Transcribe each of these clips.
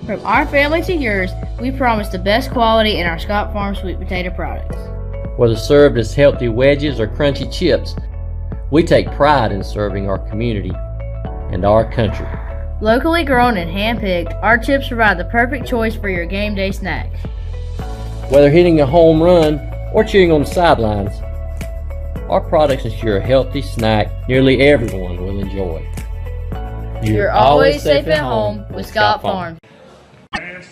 From our family to yours, we promise the best quality in our Scott Farm sweet potato products. Whether served as healthy wedges or crunchy chips, we take pride in serving our community and our country. Locally grown and hand-picked, our chips provide the perfect choice for your game day snacks. Whether hitting a home run or cheering on the sidelines, our products ensure a healthy snack nearly everyone will enjoy. You're always safe at home with Scott Farm.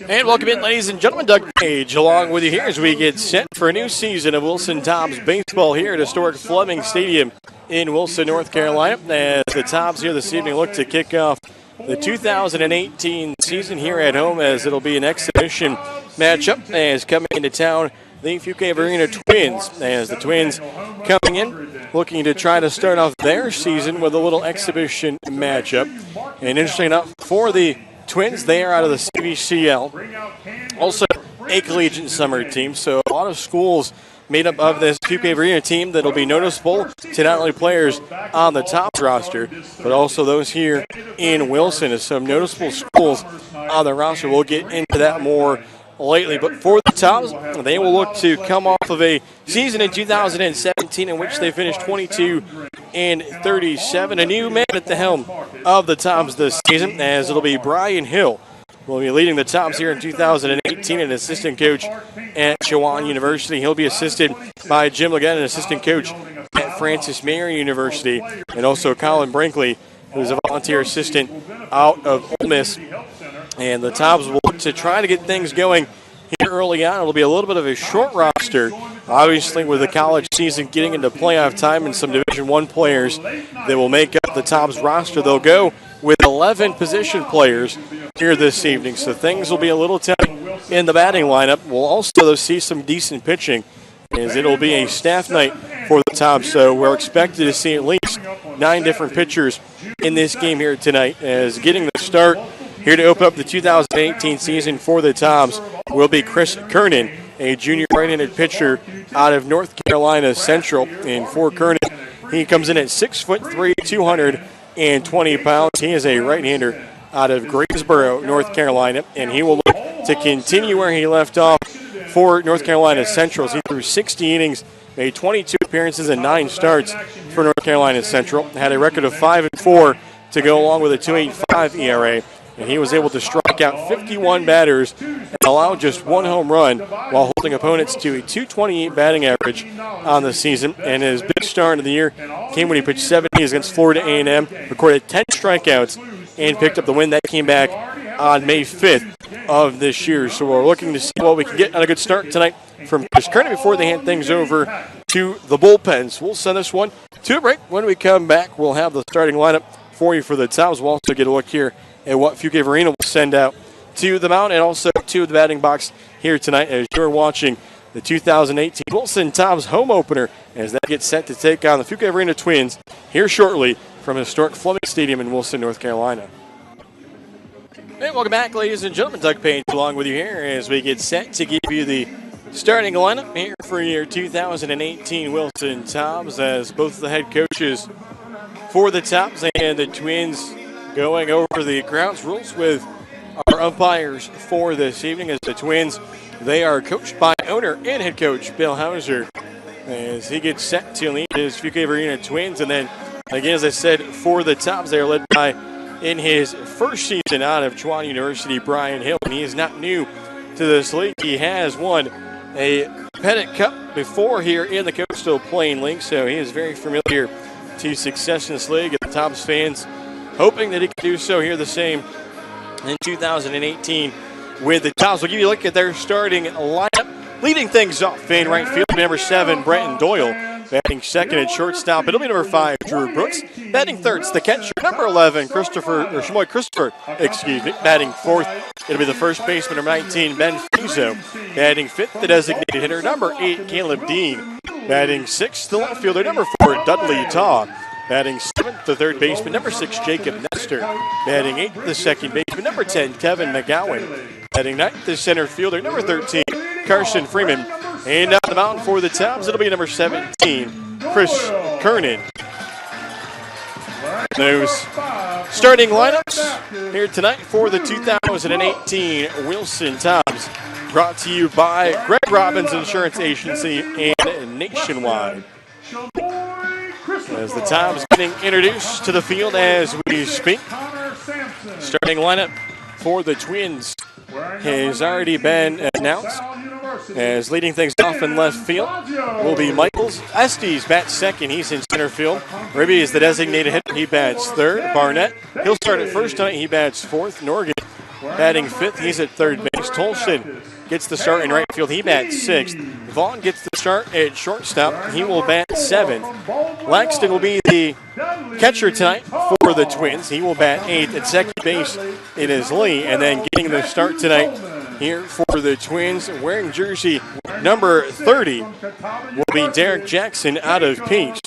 And welcome in, ladies and gentlemen. Doug Page along with you here as we get set for a new season of Wilson Tobs baseball here at historic Fleming Stadium in Wilson, North Carolina. As the Tobs here this evening look to kick off the 2018 season here at home, as it'll be an exhibition matchup as coming into town the Fuquay-Varina Twins, as the Twins coming in looking to try to start off their season with a little exhibition matchup. And interesting enough for the Twins, they are out of the CVCL, also a collegiate summer team, so a lot of schools made up of this Fuquay-Varina team that will be noticeable to not only players on the Tobs roster, but also those here in Wilson. As some noticeable schools on the roster. We'll get into that more lately. But for the Tobs, they will look to come off of a season in 2017 in which they finished 22-37. A new man at the helm of the Tobs this season, as it'll be Brian Hill. Will be leading the Tobs here in 2018, an assistant coach at Chowan University. He'll be assisted by Jim Leggett, an assistant coach at Francis Marion University, and also Colin Brinkley, who's a volunteer assistant out of Ole Miss. And the Tobs will look to try to get things going here early on. It'll be a little bit of a short roster, obviously with the college season getting into playoff time and some Division I players that will make up the Tobs roster. They'll go with 11 position players here this evening, so things will be a little tight in the batting lineup. We'll also see some decent pitching, as it'll be a staff night for the Tobs, so we're expected to see at least 9 different pitchers in this game here tonight. As getting the start here to open up the 2018 season for the Tobs will be Chris Kernan, a junior right-handed pitcher out of North Carolina Central. And for Kernan, he comes in at 6'3", 220 pounds. He is a right-hander out of Greensboro, North Carolina, and he will look to continue where he left off for North Carolina Central. He threw 60 innings, made 22 appearances and 9 starts for North Carolina Central. Had a record of 5-4 to go along with a 2.85 ERA. And he was able to strike out 51 batters and allow just 1 home run while holding opponents to a .228 batting average on the season. And his big start of the year came when he pitched 7 innings against Florida A&M, recorded 10 strikeouts, and picked up the win. That came back on May 5th of this year. So we're looking to see what we can get on a good start tonight from Chris Kernan before they hand things over to the bullpens. We'll send this one to a break. When we come back, we'll have the starting lineup for you for the Tobs. We'll also get a look here at what Fuquay-Varina will send out to the mound and also to the batting box here tonight as you're watching the 2018 Wilson Tobs home opener as that gets set to take on the Fuquay-Varina Twins here shortly from historic Fleming Stadium in Wilson, North Carolina. And welcome back, ladies and gentlemen. Doug Page along with you here as we get set to give you the starting lineup here for your 2018 Wilson Tobs, as both the head coaches for the Tobs and the Twins going over the grounds rules with our umpires for this evening. As the Twins, they are coached by owner and head coach Bill Hauser as he gets set to lead his Fuquay-Varina Twins. And then, again, as I said, for the Tobs, they are led by, in his first season out of Chowan University, Brian Hill. And he is not new to this league. He has won a Pettit Cup before here in the Coastal Plain League, so he is very familiar to success in this league. And the Tobs fans hoping that he can do so here the same in 2018 with the Tobs. We'll give you a look at their starting lineup. Leading things off in right field, number 7, Brenton Doyle. Batting second at shortstop, it'll be number 5, Drew Brooks. Batting third, it's the catcher, number 11, Shamoy Christopher, Batting fourth, it'll be the first baseman, number 19, Ben Fizo. Batting fifth, the designated hitter, number 8, Caleb Dean. Batting sixth, the left fielder, number 4, Dudley Taw. Batting seventh, the third baseman, number 6, Jacob Nestor. Batting eighth, the second baseman, number 10, Kevin McGowan. Batting ninth, the center fielder, number 13, Carson Freeman. And on the mound for the Tobs, it'll be number 17, Chris Kernan. Those starting lineups here tonight for the 2018 Wilson Tobs, brought to you by Greg Robbins Insurance Agency and Nationwide. As the Tobs getting introduced to the field as we speak. Starting lineup for the Twins has already been announced. As leading things off in left field will be Michaels. Estes bats second. He's in center field. Ribby is the designated hitter. He bats third. Barnett, he'll start at first tonight. He bats fourth. Norgan batting fifth. He's at third base. Tolston gets the start in right field. He bats sixth. Vaughn gets the start at shortstop. He will bat seventh. Laxton will be the catcher tonight for the Twins. He will bat eighth. At second base, it is Lee. And then getting the start tonight here for the Twins, wearing jersey number 30, will be Derek Jackson out of Peach.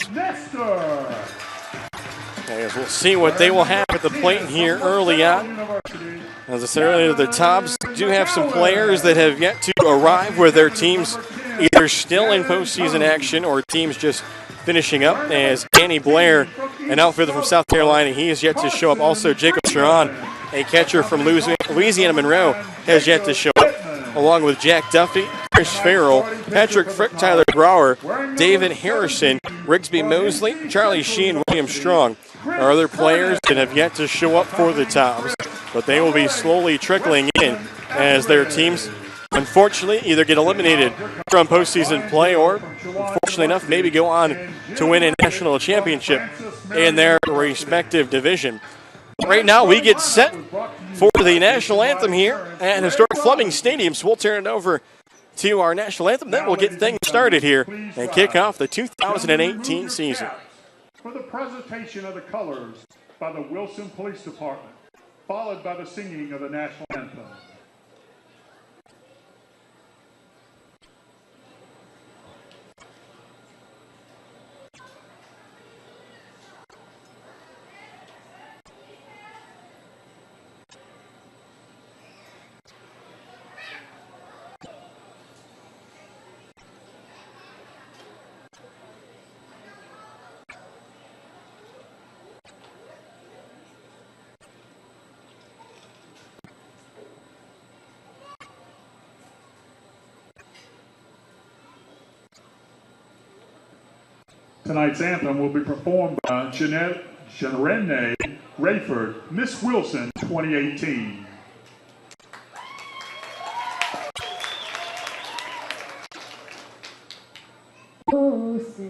As we'll see what they will have at the plate here early on. As I said earlier, the Tobs do have some players that have yet to arrive with their teams either still in postseason action or teams just finishing up. As Danny Blair, an outfielder from South Carolina, he is yet to show up. Also, Jacob Sharon, a catcher from Louisiana Monroe, has yet to show up, along with Jack Duffy, Chris Farrell, Patrick Frick, Tyler Brower, David Harrison, Rigsby Mosley, Charlie Sheen, William Strong are other players that have yet to show up for the Tobs, but they will be slowly trickling in as their teams, unfortunately, either get eliminated from postseason play or, fortunately enough, maybe go on to win a national championship in their respective division. Right now, we get set for the national anthem here at historic Fleming Stadium, so we'll turn it over to our national anthem. Then we'll get things started here and kick off the 2018 season. For the presentation of the colors by the Wilson Police Department, followed by the singing of the national anthem. Tonight's anthem will be performed by Jeanette Rayford, Miss Wilson 2018. Oh, say,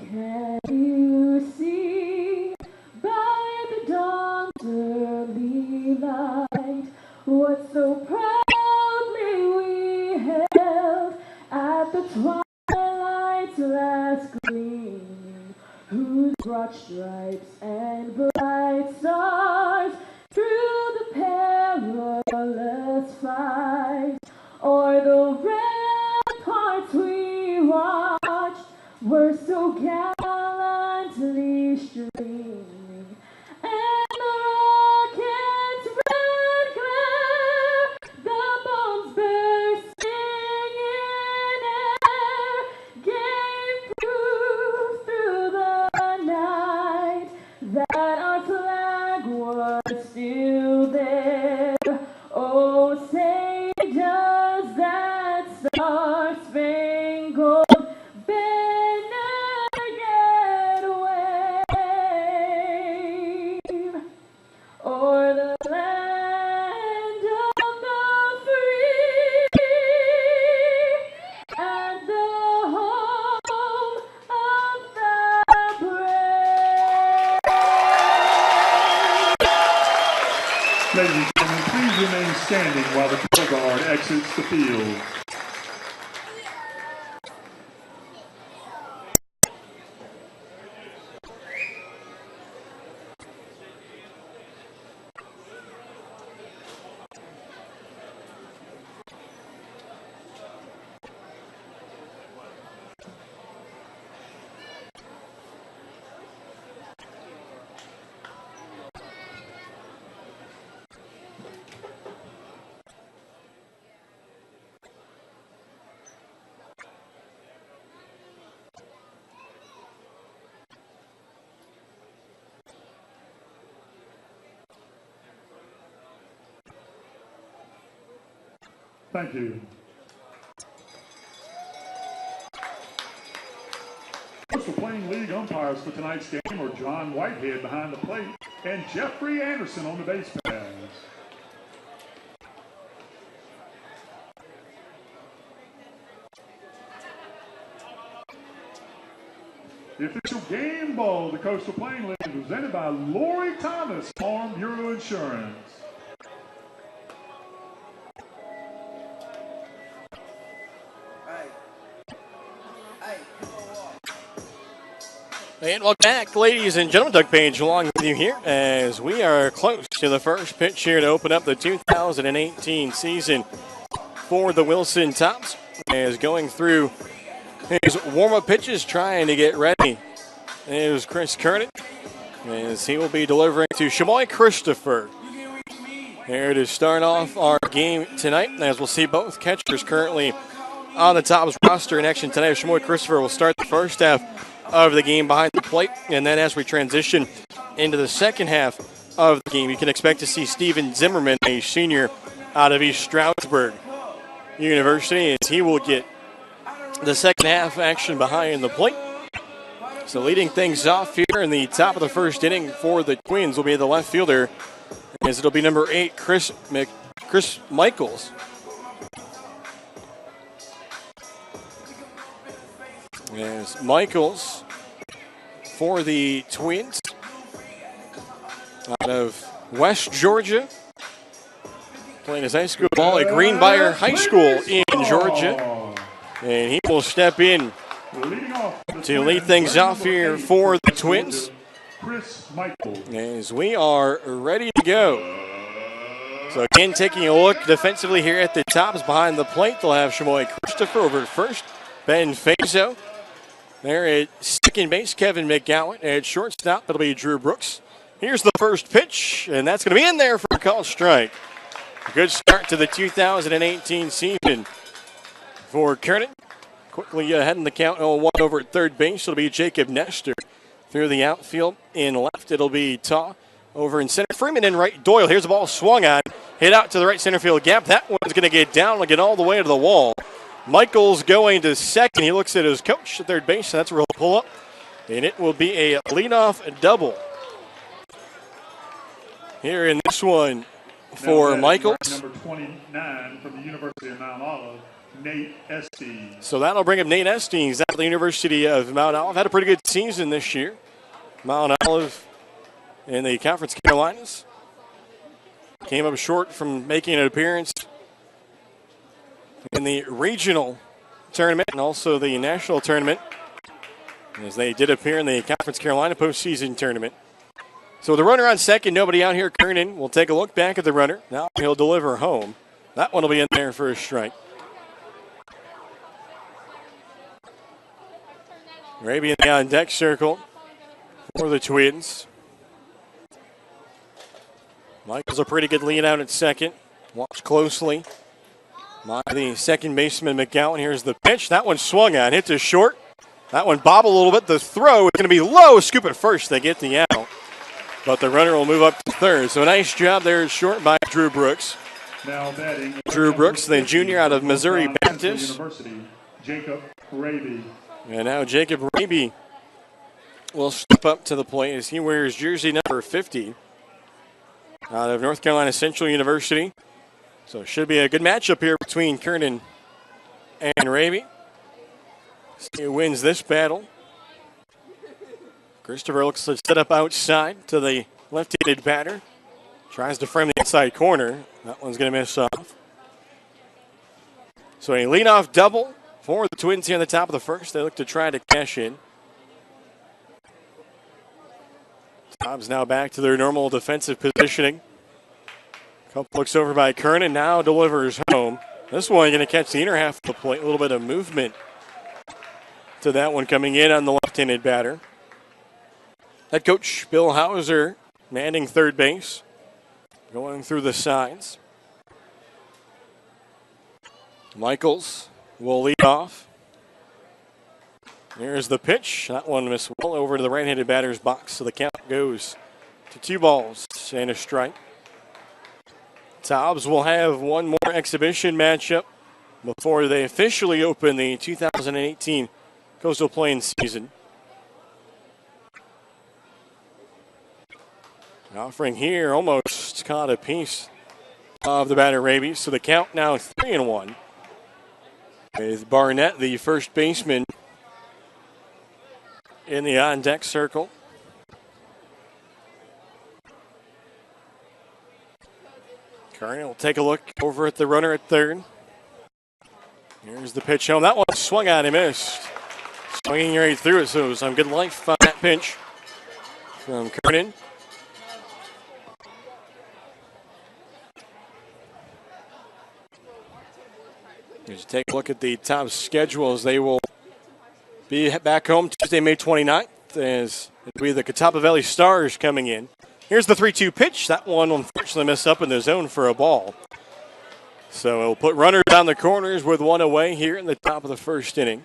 can you see by the dawn's early light what so proudly we held at the twilight's last gleam, whose broad stripes and bright stars through the perilous fight o'er the ramparts we watched were so gallantly streaming, and the rocket's red glare, the bombs bursting in air, gave proof through the night that our flag was still there. Oh, say does that star-spangled banner yet wave o'er the land of the free and the home of the brave? Ladies and gentlemen, please remain standing while the color guard exits the field. Thank you. Coastal Plain League umpires for tonight's game are John Whitehead behind the plate and Jeffrey Anderson on the base paths. The official game ball of the Coastal Plain League is presented by Lori Thomas, Farm Bureau Insurance. And welcome back, ladies and gentlemen. Doug Page along with you here as we are close to the first pitch here to open up the 2018 season for the Wilson Tobs. As going through his warm-up pitches, trying to get ready is Chris Kernan, as he will be delivering to Shamoy Christopher. Here to start off our game tonight, as we'll see both catchers currently on the Tobs roster in action tonight. Shamoy Christopher will start the first half of the game behind the plate, and then as we transition into the second half of the game, you can expect to see Steven Zimmerman, a senior out of East Stroudsburg University, as he will get the second half action behind the plate. So leading things off here in the top of the first inning for the Twins will be the left fielder, as it'll be number 8, Chris Michaels. As Michaels for the Twins out of West Georgia, playing his high school ball at Greenbrier High School in Georgia. And he will step in to lead things off here for the Twins, as we are ready to go. So again, taking a look defensively here at the Tobs behind the plate, they'll have Shamoy Christopher over at first, Ben Fazo there at second base, Kevin McGowan at shortstop. It'll be Drew Brooks. Here's the first pitch, and that's going to be in there for a called strike. A good start to the 2018 season for Kernan. Quickly ahead in the count, 0-1 over at third base. It'll be Jacob Nestor. Through the outfield in left, it'll be Taw. Over in center, Freeman in right, Doyle. Here's the ball swung on. Hit out to the right center field gap. That one's going to get down and get all the way to the wall. Michaels going to second. He looks at his coach at third base, and that's where he'll pull up. And it will be a leadoff double here in this one for Michaels. Number 29 from the University of Mount Olive, Nate Estes. So that'll bring up Nate Estes out of the University of Mount Olive. Had a pretty good season this year. Mount Olive in the Conference Carolinas. Came up short from making an appearance in the regional tournament and also the national tournament, as they did appear in the Conference Carolina postseason tournament. So the runner on second, nobody out here. Kernan will take a look back at the runner. Now he'll deliver home. That one will be in there for a strike. Raby in the on-deck circle for the Twins. Michael's a pretty good lead out at second. Watch closely by the second baseman, McGowan. Here's the pitch. That one swung on, hit to short. That one bobbled a little bit. The throw is going to be low. Scoop it first. They get the out. But the runner will move up to third. So a nice job there at short by Drew Brooks. Now batting, Drew Brooks, the junior out of Missouri Baptist. University, Jacob Raby. And now Jacob Raby will step up to the plate as he wears jersey number 50 out of North Carolina Central University. So it should be a good matchup here between Kernan and Raby. See who wins this battle. Christopher looks to set up outside to the left-handed batter. Tries to frame the inside corner. That one's going to miss off. So a leadoff double for the Twins here on the top of the first. They look to try to cash in. Tobs now back to their normal defensive positioning. Couple looks over by Kernan, now delivers home. This one going to catch the inner half of the plate. A little bit of movement to that one coming in on the left-handed batter. Head coach Bill Hauser manning third base, going through the sides. Michaels will lead off. Here's the pitch. That one missed well over to the right-handed batter's box, so the count goes to 2 balls and a strike. Tobs will have one more exhibition matchup before they officially open the 2018 Coastal Plains season. Offering here almost caught a piece of the batter rabies. So the count now 3-1. With Barnett, the first baseman, in the on-deck circle. Kearney will take a look over at the runner at third. Here's the pitch home. That one swung on and missed. Swinging right through it, so some good life on that pinch from Kearney. As you take a look at the top schedules, they will be back home Tuesday, May 29th, as it'll be the Catawba Valley Stars coming in. Here's the 3-2 pitch. That one unfortunately missed up in the zone for a ball. So it'll put runners on the corners with one away here in the top of the first inning.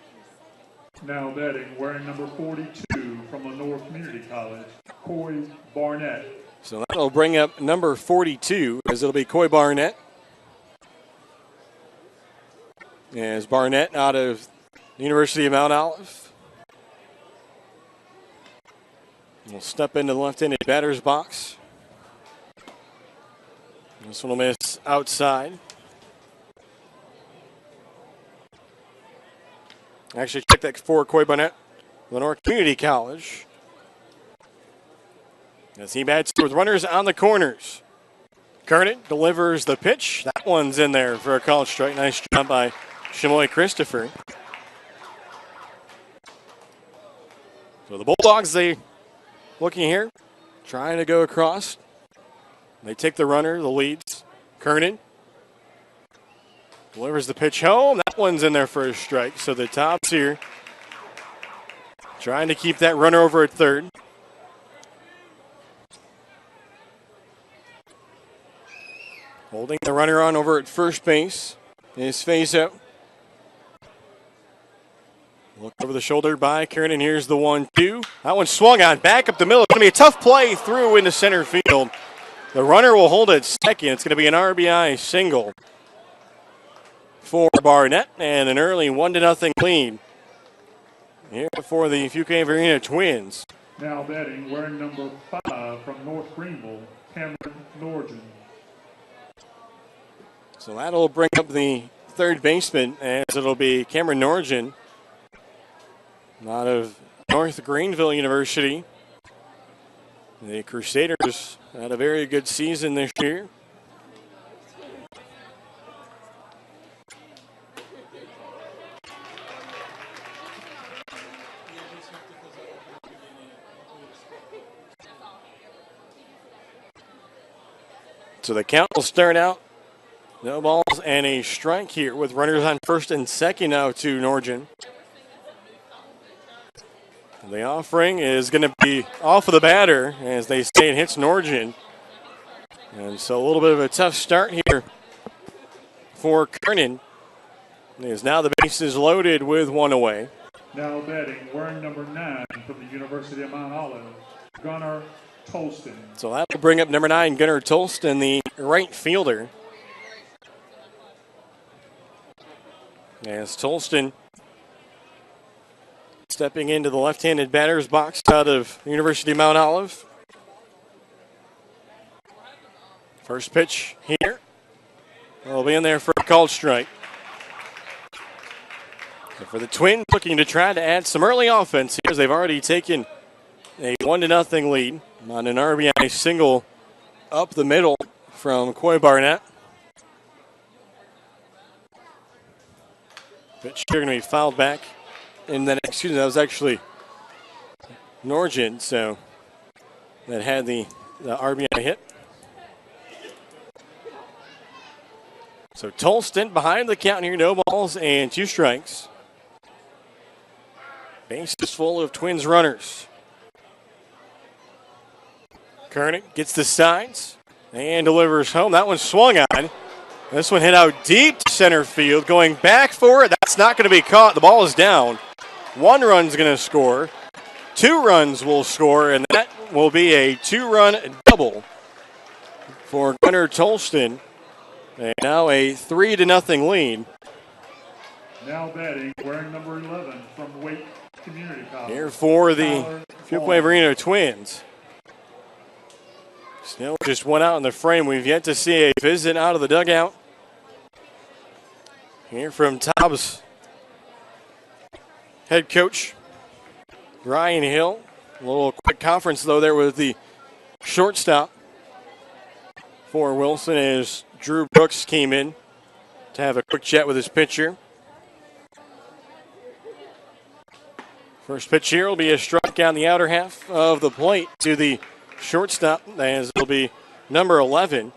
Now batting, wearing number 42 from Lenore Community College, Coy Barnett. So that'll bring up number 42, as it'll be Coy Barnett. As Barnett out of the University of Mount Olive. We'll step into the left-handed batter's box. This one will miss outside. Actually, check that for Coy Barnett, Lenore Community College. As he bats with runners on the corners. Kearney delivers the pitch. That one's in there for a called strike. Nice job by Shamoy Christopher. So the Bulldogs, they looking here, trying to go across. They take the runner, the leads. Kearney delivers the pitch home. That one's in there for a strike. So the Tobs here trying to keep that runner over at third. Holding the runner on over at first base is face out. Look over the shoulder by Kearney. Here's the 1-2. That one swung on back up the middle. It's going to be a tough play through into center field. The runner will hold it second. It's going to be an RBI single for Barnett and an early 1-0 lead here for the Fuquay-Varina Twins. Now batting, wearing number 5 from North Greenville, Cameron Norton. So that'll bring up the third baseman, as it'll be Cameron Norton out of North Greenville University. The Crusaders had a very good season this year. So the count will start out. No balls and a strike here with runners on first and second now to Norton. The offering is going to be off of the batter, as they say, it hits Norton. And so a little bit of a tough start here for Kearney. As now the base is loaded with one away. Now batting, wearing number 9 from the University of Mount Olive, Gunnar Tolston. So that will bring up number 9, Gunnar Tolston, the right fielder. As Tolston stepping into the left-handed batter's box out of the University of Mount Olive. First pitch here. Will be in there for a called strike. So for the Twins, looking to try to add some early offense here, as they've already taken a 1-0 lead on an RBI single up the middle from Coy Barnett. Pitch here going to be fouled back. And then, excuse me, that was actually Norton, so that had the RBI hit. So Tolston behind the count here, no balls and 2 strikes. Base is full of Twins runners. Kearney gets the sides and delivers home. That one swung on. This one hit out deep to center field, going back for it. That's not going to be caught. The ball is down. 1 run's going to score. 2 runs will score, and that will be a 2-run double for Gunnar Tolston. And now a 3-0 lead. Now batting, wearing number 11 from Wake Community College. Here for the Fuquay-Varina Twins. Still just one out in the frame. We've yet to see a visit out of the dugout. Here from Tobs head coach Ryan Hill. A little quick conference, though, there with the shortstop for Wilson as Drew Brooks came in to have a quick chat with his pitcher. First pitch here will be a strike on the outer half of the plate to the shortstop, as it'll be number 11,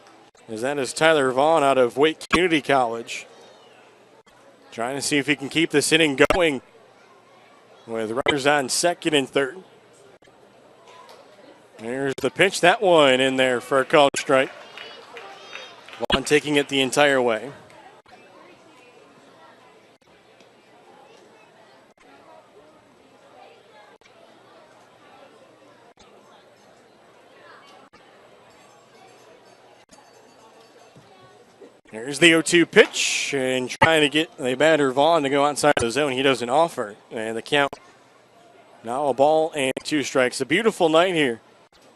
as that is Tyler Vaughn out of Wake Community College. Trying to see if he can keep this inning going with runners on second and third. There's the pitch. That one in there for a called strike. Vaughn taking it the entire way. Here's the 0-2 pitch, and trying to get the batter Vaughn to go outside the zone. He doesn't offer. And the count now a ball and 2 strikes. A beautiful night here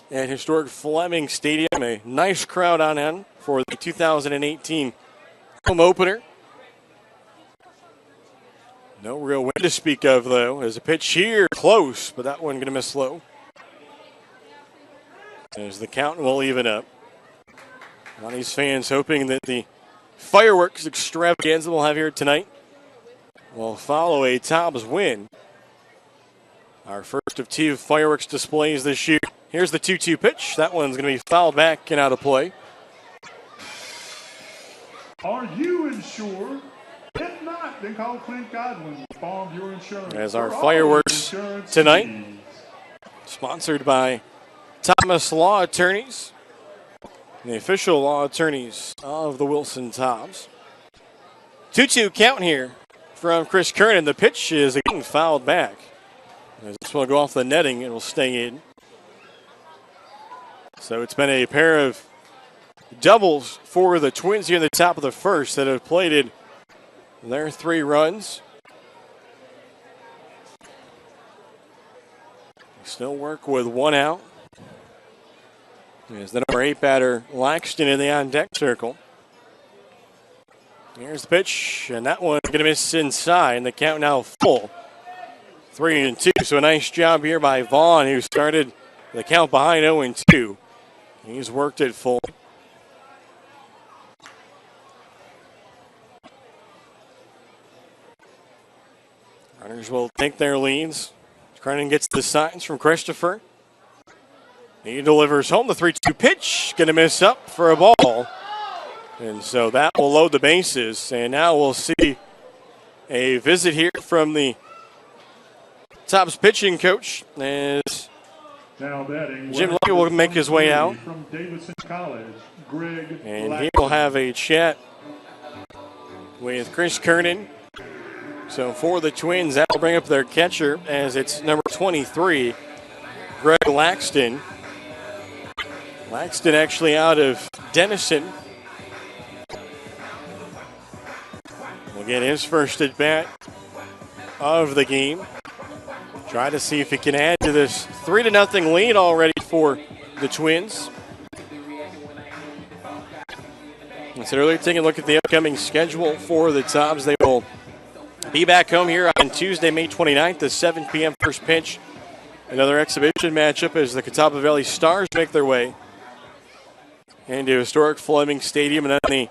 at historic Fleming Stadium. A nice crowd on hand for the 2018 home opener. No real wind to speak of, though. There's a pitch here, close, but that one going to miss low. There's the count, and we'll even up. A lot of these fans hoping that the fireworks extravaganza we'll have here tonight will follow a Tobs win. Our first of 2 fireworks displays this year. Here's the 2-2 pitch. That one's going to be fouled back and out of play. Are you insured? If not, then call Clint Godwin with Farm Bureau Insurance. As our fireworks tonight, sponsored by Thomas Law Attorneys, the official law attorneys of the Wilson Tobs. 2-2 count here from Chris Kernan. The pitch is again fouled back. This will go off the netting and will stay in. So it's been a pair of doubles for the Twins here in the top of the first that have plated their 3 runs. Still work with 1 out. There's the number 8 batter, Laxton, in the on-deck circle. Here's the pitch, and that one's going to miss inside, and the count now full. 3-2, so a nice job here by Vaughn, who started the count behind 0-2. He's worked it full. Runners will take their leads. Cronin gets the signs from Christopher. He delivers home. The 3-2 pitch. Going to miss up for a ball. And so that will load the bases. And now we'll see a visit here from the Tobs pitching coach as Jim Lucky will make his way out. From Davidson College, Greg and he will have a chat with Chris Kernan. So for the Twins, that will bring up their catcher as it's number 23, Greg Laxton. Laxton actually out of Denison. We'll get his first at bat of the game. Try to see if he can add to this 3-0 lead already for the Twins. I said earlier, taking a look at the upcoming schedule for the Tobs. They will be back home here on Tuesday, May 29th, the 7 p.m. first pitch. Another exhibition matchup as the Catawba Valley Stars make their way into historic Fleming Stadium. And then the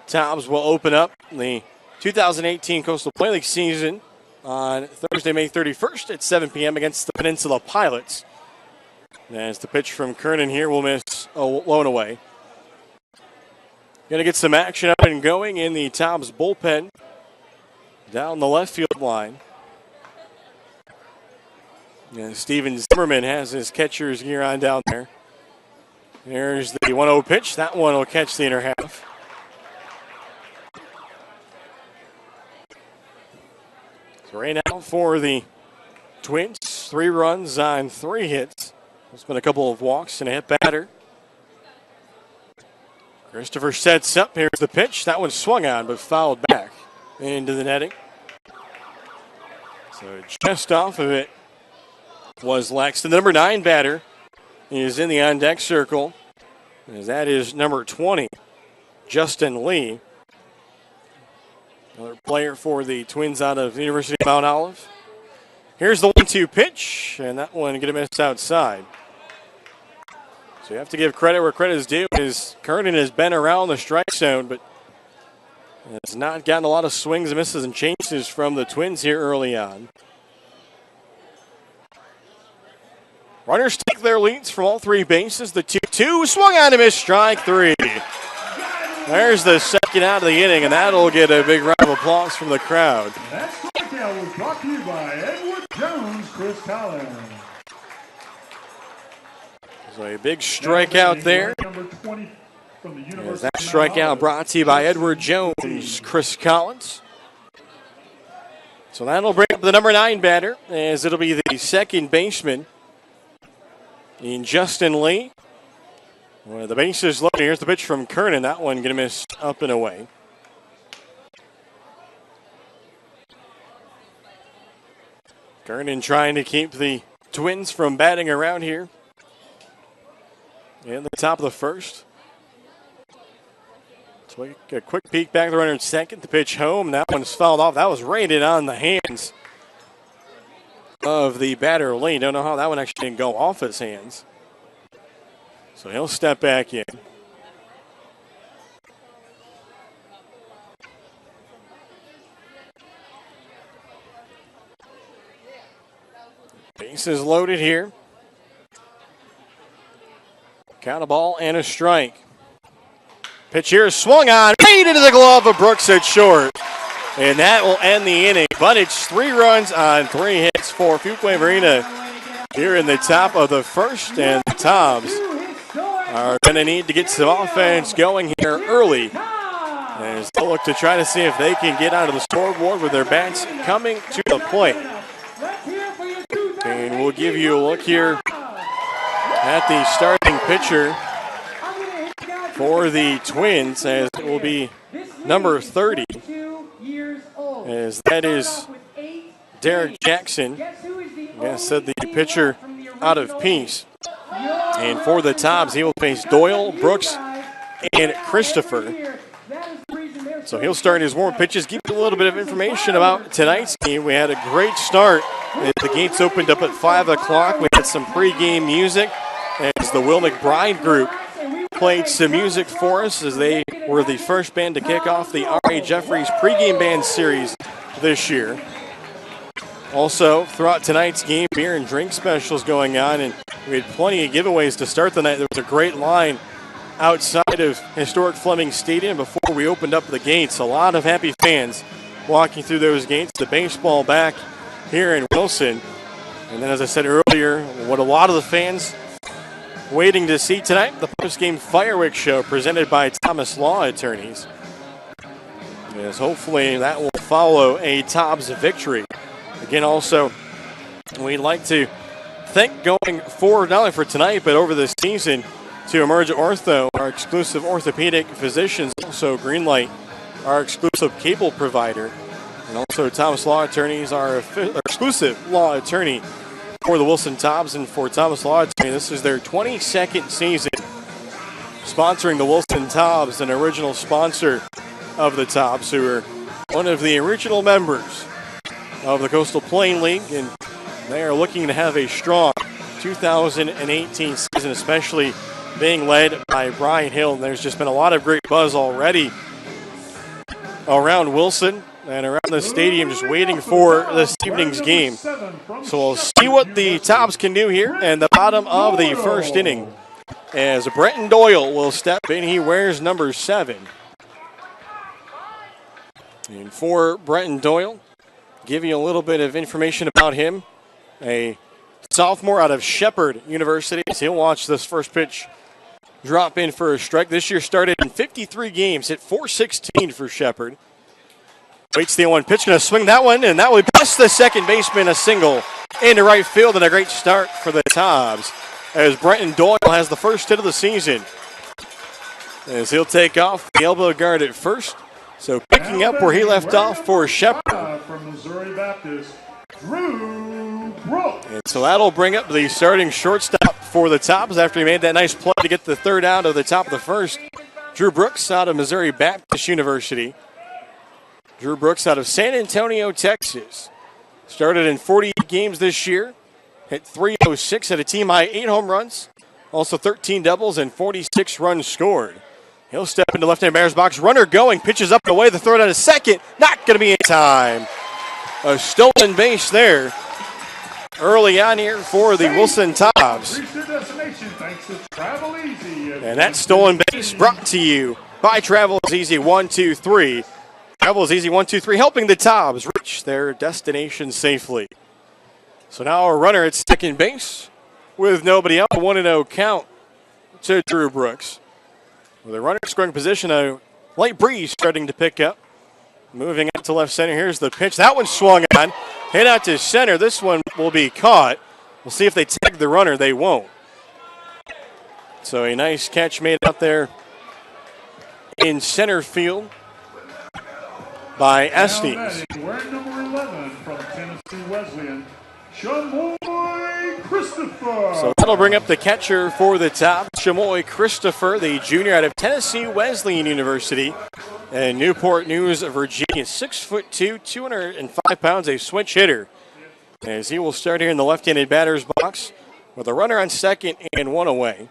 Tobs will open up the 2018 Coastal Play League season on Thursday, May 31st at 7 p.m. against the Peninsula Pilots. As the pitch from Kernan here will miss low and away. Going to get some action up and going in the Tobs bullpen down the left field line. And Steven Zimmerman has his catcher's gear on down there. There's the 1-0 pitch. That one will catch the inner half. So right now for the Twins, 3 runs on 3 hits. There's been a couple of walks and a hit batter. Christopher sets up. Here's the pitch. That one swung on, but fouled back into the netting. So just off of it was Laxton. The number 9 batter is in the on-deck circle, as that is number 20, Justin Lee. Another player for the Twins out of the University of Mount Olive. Here's the 1-2 pitch, and that one going to miss outside. So you have to give credit where credit is due, as Kernan has been around the strike zone, but has not gotten a lot of swings and misses and changes from the Twins here early on. Runners take their leads from all 3 bases. The 2-2 swung on to miss, strike 3. There's the second out of the inning, and that'll get a big round of applause from the crowd. That strikeout was brought to you by Edward Jones, Chris Collins. So a big strikeout there. Number 20 from the University As that of Mount strikeout Olive. brought to you by Edward Jones, Chris Collins. So that'll bring up the number 9 batter, as it'll be the second baseman in Justin Lee. Well, the base is loaded. Here's the pitch from Kernan. That one going to miss up and away. Kernan trying to keep the Twins from batting around here in the top of the first. So a quick peek back, the runner in second. The pitch home. That one's fouled off. That was rated on the hands of the batter, Lee. Don't know how that one actually didn't go off his hands. So he'll step back in. Base is loaded here. Count a ball and a strike. Pitch here is swung on, right into the glove of Brooks at short. And that will end the inning. But it's 3 runs on 3 hits for Fuquay-Varina here in the top of the first. And the Tobs are going to need to get some offense going here early, as they look to try to see if they can get out of the scoreboard with their bats coming to the plate. And we'll give you a look here at the starting pitcher for the Twins, as it will be number 30, as that is Derek Jackson. I said the pitcher out of Peace. And for the Tobs, he will face Doyle, Brooks, and Christopher. So he'll start his warm pitches. Give you a little bit of information about tonight's game. We had a great start. The gates opened up at 5 o'clock. We had some pregame music as the Will McBride group played some music for us, as they were the first band to kick off the R.A. Jeffries pregame band series this year. Also, throughout tonight's game, beer and drink specials going on, and we had plenty of giveaways to start the night. There was a great line outside of historic Fleming Stadium before we opened up the gates. A lot of happy fans walking through those gates. The baseball back here in Wilson. And then, as I said earlier, what a lot of the fans waiting to see tonight, the post-game fireworks show presented by Thomas Law Attorneys. As hopefully that will follow a Tobs victory. Again, also, we'd like to thank going forward not only for tonight, but over the season, to Emerge Ortho, our exclusive orthopedic physicians, also Greenlight, our exclusive cable provider, and also Thomas Law Attorneys, our exclusive law attorney for the Wilson Tobs. And for Thomas Law Attorney, this is their 22nd season sponsoring the Wilson Tobs, an original sponsor of the Tobs, who are one of the original members of the Coastal Plain League, and they are looking to have a strong 2018 season, especially being led by Brian Hill. And there's just been a lot of great buzz already around Wilson and around the stadium, just waiting for this evening's game. So we'll see what the Tobs can do here in the bottom of the first inning, as Brenton Doyle will step in. He wears number 7. And for Brenton Doyle, give you a little bit of information about him. A sophomore out of Shepherd University. He'll watch this first pitch drop in for a strike. This year started in 53 games, hit .416 for Shepherd. Waits the 1 pitch, going to swing that one, and that would pass the second baseman a single into right field, and a great start for the Tobs, as Brenton Doyle has the first hit of the season. as he'll take off the elbow guard at first. So picking up where he left off for Shepard. From Missouri Baptist, Drew Brooks. And so that'll bring up the starting shortstop for the Tobs after he made that nice play to get the third out of the top of the first. Drew Brooks out of Missouri Baptist University. Drew Brooks out of San Antonio, Texas. Started in 48 games this year. Hit .306, had a team high 8 home runs. Also 13 doubles and 46 runs scored. He'll step into left-hand batter's box. Runner going, pitches up and away. The throw down to second. Not going to be in time. A stolen base there early on here for the Wilson Tobs. And that stolen base brought to you by Travel is Easy 123. Travel is Easy 123, helping the Tobs reach their destination safely. So now a runner at second base with nobody out. A 1-0 count to Drew Brooks. With a runner scoring position, a light breeze starting to pick up. Moving out to left center. Here's the pitch. That one swung on. Hit out to center. This one will be caught. We'll see if they tag the runner. They won't. So a nice catch made out there in center field by Estes. Wearing number 11 from Tennessee Wesleyan, Shamoy Christopher. So that'll bring up the catcher for the top, Shamoy Christopher, the junior out of Tennessee Wesleyan University and Newport News, Virginia. 6'2", 205 pounds, a switch hitter. As he will start here in the left-handed batter's box with a runner on second and one away.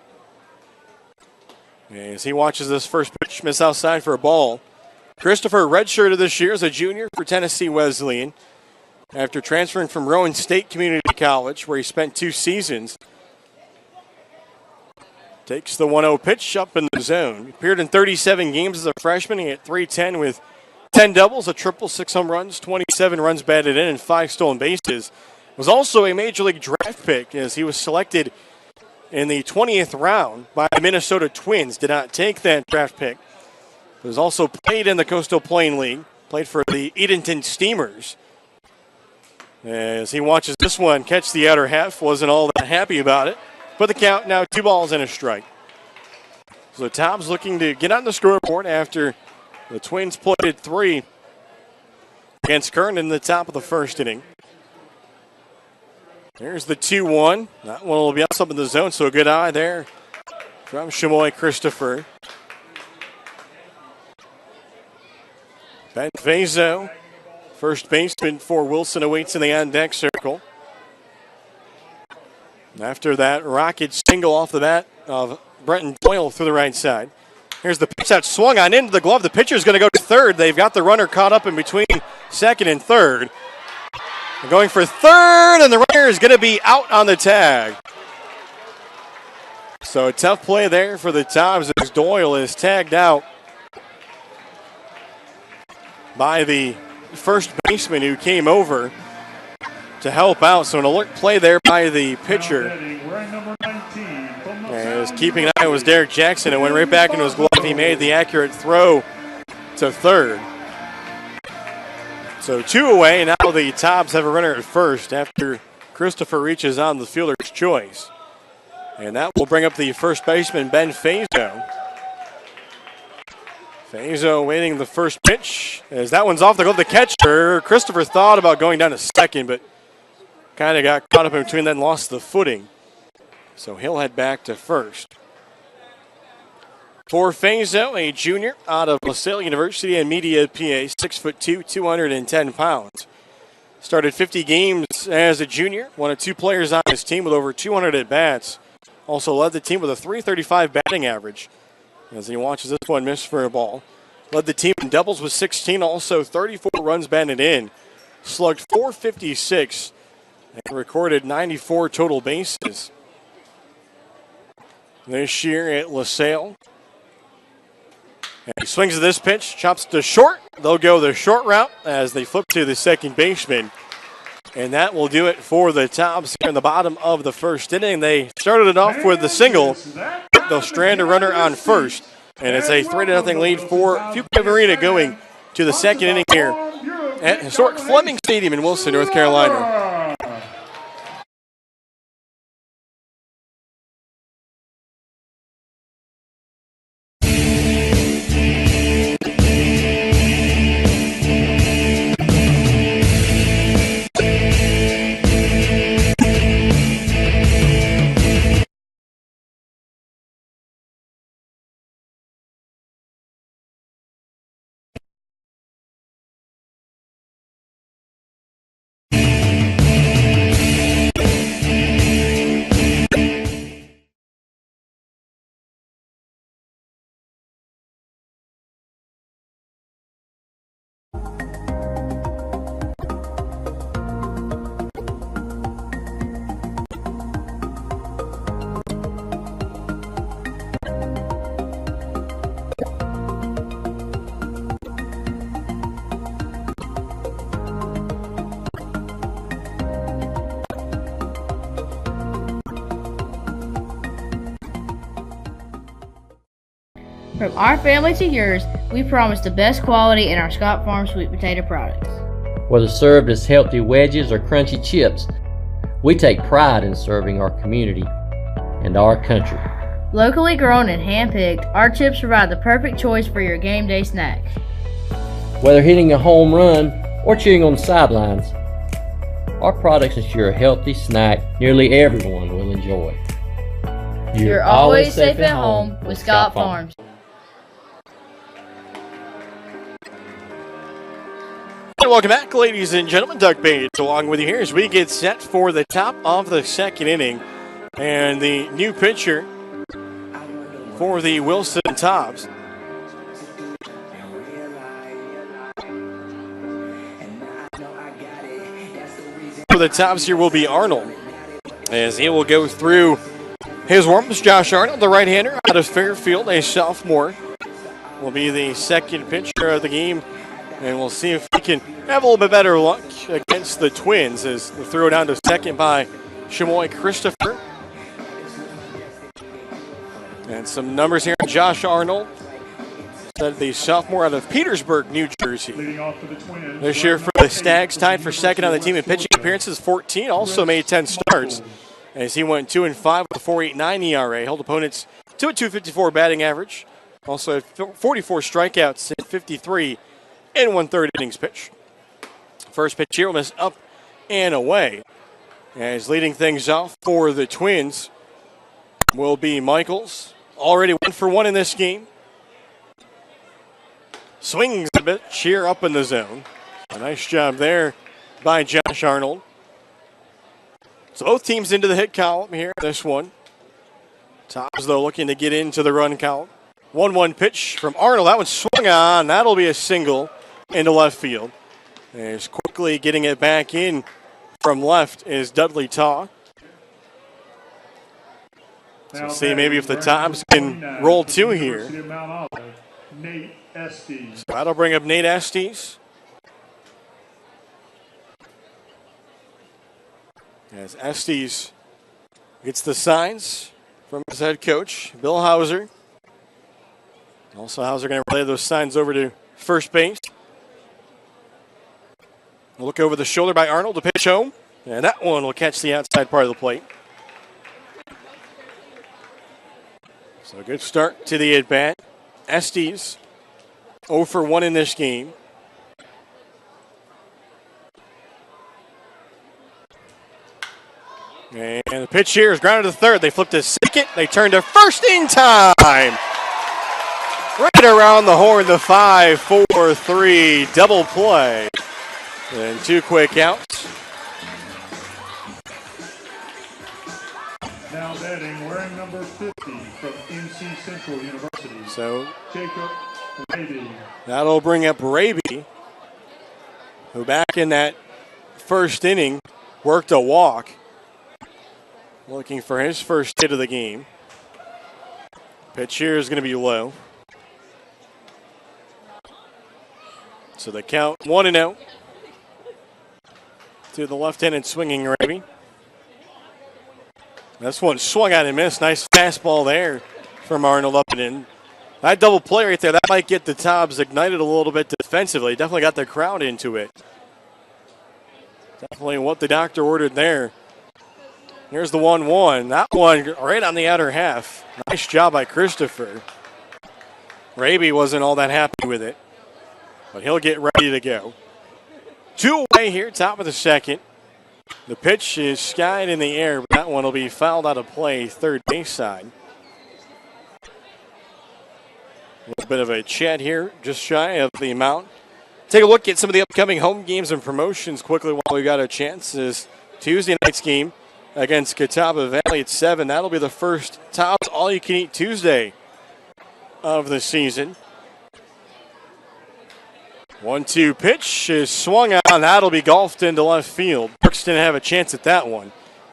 As he watches this first pitch miss outside for a ball. Christopher redshirted this year as a junior for Tennessee Wesleyan after transferring from Rowan State Community College, where he spent 2 seasons. Takes the 1-0 pitch up in the zone. Appeared in 37 games as a freshman. He hit .310 with 10 doubles, a triple, 6 home runs, 27 runs batted in, and 5 stolen bases. Was also a Major League draft pick as he was selected in the 20th round by the Minnesota Twins. Did not take that draft pick. He was also played in the Coastal Plain League. Played for the Edenton Steamers. As he watches this one catch the outer half, wasn't all that happy about it. But the count now 2 balls and a strike. So the Tobs looking to get on the scoreboard after the Twins played 3 against Kern in the top of the first inning. There's the 2-1. That one will be up in the zone, so a good eye there from Shamoy Christopher. Ben Vazo, first baseman for Wilson, awaits in the on-deck circle. After that rocket single off the bat of Brenton Doyle through the right side. Here's the pitch that swung on into the glove. The pitcher's going to go to third. They've got the runner caught up in between second and third. They're going for third, and the runner is going to be out on the tag. So a tough play there for the Tobs as Doyle is tagged out by the first baseman who came over to help out. So an alert play there by the pitcher. As keeping an eye was Derek Jackson, and went right back into his glove. He made the accurate throw to third. So 2 away. Now the Tobs have a runner at first after Christopher reaches on the fielder's choice. And that will bring up the first baseman, Ben Fazo. Fazo waiting the first pitch. As that one's off the glove, the catcher. Christopher thought about going down to second, but kind of got caught up in between, then lost the footing. So he'll head back to first. For Fazo, a junior out of LaSalle University and Media, PA, 6'2", 210 pounds. Started 50 games as a junior, one of 2 players on his team with over 200 at-bats. Also led the team with a .335 batting average as he watches this one miss for a ball. Led the team in doubles with 16, also 34 runs batted in. Slugged .456 and recorded 94 total bases this year at LaSalle. And he swings at this pitch, chops to short. They'll go the short route as they flip to the second baseman. And that will do it for the Tobs here in the bottom of the first inning. They started it off with the single. They'll strand a runner on first. And it's a 3-0 lead for Fuquay-Varina going to the second inning here at historic Fleming Stadium in Wilson, North Carolina. From our family to yours, we promise the best quality in our Scott Farm sweet potato products. Whether served as healthy wedges or crunchy chips, we take pride in serving our community and our country. Locally grown and hand-picked, our chips provide the perfect choice for your game day snack. Whether hitting a home run or cheering on the sidelines, our products ensure a healthy snack nearly everyone will enjoy. You're always safe at home with Scott Farms. And welcome back, ladies and gentlemen. Doug Bates along with you here as we get set for the top of the second inning. And the new pitcher for the Wilson Tobs. For the Tobs here will be Arnold, as he will go through his warm-ups. Josh Arnold, the right-hander out of Fairfield, a sophomore, will be the second pitcher of the game. And we'll see if he can have a little bit better luck against the Twins as they throw down to second by Shamoy Christopher. And some numbers here. Josh Arnold, the sophomore out of Petersburg, New Jersey. This year for the Stags, tied for second on the team in pitching appearances, 14. Also made 10 starts as he went 2-5 with a 4.89 ERA. Held opponents to a 254 batting average. Also had 44 strikeouts in 53 and 1/3 innings pitched. First pitch here was up and away. As leading things off for the Twins will be Michaels. Already 1 for 1 in this game. Swings a bit, cheer up in the zone. A nice job there by Josh Arnold. So both teams into the hit column here, this one. Tobs, though, looking to get into the run column. 1-1 pitch from Arnold. That one swung on. That'll be a single into left field. As quickly getting it back in from left is Dudley Taw. So see maybe if the Tobs can roll 2 here. So that'll bring up Nate Estes. As Estes gets the signs from his head coach, Bill Hauser. Also, Hauser going to relay those signs over to first base. Look over the shoulder by Arnold to pitch home. And that one will catch the outside part of the plate. So a good start to the at-bat. Estes 0 for 1 in this game. And the pitch here is grounded to third. They flip to second. They turn to first in time. Right around the horn, the 5-4-3 double play. And 2 quick outs. Now batting, wearing number 50 from NC Central University. So Jacob Raby. That'll bring up Raby, who back in that first inning worked a walk. Looking for his first hit of the game. Pitch here is going to be low. So the count 1-0 to the left-handed swinging Raby. This one swung out and missed. Nice fastball there from Arnold up and in. That double play right there, that might get the Tobs ignited a little bit defensively. Definitely got the crowd into it. Definitely what the doctor ordered there. Here's the 1-1. That one right on the outer half. Nice job by Christopher. Raby wasn't all that happy with it, but he'll get ready to go. 2 away here, top of the second. The pitch is skied in the air, but that one will be fouled out of play, third base side. A little bit of a chat here, just shy of the amount. Take a look at some of the upcoming home games and promotions quickly while we got a chance. Is Tuesday night's game against Catawba Valley at 7. That'll be the first Tobs All-You-Can-Eat Tuesday of the season. 1-2 pitch is swung on. That'll be golfed into left field. Brooks didn't have a chance at that one.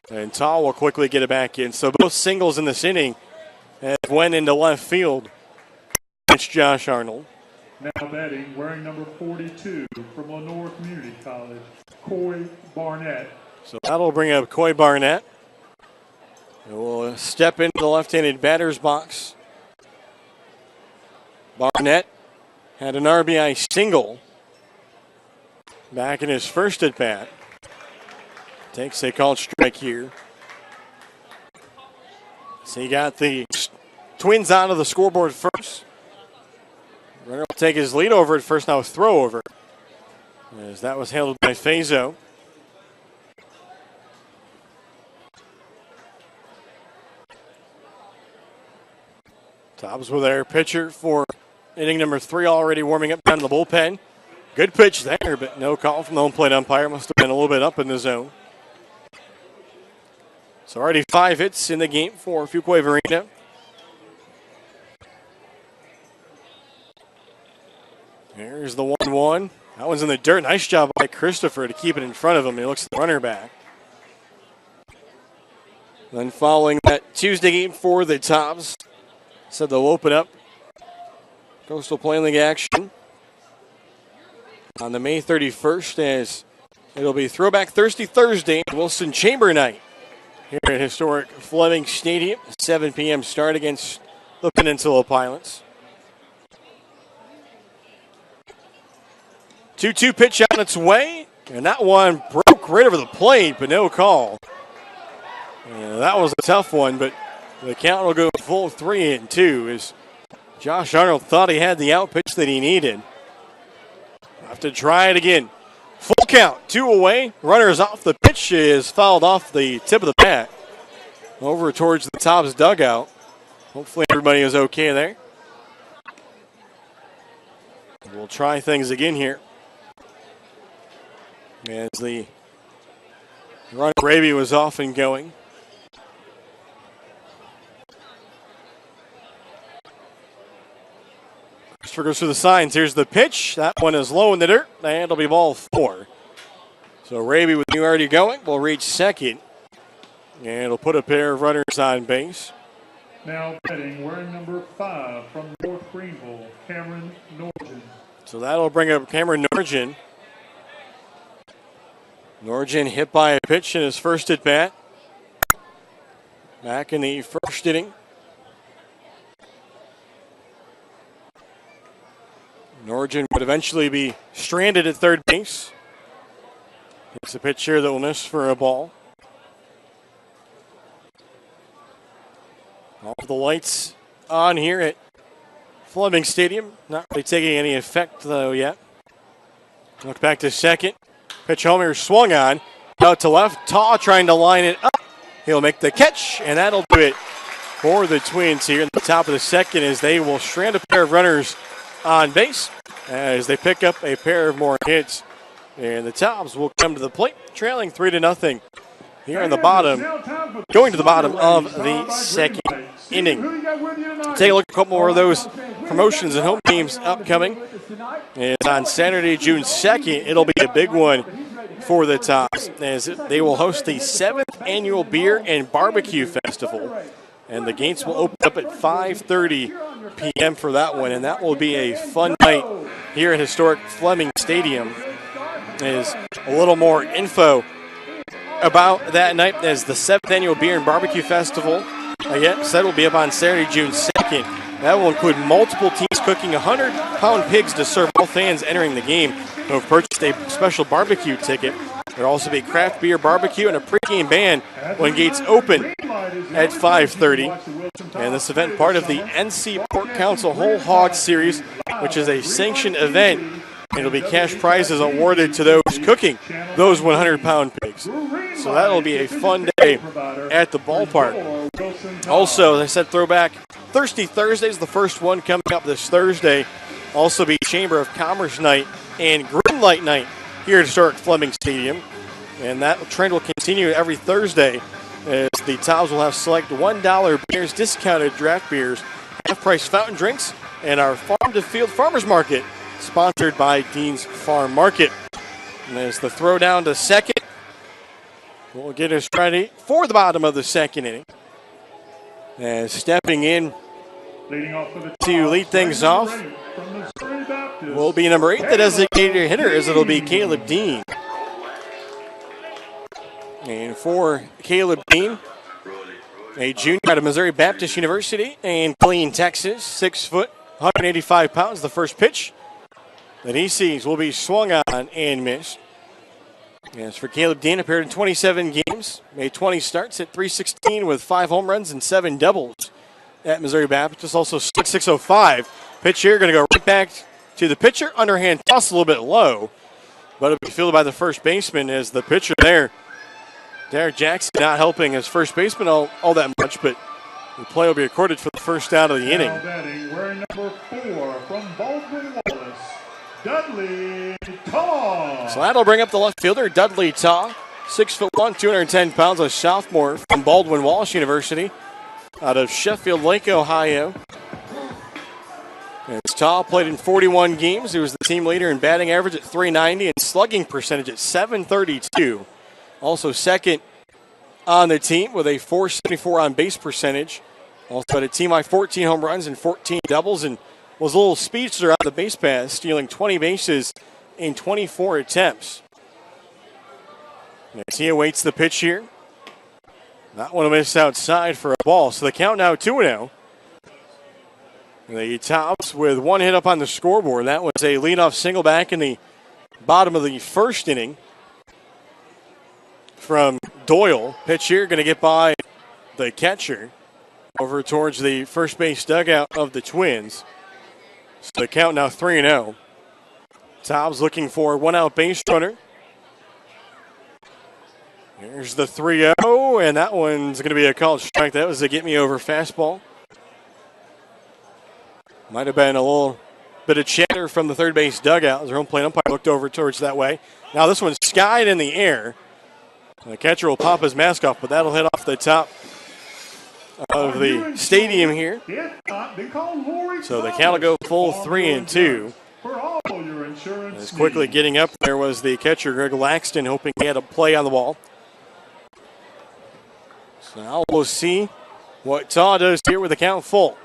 And Tall will quickly get it back in. So both singles in this inning have went into left field. It's Josh Arnold. Now batting, wearing number 42 from Lenore Community College, Coy Barnett. So that'll bring up Coy Barnett. And we'll step into the left-handed batter's box Barnett had an RBI single back in his first at bat. Takes a called strike here. So he got the Twins onto the scoreboard first. Runner will take his lead over at first, now a throw over, as that was handled by Fazo. Tobs with their pitcher for inning number 3, already warming up down in the bullpen. Good pitch there, but no call from the home plate umpire. Must have been a little bit up in the zone. So already 5 hits in the game for Fuquay-Varina. Here's the 1-1. That one's in the dirt. Nice job by Christopher to keep it in front of him. He looks at the runner back. Then following that Tuesday game for the Tobs, said they'll open up Coastal Plain League action on the May 31st, as it'll be Throwback Thursday and Wilson Chamber Night here at historic Fleming Stadium. 7 p.m. start against the Peninsula Pilots. 2-2 pitch on its way, and that one broke right over the plate, but no call. That was a tough one, but the count will go full 3-2 as Josh Arnold thought he had the out pitch that he needed. Have to try it again. Full count, 2 away. Runners off. The pitch is fouled off the tip of the bat over towards the Tobs dugout. Hopefully everybody is okay there. We'll try things again here, as the run gravy was off and going. Christopher goes through the signs. Here's the pitch. That one is low in the dirt, and it'll be ball 4. So Raby with you already going will reach second, and it'll put a pair of runners on base. Now batting, wearing number 5 from North Greenville, Cameron Norgen. So that'll bring up Cameron Norgen. Norgen hit by a pitch in his first at bat back in the first inning. Norgen would eventually be stranded at third base. It's a pitch here that will miss for a ball. All the lights on here at Fleming Stadium. Not really taking any effect though yet. Look back to second. Pitch Homer swung on. Out to left. Taw trying to line it up. He'll make the catch, and that'll do it for the Twins here in the top of the second, as they will strand a pair of runners on base as they pick up a pair of more hits. And the Tobs will come to the plate, trailing 3-0 here in the bottom, going to the bottom of the second inning. Take a look at a couple more of those promotions and home games upcoming. It's on Saturday, June 2nd. It'll be a big one for the Tobs, as they will host the 7th annual Beer and Barbecue Festival. And the gates will open up at 5:30 p.m. for that one, and that will be a fun night here at historic Fleming Stadium. Is a little more info about that night, as the 7th annual Beer and Barbecue Festival, again, said will be up on Saturday, June 2nd. That will include multiple teams cooking 100-pound pigs to serve all fans entering the game who have purchased a special barbecue ticket. There will also be craft beer barbecue and a pregame band when gates open at 5:30. And this event, part of the NC Pork Council Whole Hog Series, which is a sanctioned event. It'll be cash prizes awarded to those cooking those 100-pound pigs. So that'll be a fun day at the ballpark. Also, as I said, Throwback Thursday is the first one coming up this Thursday. Also be Chamber of Commerce Night and Green Light Night here at historic Fleming Stadium. And that trend will continue every Thursday, as the Tobs will have select $1 beers, discounted draft beers, half-price fountain drinks, and our farm-to-field farmers market, sponsored by Dean's Farm Market. And there's the throw down to second. We'll get us ready for the bottom of the second inning. And stepping in to lead things off will be number 8, the designated hitter, as it'll be Caleb Dean. And for Caleb Dean, a junior out of Missouri Baptist University in Killeen, Texas, 6 foot, 185 pounds. The first pitch that he sees will be swung on and missed. As for Caleb Dean, appeared in 27 games, made 20 starts, hit .316 with 5 home runs and 7 doubles at Missouri Baptist. Also struck 605. Pitch here, going to go right back to the pitcher. Underhand toss a little bit low, but it'll be fielded by the first baseman as the pitcher there. Derek Jackson not helping his first baseman all that much, but the play will be recorded for the first out of the inning. Now batting, wearing number 4 from Baldwin Wallace, Dudley Taw. So that'll bring up the left fielder, Dudley Taw, 6'1", 210 pounds, a sophomore from Baldwin Wallace University out of Sheffield Lake, Ohio. As Taw played in 41 games, he was the team leader in batting average at .390 and slugging percentage at .732. Also second on the team with a .474 on base percentage. Also had a team high 14 home runs and 14 doubles, and was a little speedster on the base pass, stealing 20 bases in 24 attempts. As he awaits the pitch here. That one will miss outside for a ball. So the count now 2-0. The Tobs with 1 hit up on the scoreboard. That was a leadoff single back in the bottom of the first inning from Doyle. Pitch here going to get by the catcher over towards the first base dugout of the Twins. So the count now 3-0. Tobs looking for 1 out base runner. Here's the 3-0, and that one's going to be a called strike. That was a get-me-over fastball. Might have been a little bit of chatter from the third base dugout as their home plate umpire looked over towards that way. Now this one's skied in the air. The catcher will pop his mask off, but that'll hit off the top of the stadium here. So the count will go full 3-2. As quickly getting up there was the catcher, Greg Laxton, hoping he had a play on the ball. So now we'll see what Taw does here with the count full.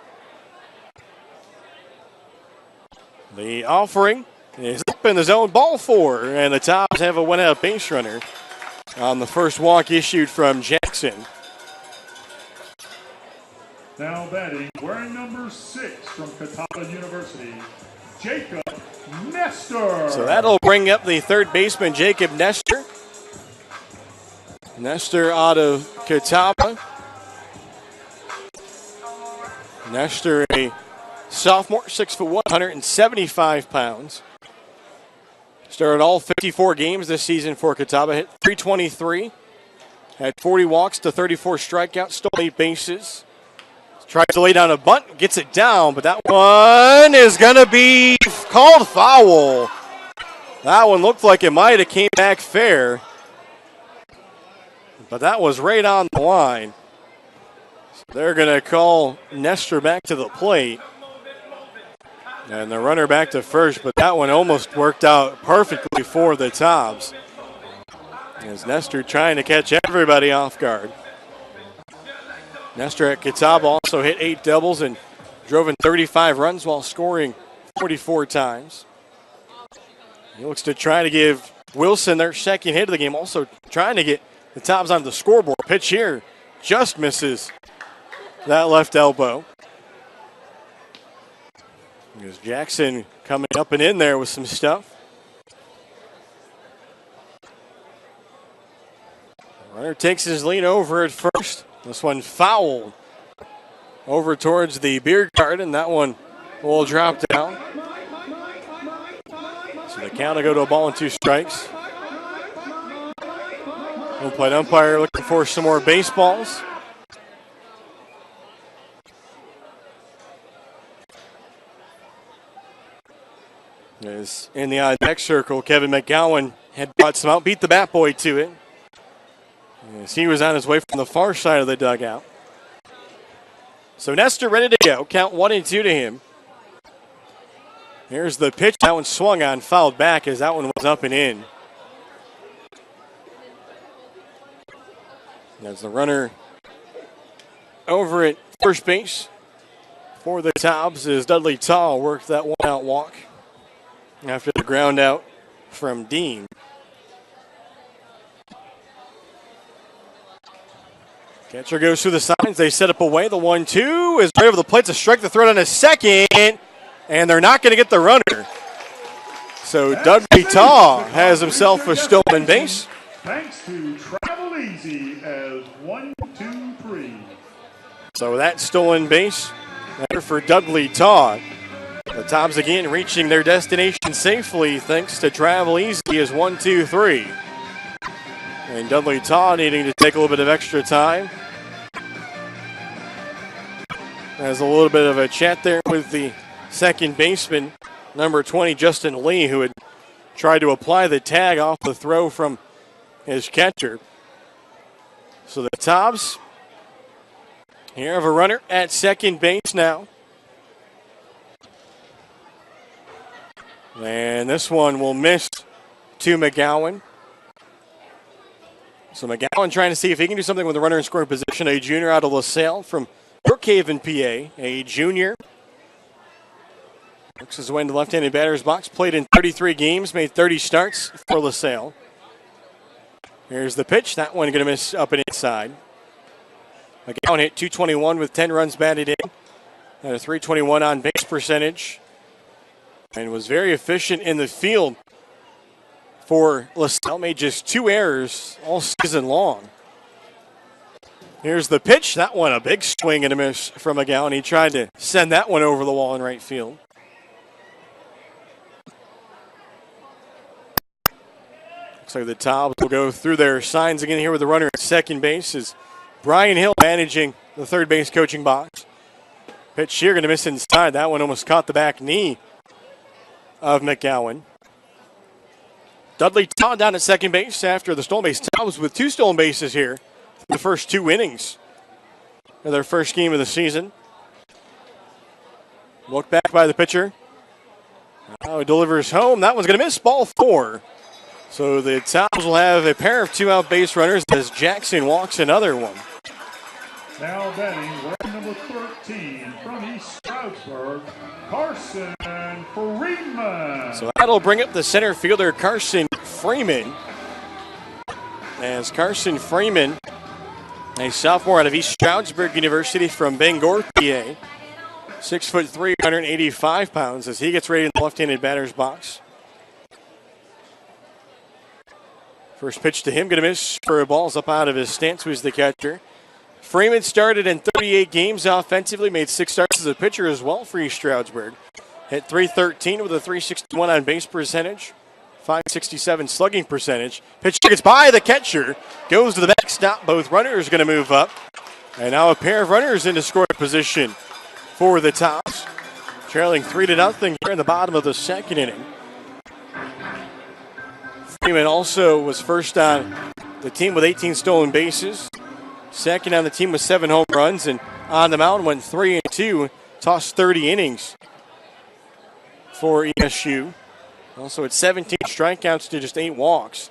The offering is up in the zone, ball 4, and the Tobs have a 1 out base runner on the first walk issued from Jackson. Now batting, wearing number 6 from Catawba University, Jacob Nestor. So that'll bring up the third baseman, Jacob Nestor. Nestor out of Catawba. Nestor, a sophomore, 6'1", 175 pounds. Started all 54 games this season for Catawba. Hit .323. Had 40 walks to 34 strikeouts. Stole 8 bases. Tries to lay down a bunt. Gets it down, but that one is going to be called foul. That one looked like it might have came back fair. But that was right on the line. So they're going to call Nestor back to the plate. And the runner back to first, but that one almost worked out perfectly for the Tobs. As Nestor trying to catch everybody off guard. Nestor at Catawba also hit 8 doubles and drove in 35 runs while scoring 44 times. He looks to try to give Wilson their second hit of the game, also trying to get the Tobs on the scoreboard. Pitch here just misses that left elbow. There's Jackson coming up and in there with some stuff. Runner takes his lead over at first. This one fouled over towards the beer garden. That one will drop down. So the count will go to a ball and 2 strikes. Home plate umpire looking for some more baseballs. As in the odd deck circle, Kevin McGowan had brought some out, beat the bat boy to it. As he was on his way from the far side of the dugout. So Nestor ready to go. Count 1-2 to him. Here's the pitch. That one swung on, fouled back as that one was up and in. As the runner over at first base for the Tobs as Dudley Taw worked that 1 out walk after the ground out from Dean. Catcher goes through the signs. They set up away. The 1-2 is right over the plate to strike the throw on a second. and they're not going to get the runner. So Dudley Taw has himself a stolen base. Thanks to Travel Easy as 1, 2, 3. So that stolen base there for Dudley Taw. The Tobs again reaching their destination safely thanks to Travel Easy as 1, 2, 3. And Dudley Taw needing to take a little bit of extra time. Has a little bit of a chat there with the second baseman, number 20, Justin Lee, who had tried to apply the tag off the throw from his catcher. So the Tobs here have a runner at second base now. And this one will miss to McGowan. So McGowan trying to see if he can do something with the runner in scoring position. A junior out of LaSalle from Brookhaven, PA. A junior. Works his way into the left-handed batter's box. Played in 33 games. Made 30 starts for LaSalle. Here's the pitch. That one going to miss up and inside. McGowan hit .221 with 10 runs batted in. Had a .321 on base percentage. And was very efficient in the field for LaSalle. Made just 2 errors all season long. Here's the pitch. That one a big swing and a miss from McGowan. He tried to send that one over the wall in right field. Looks like the Tobs will go through their signs again here with the runner at second base as Brian Hill managing the third base coaching box. Pitch here going to miss inside. That one almost caught the back knee of McGowan. Dudley Taw down at second base after the stolen base. Tobs with 2 stolen bases here the first 2 innings of their first game of the season. Look back by the pitcher. Now he delivers home. That one's going to miss, ball 4. So the Tobs will have a pair of 2-out base runners as Jackson walks another one. Now batting, wearing number 13 from East Stroudsburg, Carson Freeman. So that'll bring up the center fielder, Carson Freeman. As Carson Freeman, a sophomore out of East Stroudsburg University from Bangor, PA. 6'3", 185 pounds as he gets ready in the left-handed batter's box. First pitch to him, going to miss for a ball's up out of his stance, who's the catcher. Freeman started in 38 games offensively, made 6 starts as a pitcher as well for East Stroudsburg. Hit .313 with a .361 on base percentage, .567 slugging percentage. Pitch gets by the catcher, goes to the backstop. Both runners going to move up. And now a pair of runners into scoring position for the Tobs. Trailing 3-0 here in the bottom of the second inning. Freeman also was first on the team with 18 stolen bases. Second on the team with 7 home runs, and on the mound went 3-2, tossed 30 innings for ESU. Also at 17 strikeouts to just 8 walks.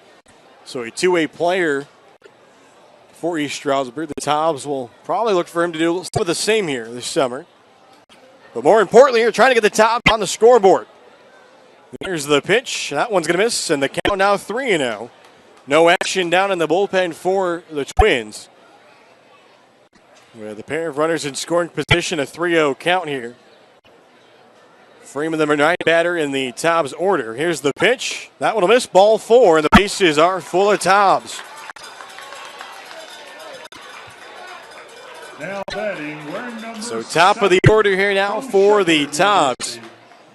So a two-way player for East Stroudsburg. The Tobs will probably look for him to do some of the same here this summer. But more importantly, you're trying to get the Tobs on the scoreboard. Here's the pitch. That one's going to miss, and the count now 3-0. No action down in the bullpen for the Twins. With a pair of runners in scoring position, a 3-0 count here. Freeman, the ninth batter in the Tobs order. Here's the pitch. That one will miss, ball 4, and the bases are full of Tobs. Now batting, wearing number So top of the order here now for the Tobs.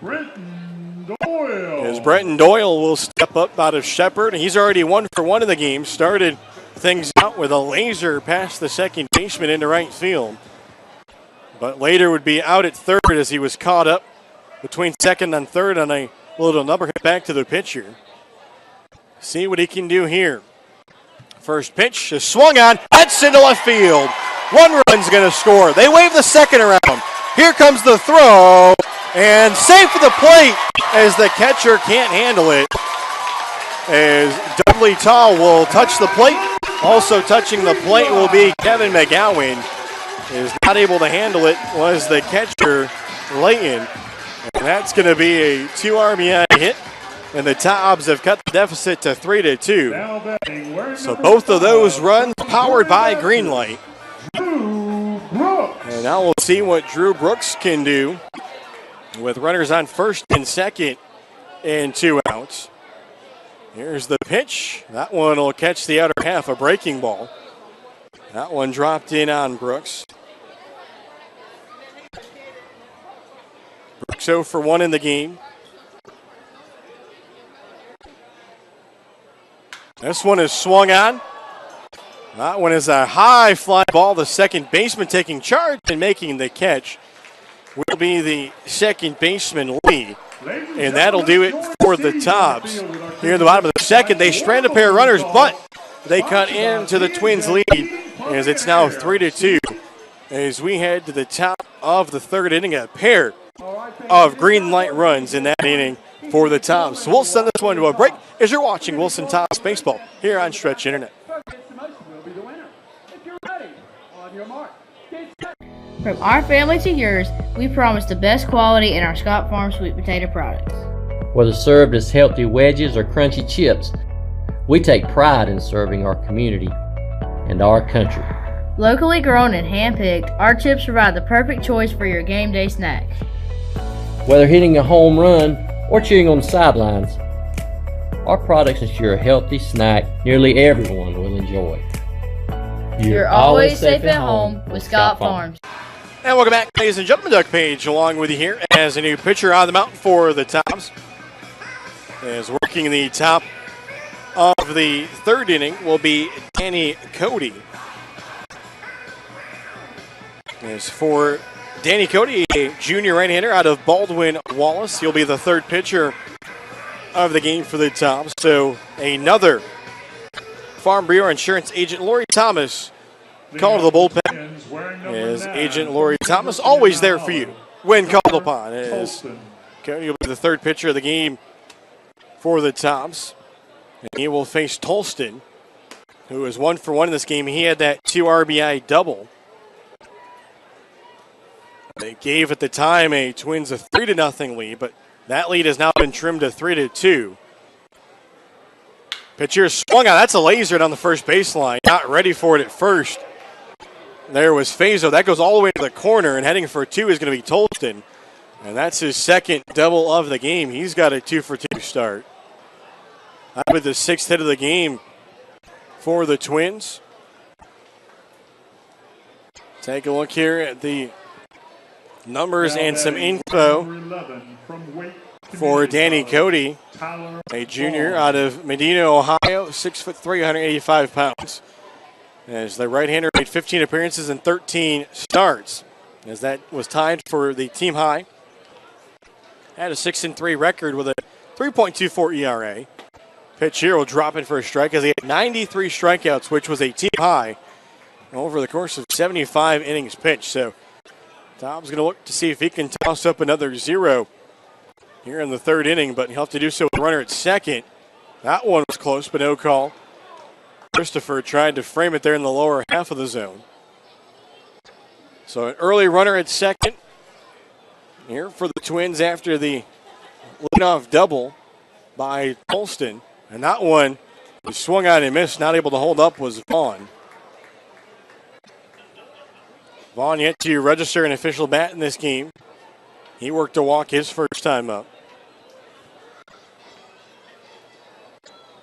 Brenton Doyle. As Brenton Doyle will step up out of Shepherd. He's already 1 for 1 in the game. Started things out with a laser past the second baseman into right field. But later would be out at third as he was caught up between second and third on a little number hit back to the pitcher. See what he can do here. First pitch is swung on. That's into left field. 1 run's going to score. They wave the second around. Here comes the throw. And safe for the plate as the catcher can't handle it. As Dudley Taw will touch the plate. Also touching the plate will be Kevin McGowan. Is not able to handle it was the catcher, Layton. And that's going to be a 2 RBI hit. And the Tobs have cut the deficit to 3-2. So both of those runs powered by Greenlight. And now we'll see what Drew Brooks can do with runners on first and second and 2 outs. Here's the pitch. That one will catch the outer half, a breaking ball. That one dropped in on Brooks. Brooks 0 for 1 in the game. This one is swung on. That one is a high fly ball. The second baseman taking charge and making the catch will be the second baseman, Lee. And that'll do it for the Tobs. Here in the bottom of the second, they strand a pair of runners, but they cut into the Twins' lead as it's now 3-2. As we head to the top of the third inning, a pair of green light runs in that inning for the Tobs. So we'll send this one to a break as you're watching Wilson Tobs Baseball here on Stretch Internet. From our family to yours, we promise the best quality in our Scott Farm sweet potato products. Whether served as healthy wedges or crunchy chips, we take pride in serving our community and our country. Locally grown and hand-picked, our chips provide the perfect choice for your game day snack. Whether hitting a home run or cheering on the sidelines, our products ensure a healthy snack nearly everyone will enjoy. You're always safe at home with Scott Farms. And welcome back, ladies and gentlemen. Doug Page along with you here as a new pitcher on the mountain for the Tobs. As working the top of the third inning will be Danny Cody. As for Danny Cody, a junior right-hander out of Baldwin Wallace, he'll be the third pitcher of the game for the Tobs. So another Farm Bureau Insurance agent Lori Thomas called to the bullpen. As agent Lori Thomas always there for you when called upon. As Cody will be the third pitcher of the game for the Tobs. And he will face Tolston, who is 1 for 1 in this game. He had that 2 RBI double. They gave at the time a Twins a 3-0 lead, but that lead has now been trimmed to 3-2. Pitcher swung on. That's a laser down the first baseline. Not ready for it at first. There was Fazo. That goes all the way to the corner, and heading for 2 is going to be Tolston. And that's his second double of the game. He's got a 2-for-2 start. That with the 6th hit of the game for the Twins. Take a look here at the numbers and some info for Danny Cody, a junior out of Medina, Ohio, 6'3", 185 pounds. As the right-hander made 15 appearances and 13 starts, as that was tied for the team high. Had a 6-3 record with a 3.24 ERA. Pitch here will drop in for a strike as he had 93 strikeouts, which was a team high over the course of 75 innings pitched. So Tom's going to look to see if he can toss up another 0 here in the third inning, but he'll have to do so with a runner at second. That one was close, but no call. Christopher tried to frame it there in the lower half of the zone. So an early runner at second here for the Twins after the leadoff double by Tolston. And that one was swung on and missed, not able to hold up was Vaughn. Vaughn yet to register an official bat in this game. He worked a walk his first time up.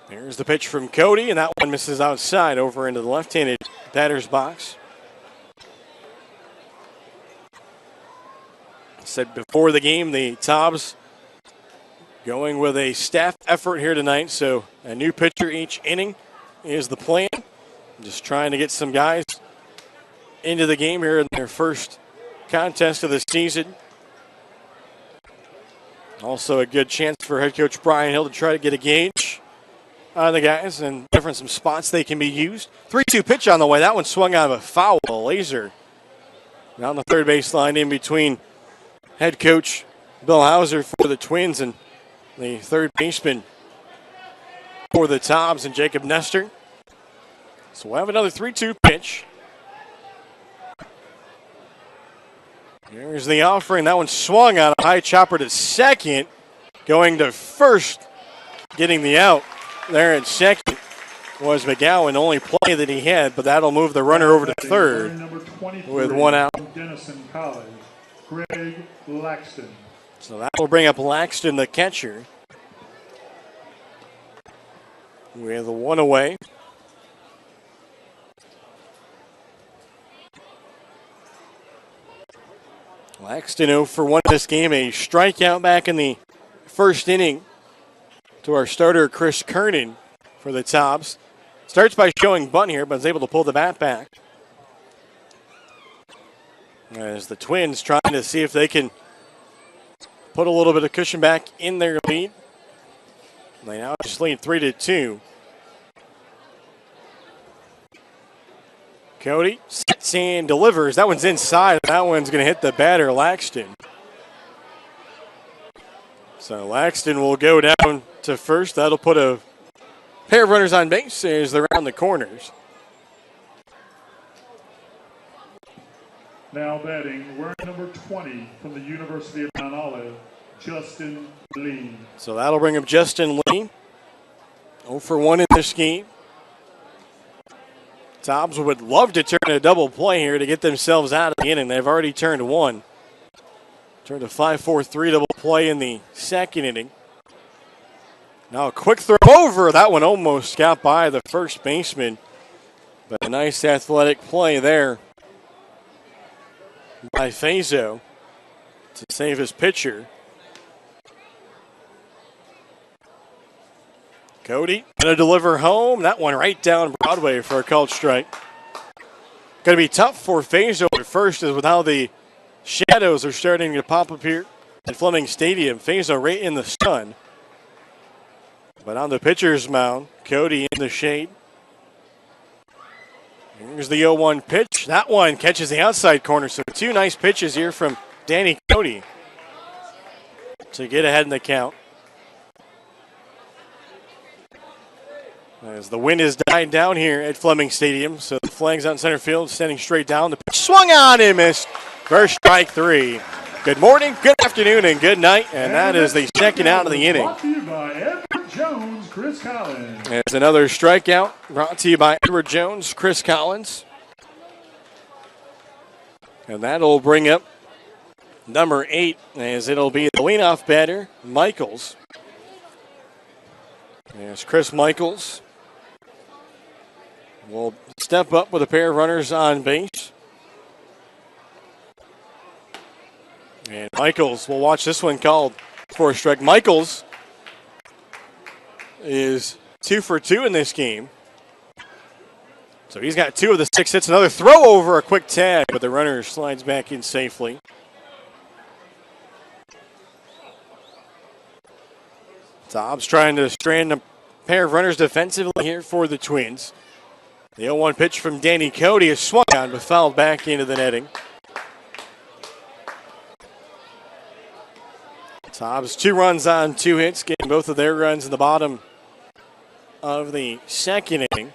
There's the pitch from Cody, and that one misses outside over into the left-handed batter's box. I said before the game, the Tobs going with a staff effort here tonight, so a new pitcher each inning is the plan. Just trying to get some guys into the game here in their first contest of the season. Also a good chance for head coach Brian Hill to try to get a gauge on the guys and different some spots they can be used. 3-2 pitch on the way. That one swung out of a foul, a laser. Down the third baseline in between head coach Bill Hauser for the Twins and the third baseman for the Tobs and Jacob Nestor. So we'll have another 3-2 pitch. Here's the offering. That one swung on a high chopper to second. Going to first. Getting the out there at second was McGowan. Only play that he had, but that'll move the runner over to third with 1 out. Denison College, Greg Laxton. So that will bring up Laxton, the catcher. We have the one away. Laxton 0 for 1 in this game. A strikeout back in the first inning to our starter, Chris Kernan, for the Tobs. Starts by showing bunt here, but is able to pull the bat back. As the Twins trying to see if they can put a little bit of cushion back in their lead. They now just lead 3-2. Cody sits and delivers. That one's inside. That one's going to hit the batter, Laxton. So Laxton will go down to first. That'll put a pair of runners on base as they're around the corners. Now batting, wearing number 20 from the University of Mount Olive, Justin Lee. So that'll bring up Justin Lee. 0 for 1 in this game. Tobs would love to turn a double play here to get themselves out of the inning. They've already turned one. Turned a 5-4-3 double play in the second inning. Now a quick throw over. That one almost got by the first baseman. But a nice athletic play there by Fazo to save his pitcher. Cody going to deliver home. That one right down Broadway for a called strike. Going to be tough for Fazo at first, as with how the shadows are starting to pop up here at Fleming Stadium. Fazo right in the sun. But on the pitcher's mound, Cody in the shade. Here's the 0-1 pitch. That one catches the outside corner. So 2 nice pitches here from Danny Cody to get ahead in the count. As the wind has died down here at Fleming Stadium, so the flag's out in center field, standing straight down. The pitch swung on and missed. First strike 3. Good morning, good afternoon, and good night. And that is the second out of the inning. Brought to you by Edward Jones, Chris Collins. There's another strikeout brought to you by Edward Jones, Chris Collins. And that'll bring up number 8, as it'll be the leadoff batter, Michaels. There's Chris Michaels. Will step up with a pair of runners on base. And Michaels will watch this one called for a strike. Michaels is 2 for 2 in this game. So he's got 2 of the 6 hits. Another throw over, a quick tag, but the runner slides back in safely. Tobs trying to strand a pair of runners defensively here for the Twins. The 0-1 pitch from Danny Cody is swung on, but fouled back into the netting. Tobs 2 runs on 2 hits, getting both of their runs in the bottom of the second inning.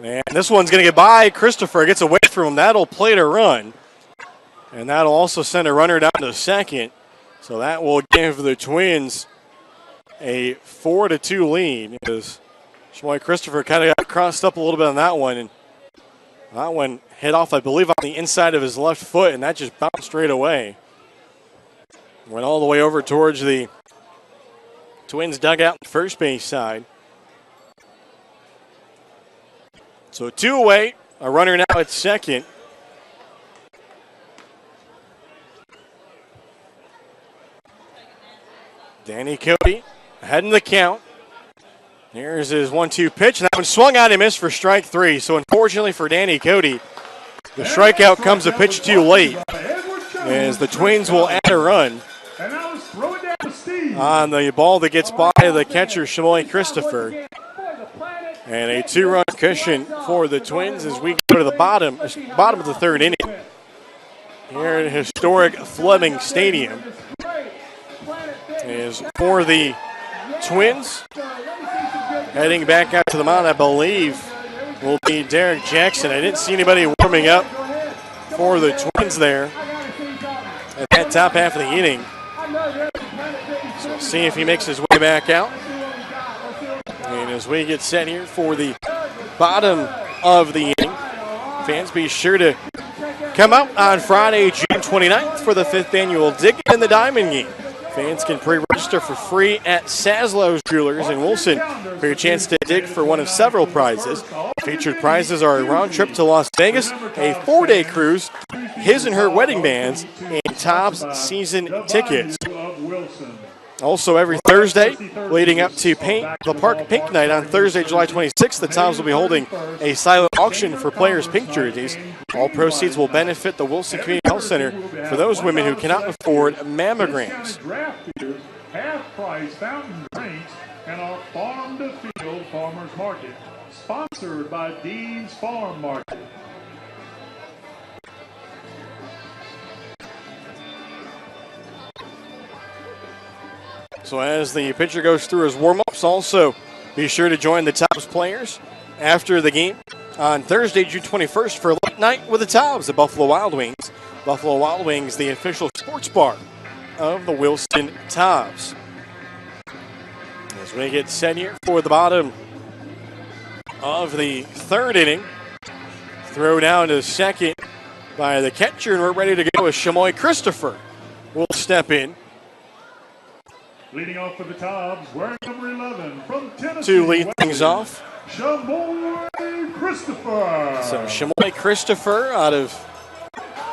And this one's going to get by Christopher. Gets away from him. That'll play to run. And that'll also send a runner down to second. So that will give the Twins a 4-2 lead. Because Shmoy Christopher kind of got crossed up a little bit on that one. And that one hit off, I believe, on the inside of his left foot. And that just bounced straight away. Went all the way over towards the Twins dugout on the first base side. So 2 away, a runner now at second. Danny Cody ahead in the count. Here's his 1-2 pitch. And that one swung on and missed for strike 3. So unfortunately for Danny Cody, the strikeout comes a pitch too late, as the Twins will add a run on the ball that gets by the catcher, Shmoy Christopher. And a 2-run cushion for the Twins as we go to the bottom of the third inning here at historic Fleming Stadium. Is for the Twins, heading back out to the mound, I believe, will be Derek Jackson. I didn't see anybody warming up for the Twins there at that top half of the inning. So we'll see if he makes his way back out. And as we get set here for the bottom of the inning. Fans, be sure to come out on Friday, June 29th for the 5th annual Dig in the Diamond game. Fans can pre-register for free at Saslow's Jewelers in Wilson for your chance to dig for one of several prizes. Featured prizes are a round trip to Las Vegas, a 4-day cruise, his and her wedding bands, and Tobs season tickets. Also, every Thursday, leading up to the Park Pink Night on Thursday, July 26th, the Tobs will be holding a silent auction for players' pink jerseys. All proceeds will benefit the Wilson Community Health Center for those women who cannot afford mammograms. Half-price fountain drinks and our farm-to-field farmers market, sponsored by Dean's Farm Market. So as the pitcher goes through his warm-ups, also be sure to join the Tobs players after the game on Thursday, June 21st for late night with the Tobs at Buffalo Wild Wings. Buffalo Wild Wings, the official sports bar of the Wilson Tobs. As we get set here for the bottom of the 3rd inning, throw down to second by the catcher, and we're ready to go as Chamoy Christopher will step in. Leading off for the Tobs, wearing number 11 from Tennessee. To lead things off, Chamoy Christopher. So Chamoy Christopher out of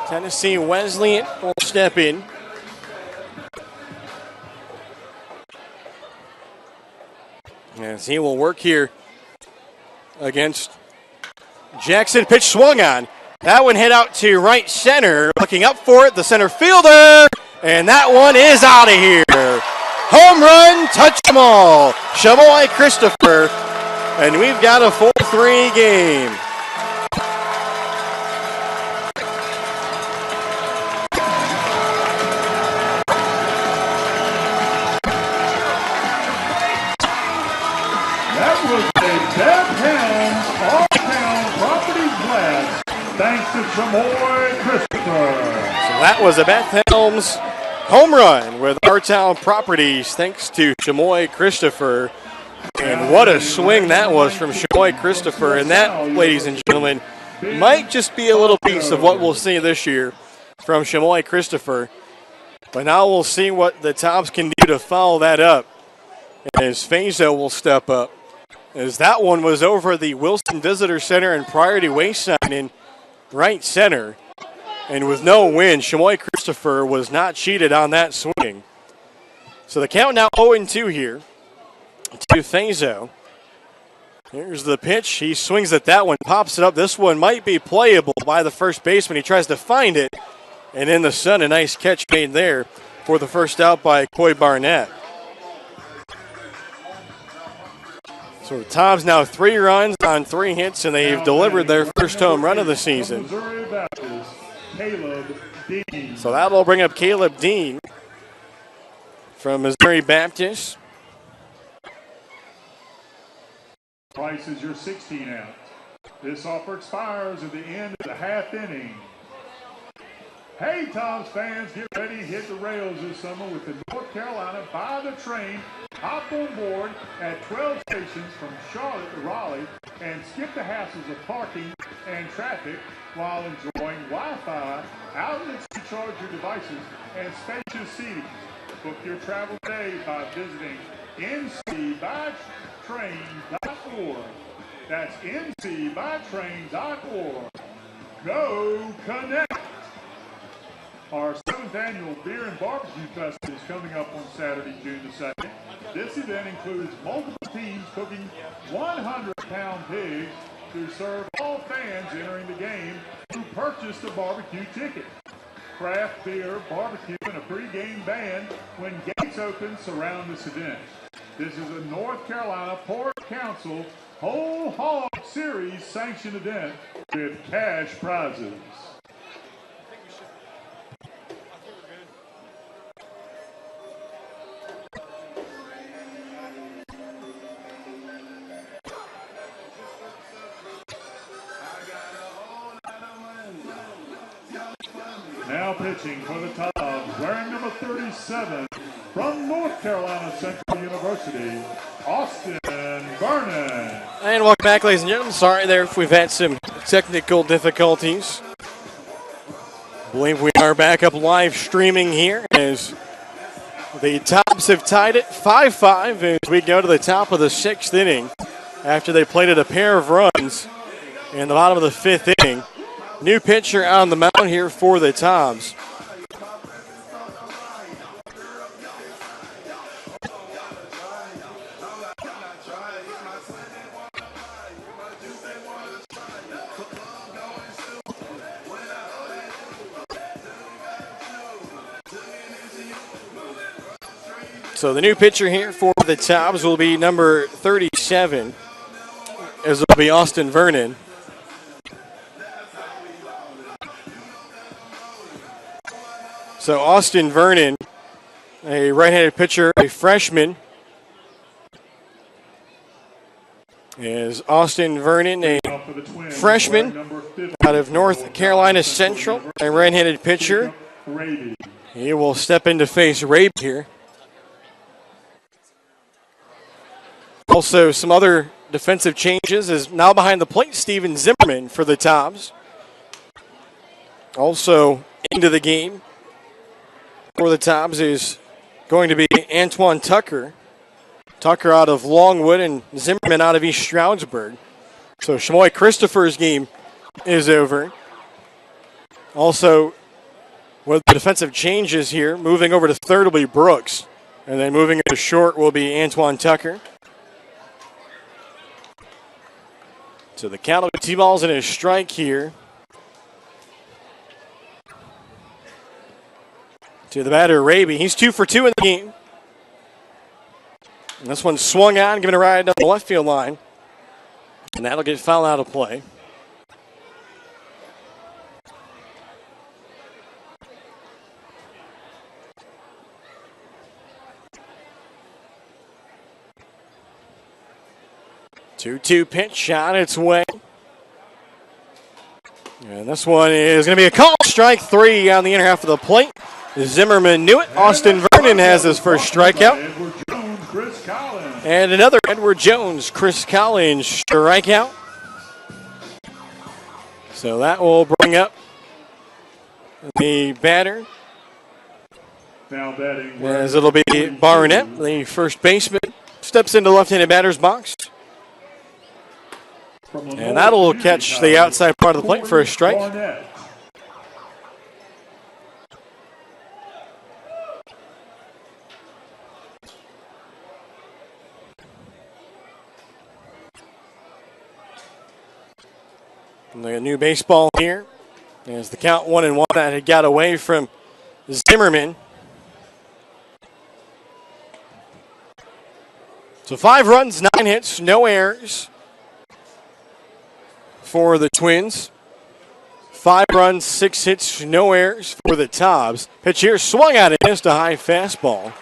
Tennessee Wesleyan will step in. As he will work here against Jackson. Pitch swung on. That one hit out to right center. Looking up for it, the center fielder. And that one is out of here. Home run, touch them all. Chamoy Christopher. And we've got a 4-3 game. That was a Death Helms all-town property blast, thanks to Chamoy Christopher. So that was a Beth Helms home run with our town properties, thanks to Chamoy Christopher. And what a swing that was from Chamoy Christopher. And that, ladies and gentlemen, might just be a little piece of what we'll see this year from Chamoy Christopher. But now we'll see what the Tobs can do to follow that up. As Fazo will step up. As that one was over the Wilson Visitor Center and Priority Way sign in right center. And with no win, Chamoy Christopher was not cheated on that swing. So the count now 0-2 here to Fazo. Here's the pitch. He swings at that one, pops it up. This one might be playable by the first baseman. He tries to find it. And in the sun, a nice catch made there for the first out by Coy Barnett. So the Tobs now 3 runs on 3 hits, and they've delivered their first home run of the season. So that'll bring up Caleb Dean from Missouri Baptist. Price is your 16 out. This offer expires at the end of the half inning. Hey, Tobs fans, get ready to hit the rails this summer with the North Carolina Buy the Train. Hop on board at 12 stations from Charlotte to Raleigh and skip the hassles of parking and traffic while enjoying Wi-Fi, outlets to charge your devices, and spacious seating. Book your travel today by visiting ncbytrain.org. That's ncbytrain.org. Go Connect! Our 7th annual Beer and Barbecue Festival is coming up on Saturday, June the 2nd. This event includes multiple teams cooking 100-pound pigs to serve all fans entering the game who purchased a barbecue ticket. Craft beer, barbecue, and a pre-game band when gates open surround this event. This is a North Carolina Port Council Whole Hog Series sanctioned event with cash prizes. Now pitching for the Tobs, wearing number 37 from North Carolina Central University, Austin Vernon. And welcome back, ladies and gentlemen. Sorry there if we've had some technical difficulties. I believe we are back up live streaming here as the Tobs have tied it 5-5 as we go to the top of the 6th inning after they plated a pair of runs in the bottom of the 5th inning. New pitcher on the mound here for the Tobs. So the new pitcher here for the Tobs will be number 37, as it will be Austin Vernon. So Austin Vernon, a right-handed pitcher, a freshman. Is Austin Vernon, a freshman out of North Carolina Central, a right-handed pitcher. He will step in to face Rabe here. Also, some other defensive changes is now behind the plate, Steven Zimmerman for the Tobs. Also into the game for the Tobs is going to be Antoine Tucker. Tucker out of Longwood and Zimmerman out of East Stroudsburg. So Shamoy Christopher's game is over. Also, with the defensive changes here, moving over to third will be Brooks. And then moving to short will be Antoine Tucker. So the count of 2 balls and a strike here. To the batter, Raby. He's 2 for 2 in the game. And this one swung on, giving a ride down the left field line. And that'll get fouled out of play. Two-two pitch shot its way. And this one is going to be a call. Strike 3 on the inner half of the plate. Zimmerman knew it. Austin Vernon has his first strikeout. And another Edward Jones, Chris Collins strikeout. So that will bring up the batter. Now batting, as it'll be Barnett, the first baseman, steps into left-handed batter's box. And that'll catch the outside part of the plate for a strike. And a new baseball here. As the count 1-1 that had got away from Zimmerman. So 5 runs, 9 hits, no errors for the Twins. 5 runs, 6 hits, no errors for the Tobs. Pitch here swung out and missed a high fastball.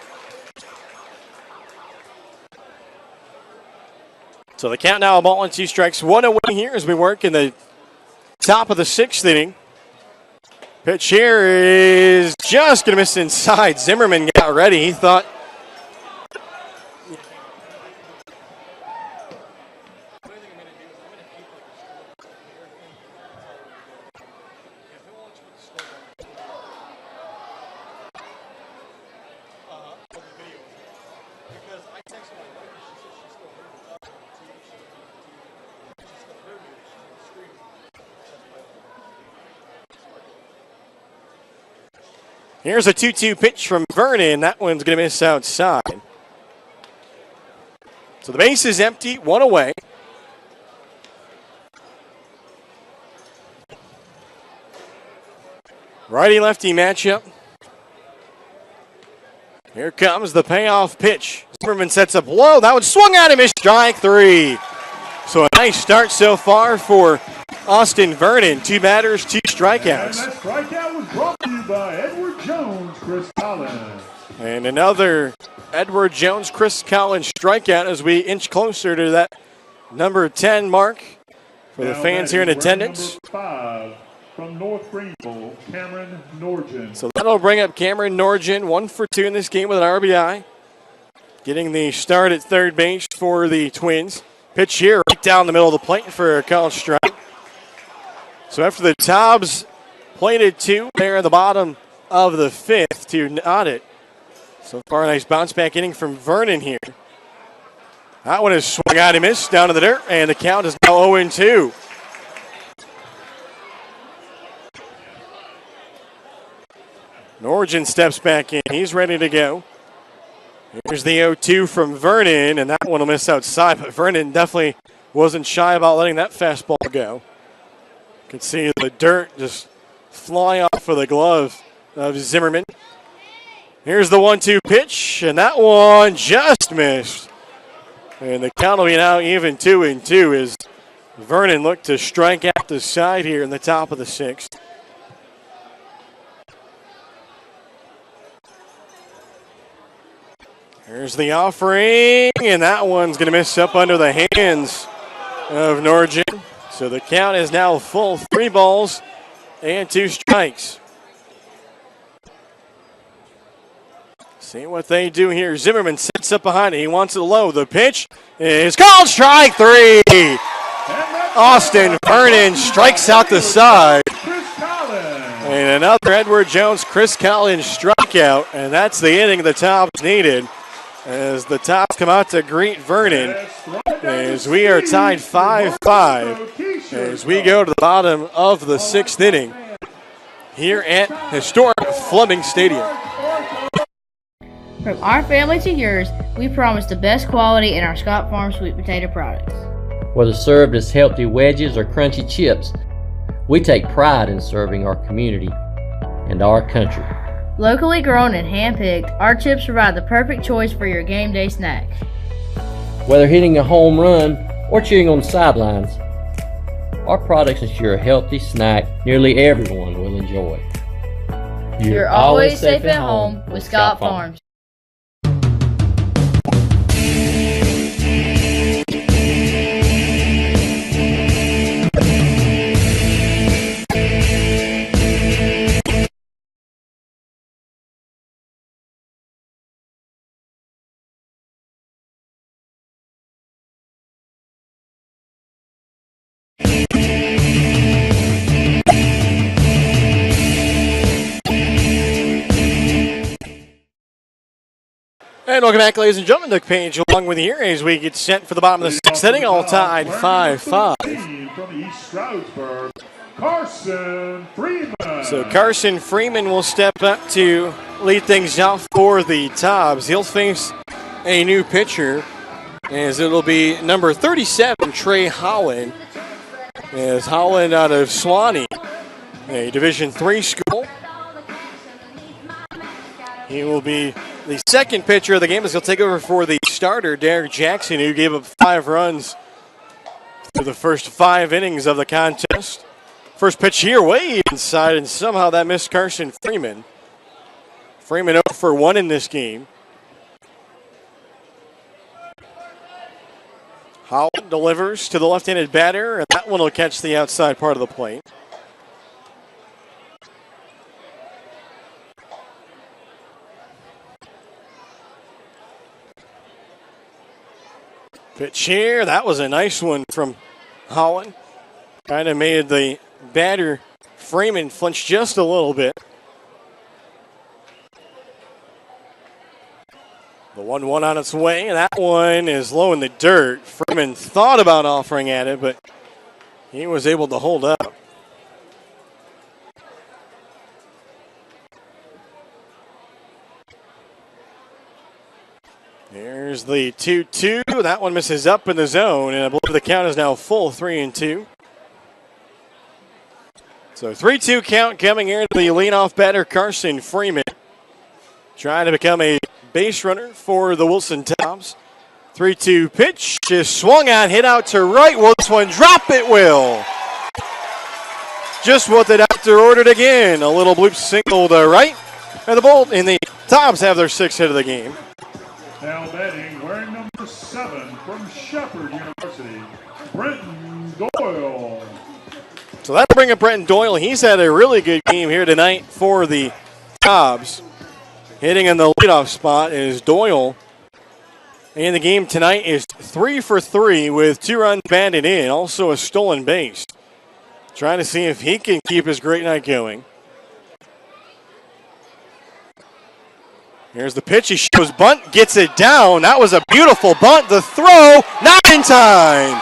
So the count now, a ball and 2 strikes, 1 away here as we work in the top of the 6th inning. Pitch here is just going to miss inside. Zimmerman got ready. He thought here's a 2-2 pitch from Vernon. That one's going to miss outside. So the base is empty, 1 away. Righty-lefty matchup. Here comes the payoff pitch. Zimmerman sets up low. That one swung out and missed. Strike 3. So a nice start so far for Austin Vernon. 2 batters, 2 strikeouts. And that strikeout was brought to you by Edward Jones, Chris Collins. And another Edward Jones, Chris Collins strikeout as we inch closer to that number 10 mark for the fans here in attendance. Number 5 from North Greenville, Cameron Norgen. So that'll bring up Cameron Norgen, 1 for 2 in this game with an RBI. getting the start at third base for the Twins. Pitch here right down the middle of the plate for a called strike. So after the Tobs plated 2 there at the bottom of the 5th to knot it. So far, a nice bounce back inning from Vernon here. That one is swung out and missed down to the dirt, and the count is now 0-2. Norgin steps back in. He's ready to go. Here's the 0-2 from Vernon, and that one will miss outside, but Vernon definitely wasn't shy about letting that fastball go. You can see the dirt just fly off of the glove of Zimmerman. Here's the 1-2 pitch, and that one just missed. And the count will be now even 2-2 as Vernon looked to strike out the side here in the top of the 6th. Here's the offering, and that one's going to miss up under the hands of Norgin. So the count is now full, 3 balls and 2 strikes. See what they do here. Zimmerman sits up behind it. He wants it low. The pitch is called strike 3. Austin Vernon strikes out the side. And another Edward Jones, Chris Collins strikeout. And that's the inning the Tobs needed. As the Tobs come out to greet Vernon. As we are tied 5-5. As we go to the bottom of the 6th inning here at historic Fleming Stadium. From our family to yours, we promise the best quality in our Scott Farm sweet potato products. Whether served as healthy wedges or crunchy chips, we take pride in serving our community and our country. Locally grown and hand-picked, our chips provide the perfect choice for your game day snack. Whether hitting a home run or cheering on the sidelines, our products ensure a healthy snack nearly everyone will enjoy. You're always safe at home with Scott Farms. And welcome back, ladies and gentlemen. Nick Page along with you here as we get set for the bottom of the 6th inning, all tied 5-5. From East Stroudsburg, Carson Freeman. So Carson Freeman will step up to lead things off for the Tobs. He'll face a new pitcher as it'll be number 37, Trey Holland. As Holland out of Swanee, a Division III school. He will be the second pitcher of the game as he'll take over for the starter, Derek Jackson, who gave up 5 runs through the first 5 innings of the contest. First pitch here, way inside, and somehow that missed Carson Freeman. Freeman 0 for 1 in this game. Holland delivers to the left-handed batter, and that one will catch the outside part of the plate. Pitch here, that was a nice one from Holland. Kind of made the batter, Freeman, flinch just a little bit. The 1-1 on its way, and that one is low in the dirt. Freeman thought about offering at it, but he was able to hold up. Here's the 2-2. That one misses up in the zone, and I believe the count is now full 3-2. So 3-2 count coming here to the leadoff batter, Carson Freeman. Trying to become a base runner for the Wilson Tobs. 3-2 pitch is swung on, hit out to right. Will this one drop? It will. Just what the doctor ordered again. A little bloop single to right. And the Tobs have their 6th hit of the game. Now batting, wearing number 7 from Shepherd University, Brenton Doyle. So that'll bring up Brenton Doyle. He's had a really good game here tonight for the Tobs. Hitting in the leadoff spot is Doyle. And the game tonight is 3 for 3 with 2 runs batted in, also a stolen base. Trying to see if he can keep his great night going. Here's the pitch. He shows bunt, gets it down. That was a beautiful bunt. The throw, not in time.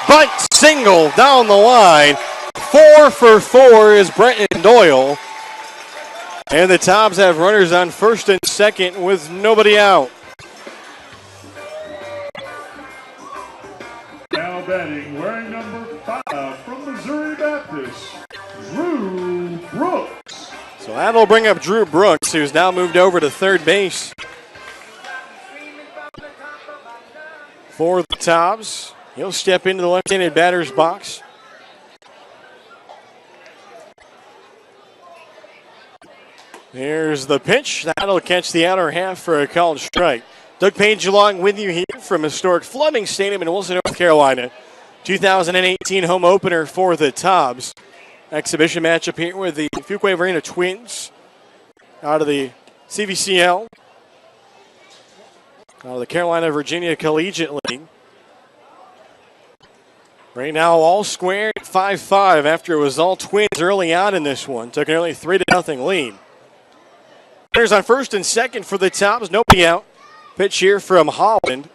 Bunt single down the line. 4 for 4 is Brenton Doyle. And the Tobs have runners on first and second with nobody out. Now batting, wearing number 5 from Missouri Baptist, Drew Brooks. So that'll bring up Drew Brooks, who's now moved over to third base for the Tobs. He'll step into the left-handed batter's box. Here's the pitch. That'll catch the outer half for a called strike. Doug Page along with you here from historic Fleming Stadium in Wilson, North Carolina. 2018 home opener for the Tobs. Exhibition matchup here with the Fuquay-Varina Twins out of the CVCL, out of the Carolina-Virginia Collegiate League. Right now all square at 5-5 after it was all Twins early on in this one. Took an early 3-0 lead. There's on first and second for the Tobs. Nobody out. Pitch here from Holland.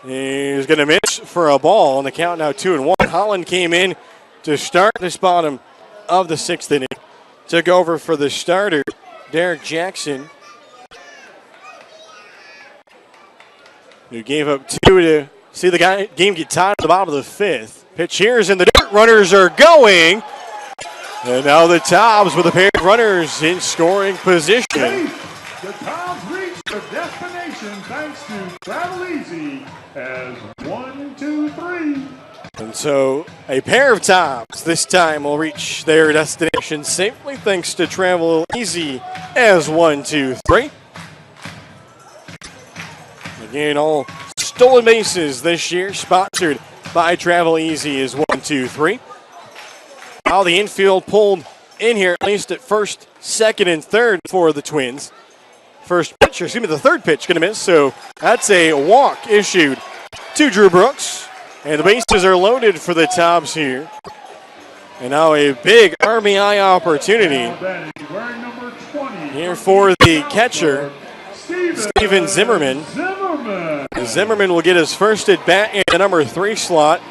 He's going to miss for a ball on the count now 2-1. Holland came in to start this bottom of the 6th inning. Took over for the starter, Derek Jackson, who gave up 2 to see the game get tied at the bottom of the 5th. Pitch here is in the dirt. Runners are going. And now the Tobs with a pair of runners in scoring position. The Tobs reach their destination thanks to Travel Easy as 1, 2, 3. And so a pair of Tobs this time will reach their destination safely thanks to Travel Easy as 1, 2, 3. Again, all stolen bases this year sponsored by Travel Easy is 1, 2, 3. Now the infield pulled in here, at least at first, second, and third for the Twins. The third pitch going to miss, so that's a walk issued to Drew Brooks. And the bases are loaded for the Tobs here. And now a big RBI opportunity here for the catcher, Steven Zimmerman. Zimmerman will get his first at bat in the number 3 slot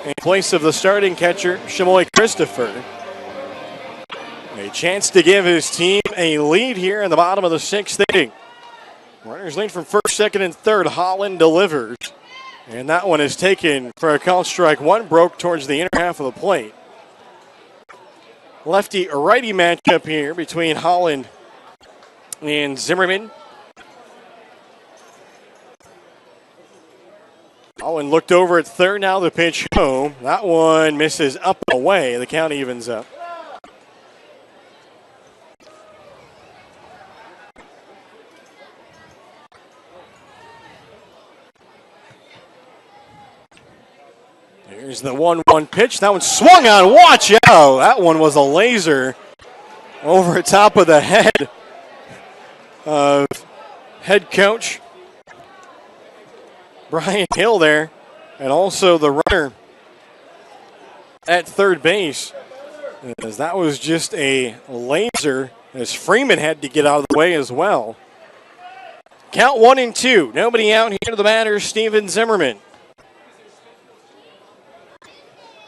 in place of the starting catcher, Shamoy Christopher. A chance to give his team a lead here in the bottom of the 6th inning. Runners lead from first, second, and third. Holland delivers. And that one is taken for a called strike 1, broke towards the inner half of the plate. Lefty-righty matchup here between Holland and Zimmerman. Holland looked over at third, now the pitch home. That one misses up and away. The count evens up. Here's the 1-1 pitch. That one swung on. Watch out. That one was a laser over top of the head of head coach Brian Hill there, and also the runner at third base, as that was just a laser, as Freeman had to get out of the way as well. Count 1-2. Nobody out here to the batter, Steven Zimmerman.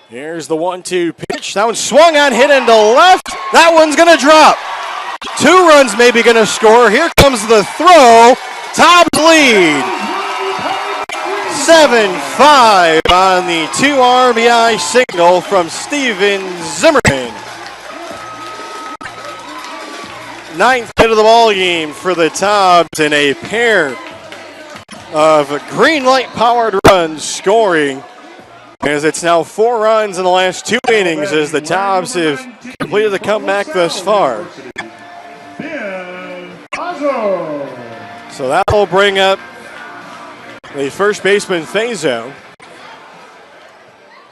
Here's the 1-2 pitch. That one swung on, hit into left. That one's going to drop. 2 runs maybe going to score. Here comes the throw. Tobs lead. 7-5 on the 2 RBI signal from Steven Zimmerman. 9th hit of the ball game for the Tobs, and a pair of green light powered runs scoring, as it's now 4 runs in the last 2 innings as the Tobs have completed the comeback thus far. So that will bring up the first baseman, Fazo.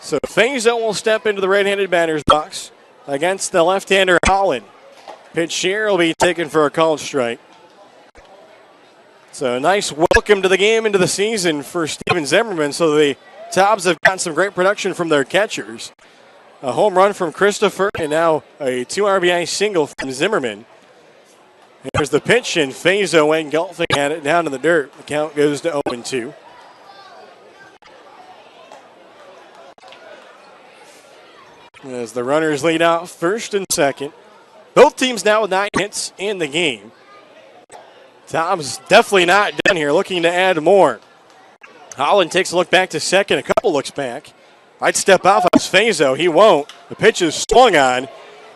So Fazo will step into the right-handed batter's box against the left-hander, Holland. Pitch here will be taken for a called strike. So a nice welcome to the game, into the season for Steven Zimmerman. So the Tobs have gotten some great production from their catchers. A home run from Christopher, and now a 2 RBI single from Zimmerman. Here's the pitch, and Fazo engulfing at it down in the dirt. The count goes to 0-2. As the runners lead out first and second. Both teams now with 9 hits in the game. Tobs definitely not done here, looking to add more. Holland takes a look back to second, a couple looks back. Might step off as Fazo, he won't. The pitch is swung on,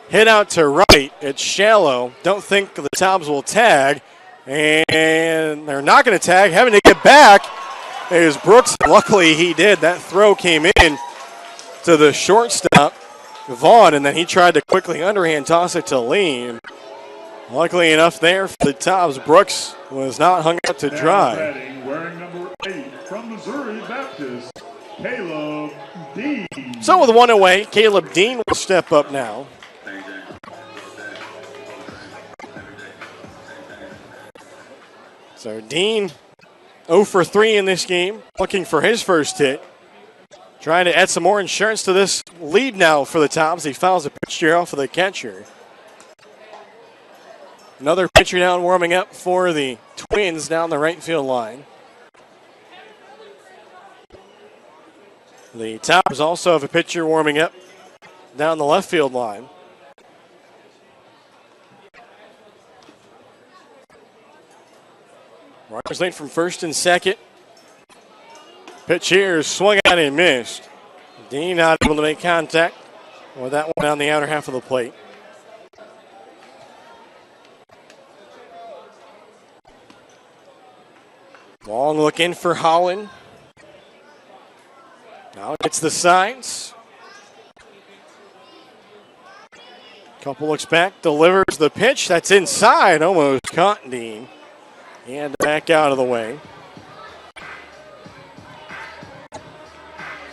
hit out to right, it's shallow. Don't think the Tobs will tag, and they're not going to tag. Having to get back is Brooks. Luckily he did. That throw came in to the shortstop, Vaughn, and then he tried to quickly underhand toss it to Lee. Luckily enough there for the Tobs, Brooks was not hung out to dry. Wearing number 8 from Missouri Baptist, Caleb Dean. So with 1 away, Caleb Dean will step up now. So Dean 0 for 3 in this game, looking for his first hit. Trying to add some more insurance to this lead now for the Tobs. He fouls a pitch here off of the catcher. Another pitcher down warming up for the Twins down the right field line. The Tobs also have a pitcher warming up down the left field line. Runners late from first and second. Pitch here is swung out and missed. Dean not able to make contact with that one down the outer half of the plate. Long look in for Holland. Now gets the signs. Couple looks back, delivers the pitch. That's inside, almost caught Dean. And back out of the way.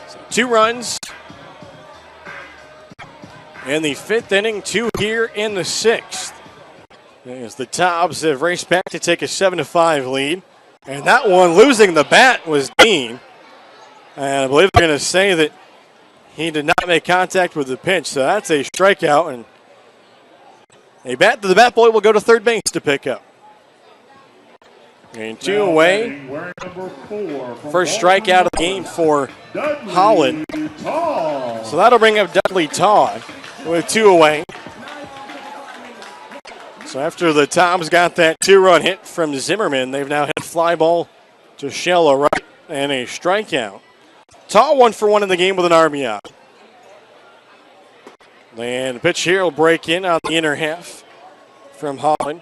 So 2 runs in the 5th inning, 2 here in the 6th. As the Tobs have raced back to take a 7-5 lead. And that one, losing the bat, was Dean. And I believe they're going to say that he did not make contact with the pitch. So that's a strikeout. And the bat boy will go to third base to pick up. And 2 away. First strikeout of the game for Holland. So that'll bring up Dudley Todd with 2 away. So after the Tobs got that 2-run hit from Zimmerman, they've now hit fly ball to shallow right and a strikeout. Todd 1 for 1 in the game with an RBI. And the pitch here will break in on the inner half from Holland.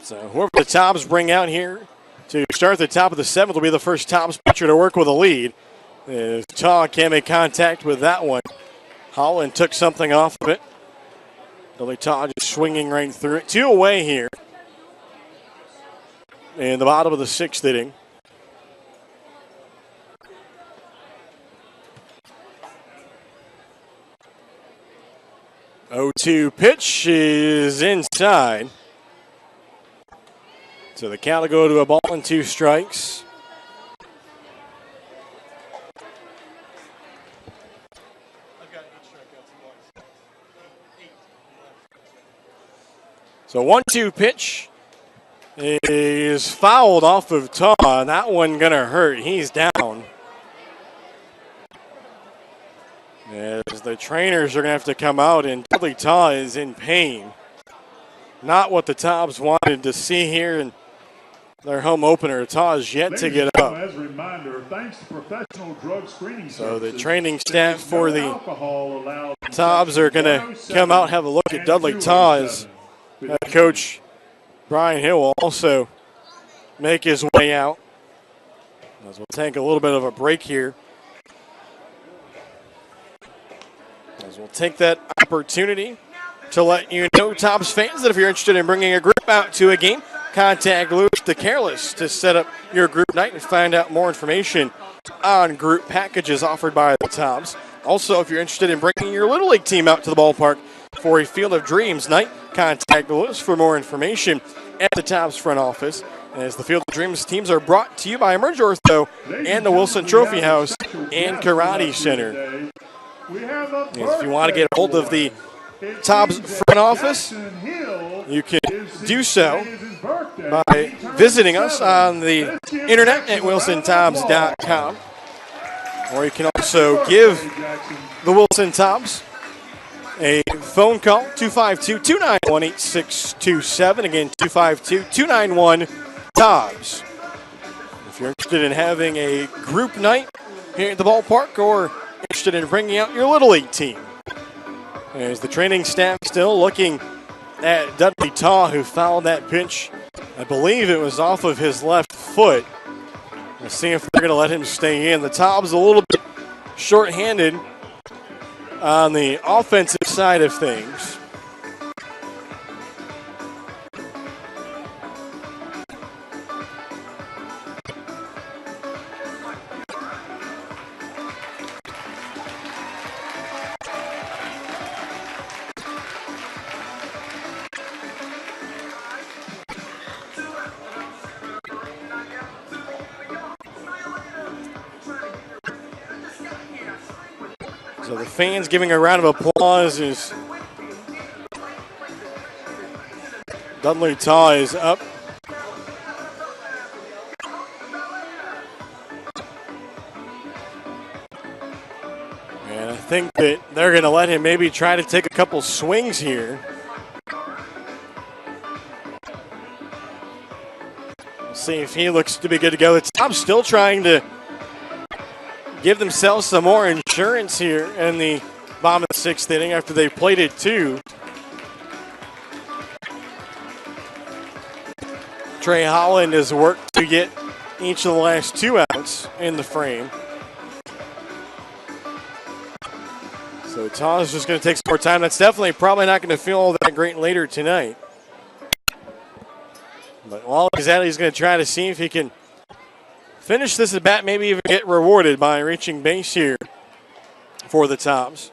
So whoever the Tobs bring out here to start at the top of the 7th will be the first Tobs pitcher to work with a lead. Todd can't make contact with that one. Holland took something off of it. Dudley Todd just swinging right through it. 2 away here in the bottom of the 6th inning. Oh, 2 pitch is inside. So the count will go to a ball and 2 strikes. So 1-2 pitch is fouled off of Todd. That one gonna hurt. He's down. As the trainers are gonna have to come out, and Dudley Todd is in pain. Not what the Tobs wanted to see here in their home opener. Todd is yet to get up. As a reminder, thanks to professional drug screening So the services, training staff for the alcohol allowed Tobs are gonna come out, have a look at Dudley Todd. As Coach Brian Hill will also make his way out. As we'll take a little bit of a break here. As we'll take that opportunity to let you know, Tobs fans, that if you're interested in bringing a group out to a game, contact Louis the Careless to set up your group night and find out more information on group packages offered by the Tobs. Also, if you're interested in bringing your Little League team out to the ballpark, for a Field of Dreams night. Contact Lewis for more information at the Tobs front office. As the Field of Dreams teams are brought to you by Emerge Ortho and the Wilson Trophy House and Karate Center. If you want to get a hold of the Tobs front office, you can do so by visiting us on the internet at wilsontobs.com. Or you can also give the Wilson Tobs a phone call, 252-291-8627. Again, 252-291-TOBS. If you're interested in having a group night here at the ballpark or interested in bringing out your Little League team. As the training staff still looking at Dudley Taw, who fouled that pitch. I believe it was off of his left foot. We'll see if they're going to let him stay in. The Tobs a little bit short-handed on the offensive side of things. So the fans giving a round of applause as Dudley Taw is up. And I think that they're going to let him maybe try to take a couple swings here. See if he looks to be good to go. The Tobs still trying to give themselves some more insurance here in the bottom of the sixth inning after they played it two. Trey Holland has worked to get each of the last 2 outs in the frame. So Taw is just going to take some more time. That's definitely probably not going to feel all that great later tonight. But while he's at it, he's going to try to see if he can finish this at bat, maybe even get rewarded by reaching base here for the Tobs.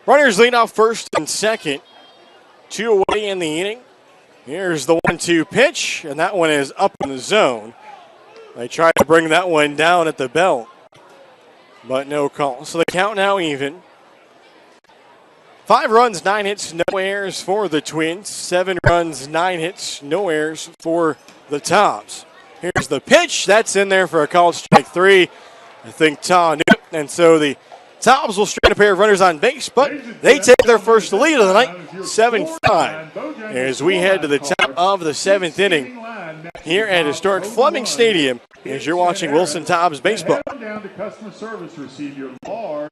Runners lead off first and second. 2 away in the inning. Here's the 1-2 pitch, and that one is up in the zone. They tried to bring that one down at the belt, but no call. So the count now even. 5 runs, 9 hits, no errors for the Twins. 7 runs, 9 hits, no errors for the Tobs. Here's the pitch. That's in there for a called strike 3. I think Taw knew it, and so the Tobs will strand a pair of runners on base, but they take their first lead of the night, 7-5. As we head to the top of the 7th inning here at historic Fleming Stadium, as you're watching Wilson Tobs baseball. Down to customer service, receive your large.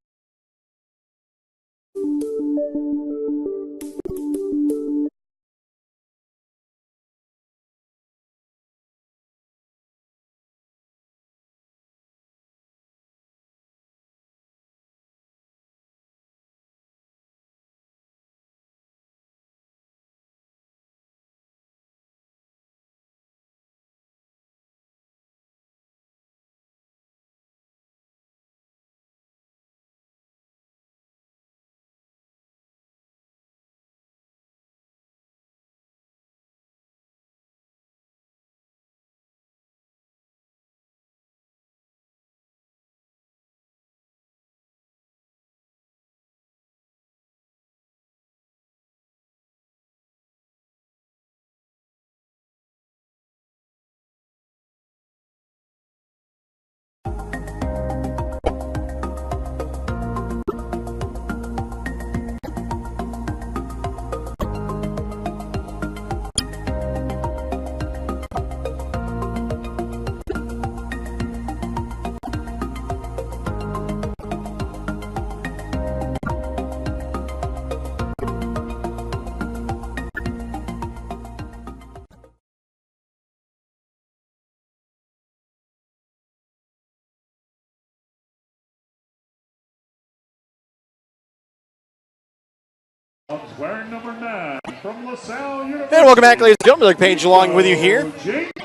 Wearing number 9 from LaSalle University. And welcome back, ladies and gentlemen. Doug Page along with you here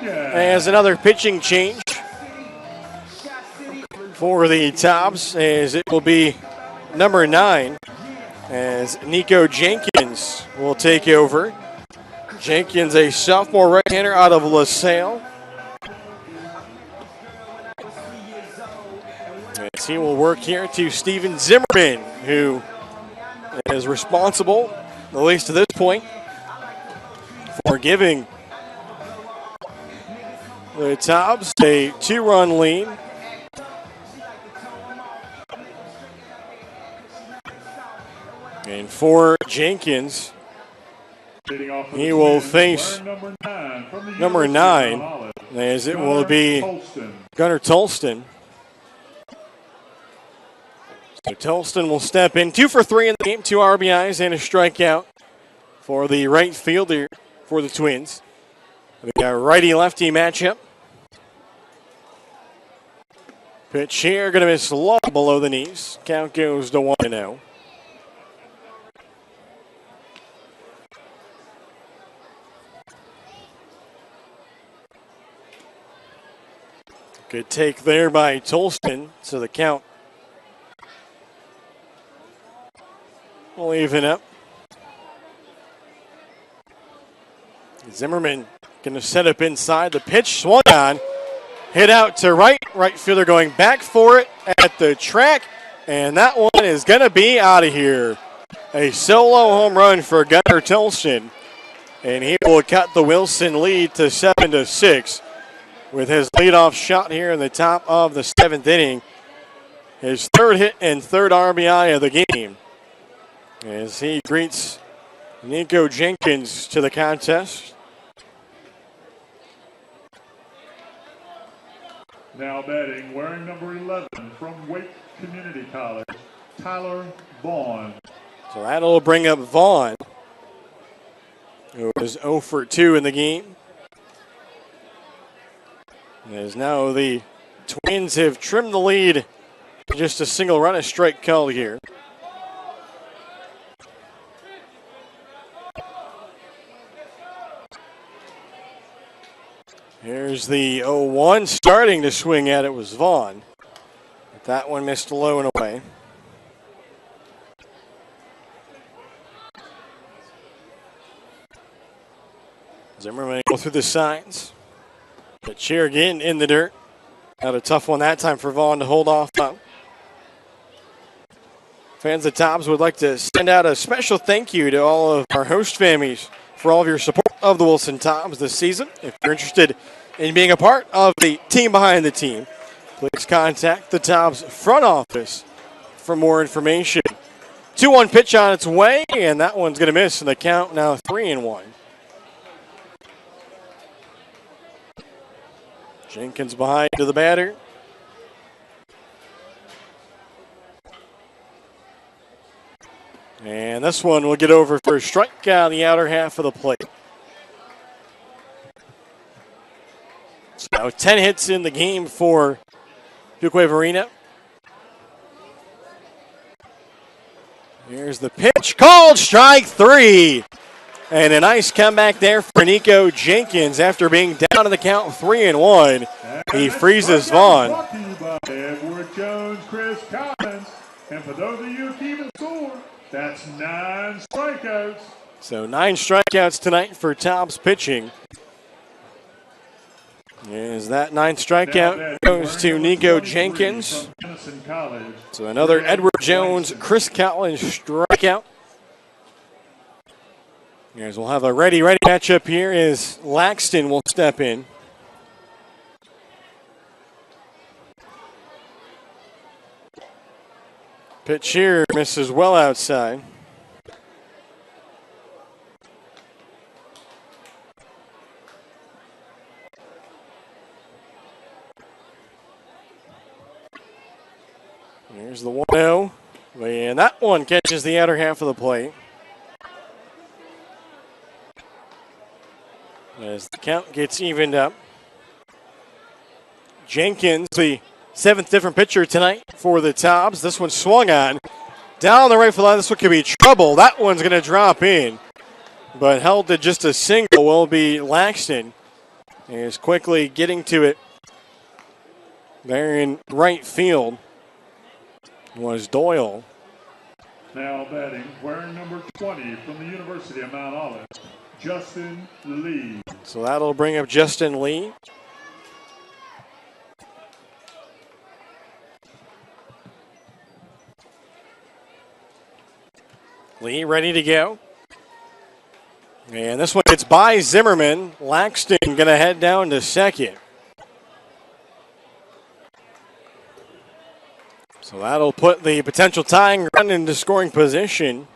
as another pitching change for the Tobs, as it will be number 9, as Nico Jenkins will take over. Jenkins, a sophomore right-hander out of LaSalle. As he will work here to Steven Zimmerman, who is responsible, at least to this point, for giving the Tobs a 2-run lead. And for Jenkins, he will face number 9, as it will be Gunnar Tolston. So Tolston will step in. 2 for 3 in the game, 2 RBIs and a strikeout for the right fielder for the Twins. We got a righty-lefty matchup. Pitch here, going to miss low below the knees. Count goes to 1-0. Good take there by Tolston, so the count will even up. Zimmerman going to set up inside. The pitch swung on. Hit out to right. Right fielder going back for it at the track. And that one is going to be out of here. A solo home run for Gunnar Tolston. And he will cut the Wilson lead to 7-6 with his leadoff shot here in the top of the 7th inning. His 3rd hit and 3rd RBI of the game, as he greets Nico Jenkins to the contest. Now batting, wearing number 11 from Wake Community College, Tyler Vaughn. So that'll bring up Vaughn, who was 0 for 2 in the game. As now the Twins have trimmed the lead to just a single run, a strike called here. Here's the 0-1. Starting to swing at it was Vaughn. But that one missed low and away. Zimmerman go through the signs. But cheer again in the dirt. Had a tough one that time for Vaughn to hold off on. Fans of Tobs would like to send out a special thank you to all of our host families for all of your support of the Wilson Tobs this season. If you're interested in being a part of the team behind the team, please contact the Tobs front office for more information. 2-1 pitch on its way, and that one's going to miss, and the count now 3-1. Jenkins behind to the batter. And this one will get over for a strikeout on the outer half of the plate. So 10 hits in the game for Fuquay-Varina. Here's the pitch, called strike 3. And a nice comeback there for Nico Jenkins after being down in the count 3-1. He freezes Vaughn. Brought to you by Edward Jones, Chris Collins. And for those of you keeping score, that's 9 strikeouts. So 9 strikeouts tonight for Tobs pitching. As that 9th strikeout goes to Nico Jenkins. So another Edward Jones, Chris Collins strikeout. As we'll have a ready matchup here as Laxton will step in. Pitch here misses well outside. Here's the 1-0. And that one catches the outer half of the plate. As the count gets evened up. Jenkins, the 7th different pitcher tonight for the Tobs. This one swung on. Down the right field line, this one could be trouble. That one's going to drop in. But held to just a single will be Laxton. He is quickly getting to it. There in right field was Doyle. Now batting, wearing number 20 from the University of Mount Olive, Justin Lee. So that'll bring up Justin Lee. Lee ready to go. And this one gets by Zimmerman. Laxton going to head down to second. So that'll put the potential tying run into scoring position.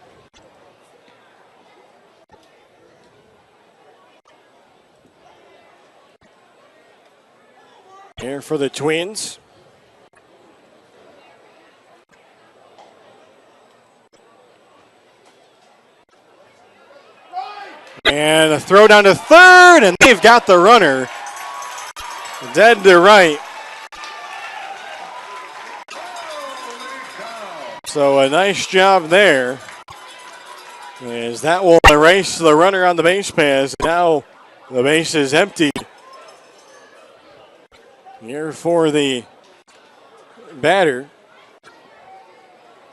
Here for the Twins. And a throw down to third, and they've got the runner dead to right. So a nice job there, as that will erase the runner on the base pass. Now the base is emptied. Here for the batter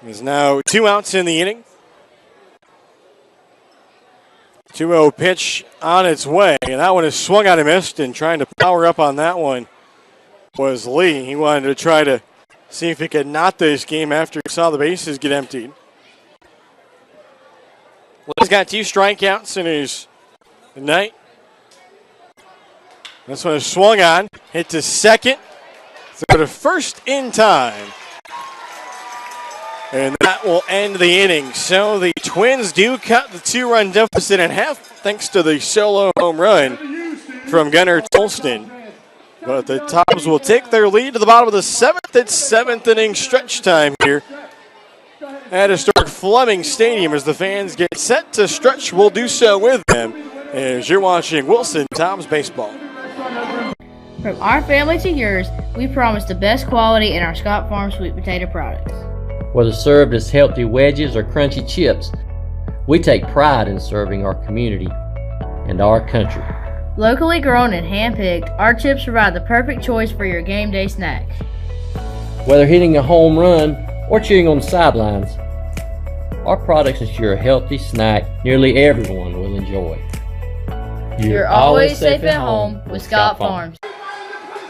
is now 2 outs in the inning. 2-0 pitch on its way, and that one is swung out and missed, and trying to power up on that one was Lee. He wanted to try to see if he could knot this game after he saw the bases get emptied. Lee's got 2 strikeouts in his night. This one is swung on, hit to second, throw to first in time. And that will end the inning. So the Twins do cut the 2-run deficit in half thanks to the solo home run from Gunnar Tolston. But the Tobs will take their lead to the bottom of the 7th. It's 7th inning stretch time here at historic Fleming Stadium as the fans get set to stretch. We'll do so with them as you're watching Wilson Tobs Baseball. From our family to yours, we promise the best quality in our Scott Farm sweet potato products. Whether served as healthy wedges or crunchy chips, we take pride in serving our community and our country. Locally grown and hand-picked, our chips provide the perfect choice for your game day snack. Whether hitting a home run or cheering on the sidelines, our products ensure a healthy snack nearly everyone will enjoy. You're always safe at home with Scott Farms.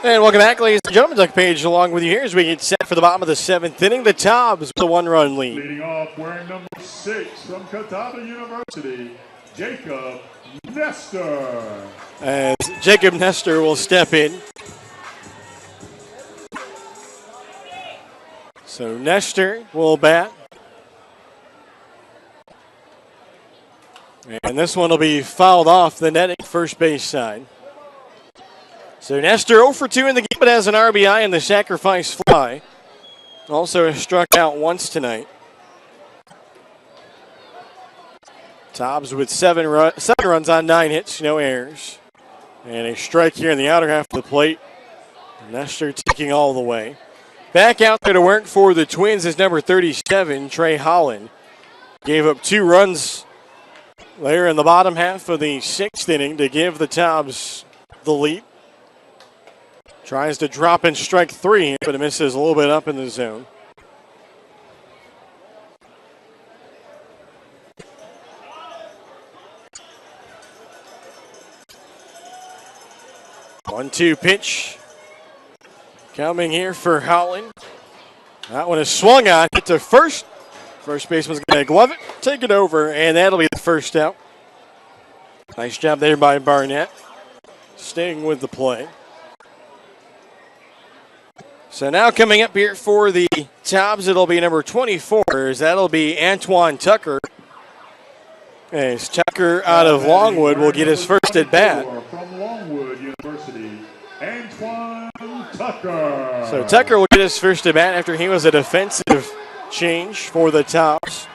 And welcome back, ladies and gentlemen. Doug Page along with you here as we get set for the bottom of the 7th inning. The Tobs with a 1-run lead. Leading off, wearing number 6 from Catawba University, Jacob Nestor. As Jacob Nestor will step in. So Nestor will bat. And this one will be fouled off the netting first base side. So Nestor 0 for 2 in the game, but has an RBI in the sacrifice fly. Also has struck out once tonight. Tobs with 7 runs on 9 hits, no errors. And a strike here in the outer half of the plate. Nestor taking all the way. Back out there to work for the Twins is number 37, Trey Holland. Gave up 2 runs there in the bottom half of the 6th inning to give the Tobs the lead. Tries to drop in strike 3, but it misses a little bit up in the zone. One-two pitch coming here for Howland. That one is swung on, hit to first. First baseman's going to glove it, take it over, and that'll be the first out. Nice job there by Barnett, staying with the play. So now coming up here for the Tobs, it'll be number 24. That'll be Antoine Tucker. As Tucker out of Longwood will get his first at bat. From Longwood University, Antoine Tucker. So Tucker will get his first at bat after he was a defensive change for the Tobs.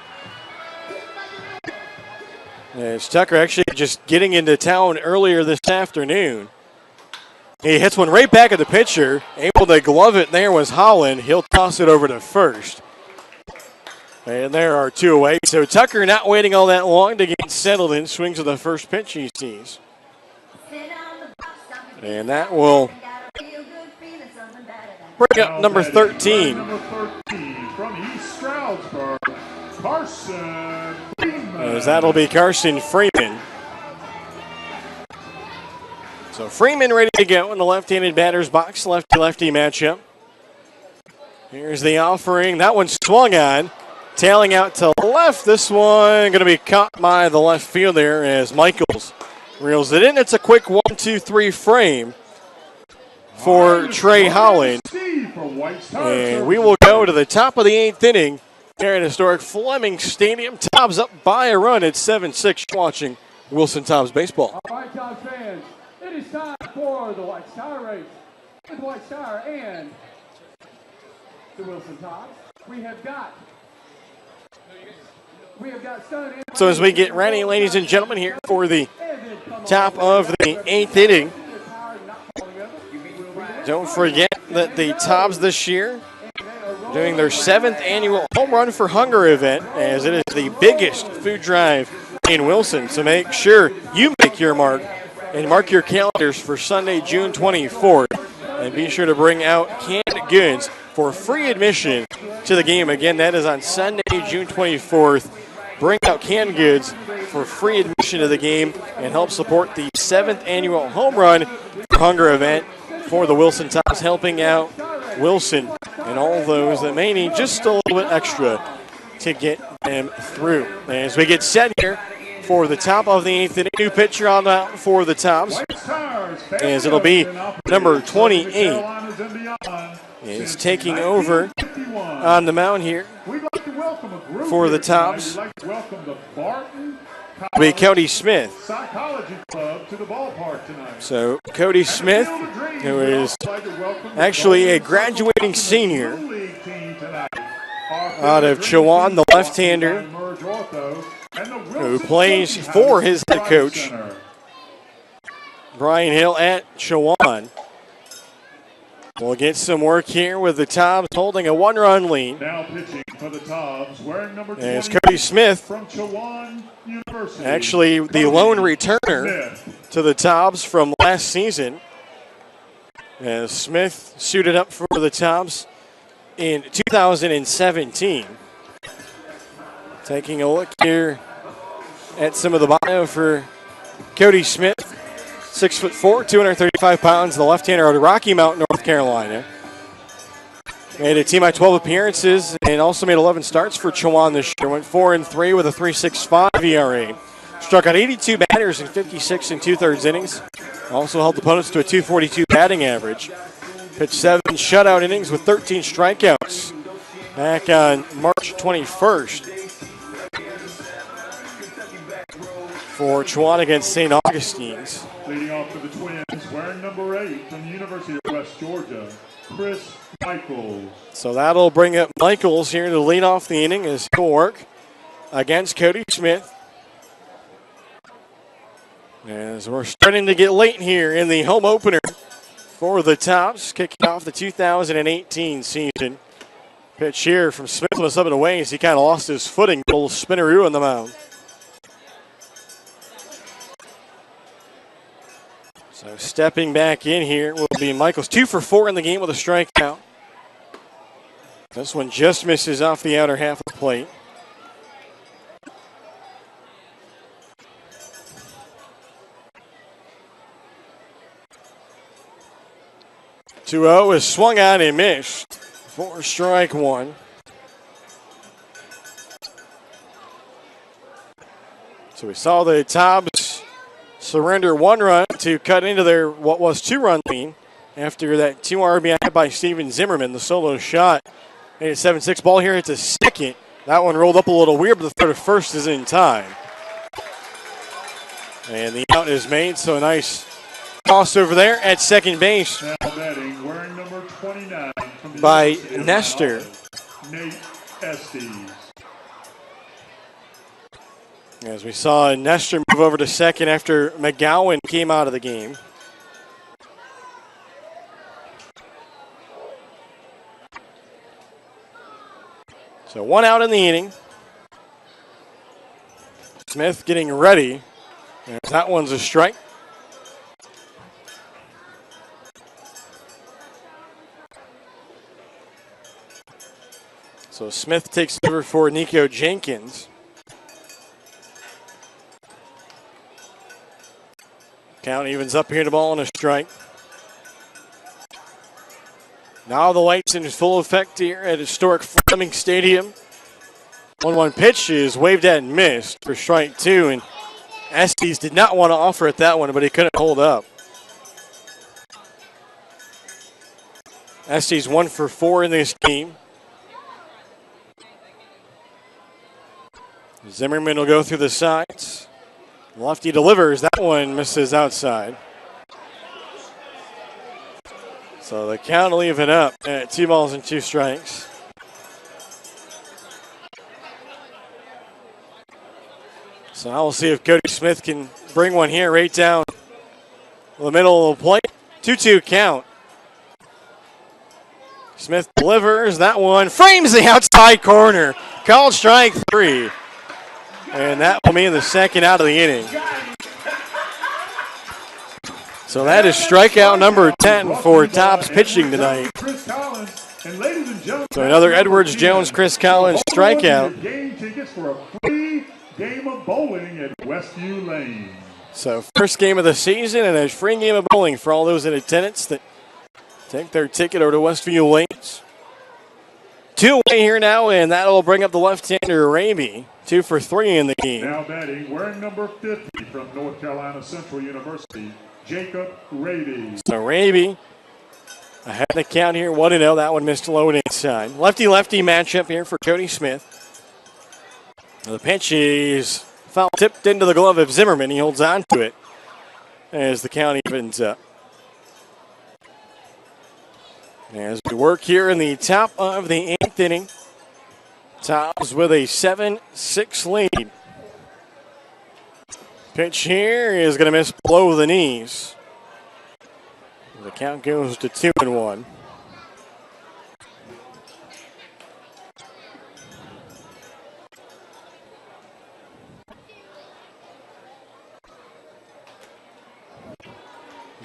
As Tucker actually just getting into town earlier this afternoon. He hits one right back at the pitcher. Able to glove it there was Holland. He'll toss it over to first. And there are 2 away. So Tucker not waiting all that long to get settled in. Swings of the first pitch he sees. And that will bring up number 13. Number 13 from East Stroudsburg, Carson Freeman. As that'll be Carson Freeman. So Freeman ready to go in the left-handed batter's box, lefty-lefty matchup. Here's the offering. That one swung on. Tailing out to left. This one going to be caught by the left fielder as Michaels reels it in. It's a quick 1-2-3 frame for Trey Holland. And we will go to the top of the 8th inning here at historic Fleming Stadium. Tobs up by a run at 7-6 watching Wilson Tobs baseball. All right, Tobs fans, it is time for the White Star race. With White Star and the Wilson Tobs, we have got Stone and So as we get ready, ladies and gentlemen, here for the top of the 8th inning, don't forget that the Tobs this year doing their 7th annual Home Run for Hunger event, as it is the biggest food drive in Wilson. So make sure you make your mark and mark your calendars for Sunday, June 24th. And be sure to bring out canned goods for free admission to the game. Again, that is on Sunday, June 24th. Bring out canned goods for free admission to the game and help support the 7th annual Home Run for Hunger event for the Wilson Tobs, helping out Wilson and all those that may need just a little bit extra to get them through. As we get set here for the top of the 8th inning, new pitcher on the for the Tobs, as it'll be number 28 is taking over on the mound here for the Tobs. It'll be Cody Smith. So Cody Smith, who is actually a graduating senior out of Chowan, the left-hander, who plays for his head coach, Brian Hill at Chowan. We'll get some work here with the Tobs holding a 1-run lead. Now pitching for the Tobs, wearing number 20 as Cody Smith, from Chowan University. actually the lone returner to the Tobs from last season. As Smith suited up for the Tobs in 2017. Taking a look here at some of the bio for Cody Smith. 6'4", 235 pounds, the left-hander out of Rocky Mount, North Carolina. Made a team by 12 appearances and also made 11 starts for Chowan this year. Went 4-3 with a 3.65 ERA. Struck out 82 batters in 56 2/3 innings. Also held opponents to a 242 batting average. Pitched 7 shutout innings with 13 strikeouts back on March 21st for Chowan against St. Augustine's. Leading off for the Twins, wearing number 8 from the University of West Georgia, Chris Michaels. So that'll bring up Michaels here to lead off the inning as he'll work against Cody Smith. As we're starting to get late here in the home opener for the Tobs, kicking off the 2018 season. Pitch here from Smith was up and away as he kind of lost his footing. A little spinneroo on the mound. So stepping back in here will be Michaels. 2 for 4 in the game with a strikeout. This one just misses off the outer half of the plate. Is swung on and missed for strike 1. So we saw the Tobs surrender 1 run to cut into their what was 2-run lead after that 2 RBI by Steven Zimmerman, the solo shot. Made it 7-6. Ball here hits a second. That one rolled up a little weird, but the third of first is in time. And the out is made, so a nice toss over there at second base Now batting, wearing number 29 from the by University of Nestor. Illinois, Nate Estes. As we saw Nestor move over to second after McGowan came out of the game. So 1 out in the inning. Smith getting ready. And that one's a strike. So Smith takes over for Nico Jenkins. Count evens up here, the ball on a strike. Now the lights in full effect here at historic Fleming Stadium. 1-1 pitch is waved at and missed for strike two, and Estes did not want to offer it that one, but he couldn't hold up. Estes 1 for 4 in this game. Zimmerman will go through the sides. Lefty delivers. That one misses outside. So the count will even up at 2 balls and 2 strikes. So now we'll see if Cody Smith can bring one here right down the middle of the plate. 2-2 count. Smith delivers. That one frames the outside corner. Called strike 3. And that will be the second out of the inning. So that is strikeout number 10 for Tobs pitching tonight. So another Edwards Jones, Chris Collins strikeout. Game tickets for a free game of bowling at Westview Lane. So first game of the season and a free game of bowling for all those in attendance that take their ticket over to Westview Lanes. 2 away here now, and that'll bring up the left-hander Raby. 2 for 3 in the game. Now batting, wearing number 50 from North Carolina Central University, Jacob Raby. So Raby ahead of the count here, 1-0. That one missed low and inside. Lefty-lefty matchup here for Cody Smith. The pitch is foul tipped into the glove of Zimmerman. He holds on to it as the count evens up. As we work here in the top of the 8th inning, Tobs with a 7-6 lead. Pitch here is going to miss below the knees. The count goes to 2-1.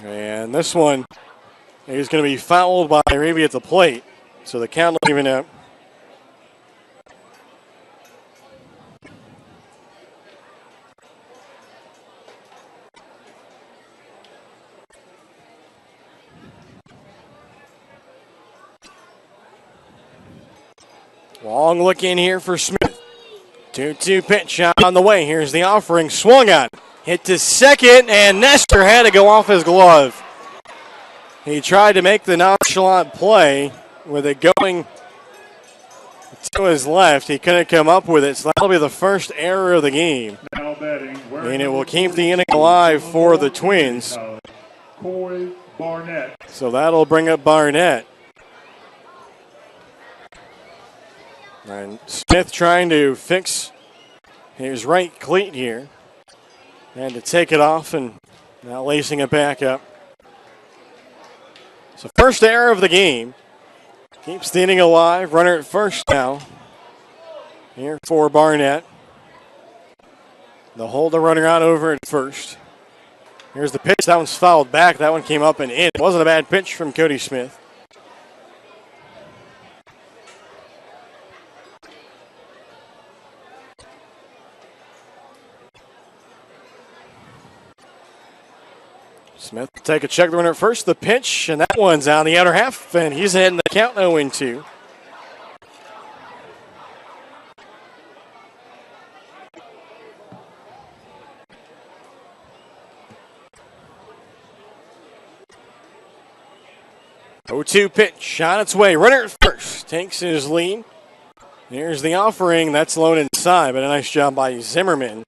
And this one is going to be fouled by Raby at the plate. So the count will even up. Long look in here for Smith. 2-2 pitch on the way. Here's the offering. Swung on. Hit to second, and Nestor had to go off his glove. He tried to make the nonchalant play with it going to his left. He couldn't come up with it, so that'll be the first error of the game. Now batting, And it will keep the inning alive for the Twins. Corey Barnett. So that'll bring up Barnett. And Smith trying to fix his right cleat here. And to take it off and now lacing it back up. So first error of the game. Keeps the inning alive. Runner at first now. Here for Barnett. They'll hold the runner out over at first. Here's the pitch. That one's fouled back. That one came up and in. It wasn't a bad pitch from Cody Smith. Smith will take a check the runner at first. The pitch, and that one's on the outer half, and he's ahead in the count 0-2. Oh, 2 pitch on its way. Runner at first takes his lead. Here's the offering. That's low inside, but a nice job by Zimmerman.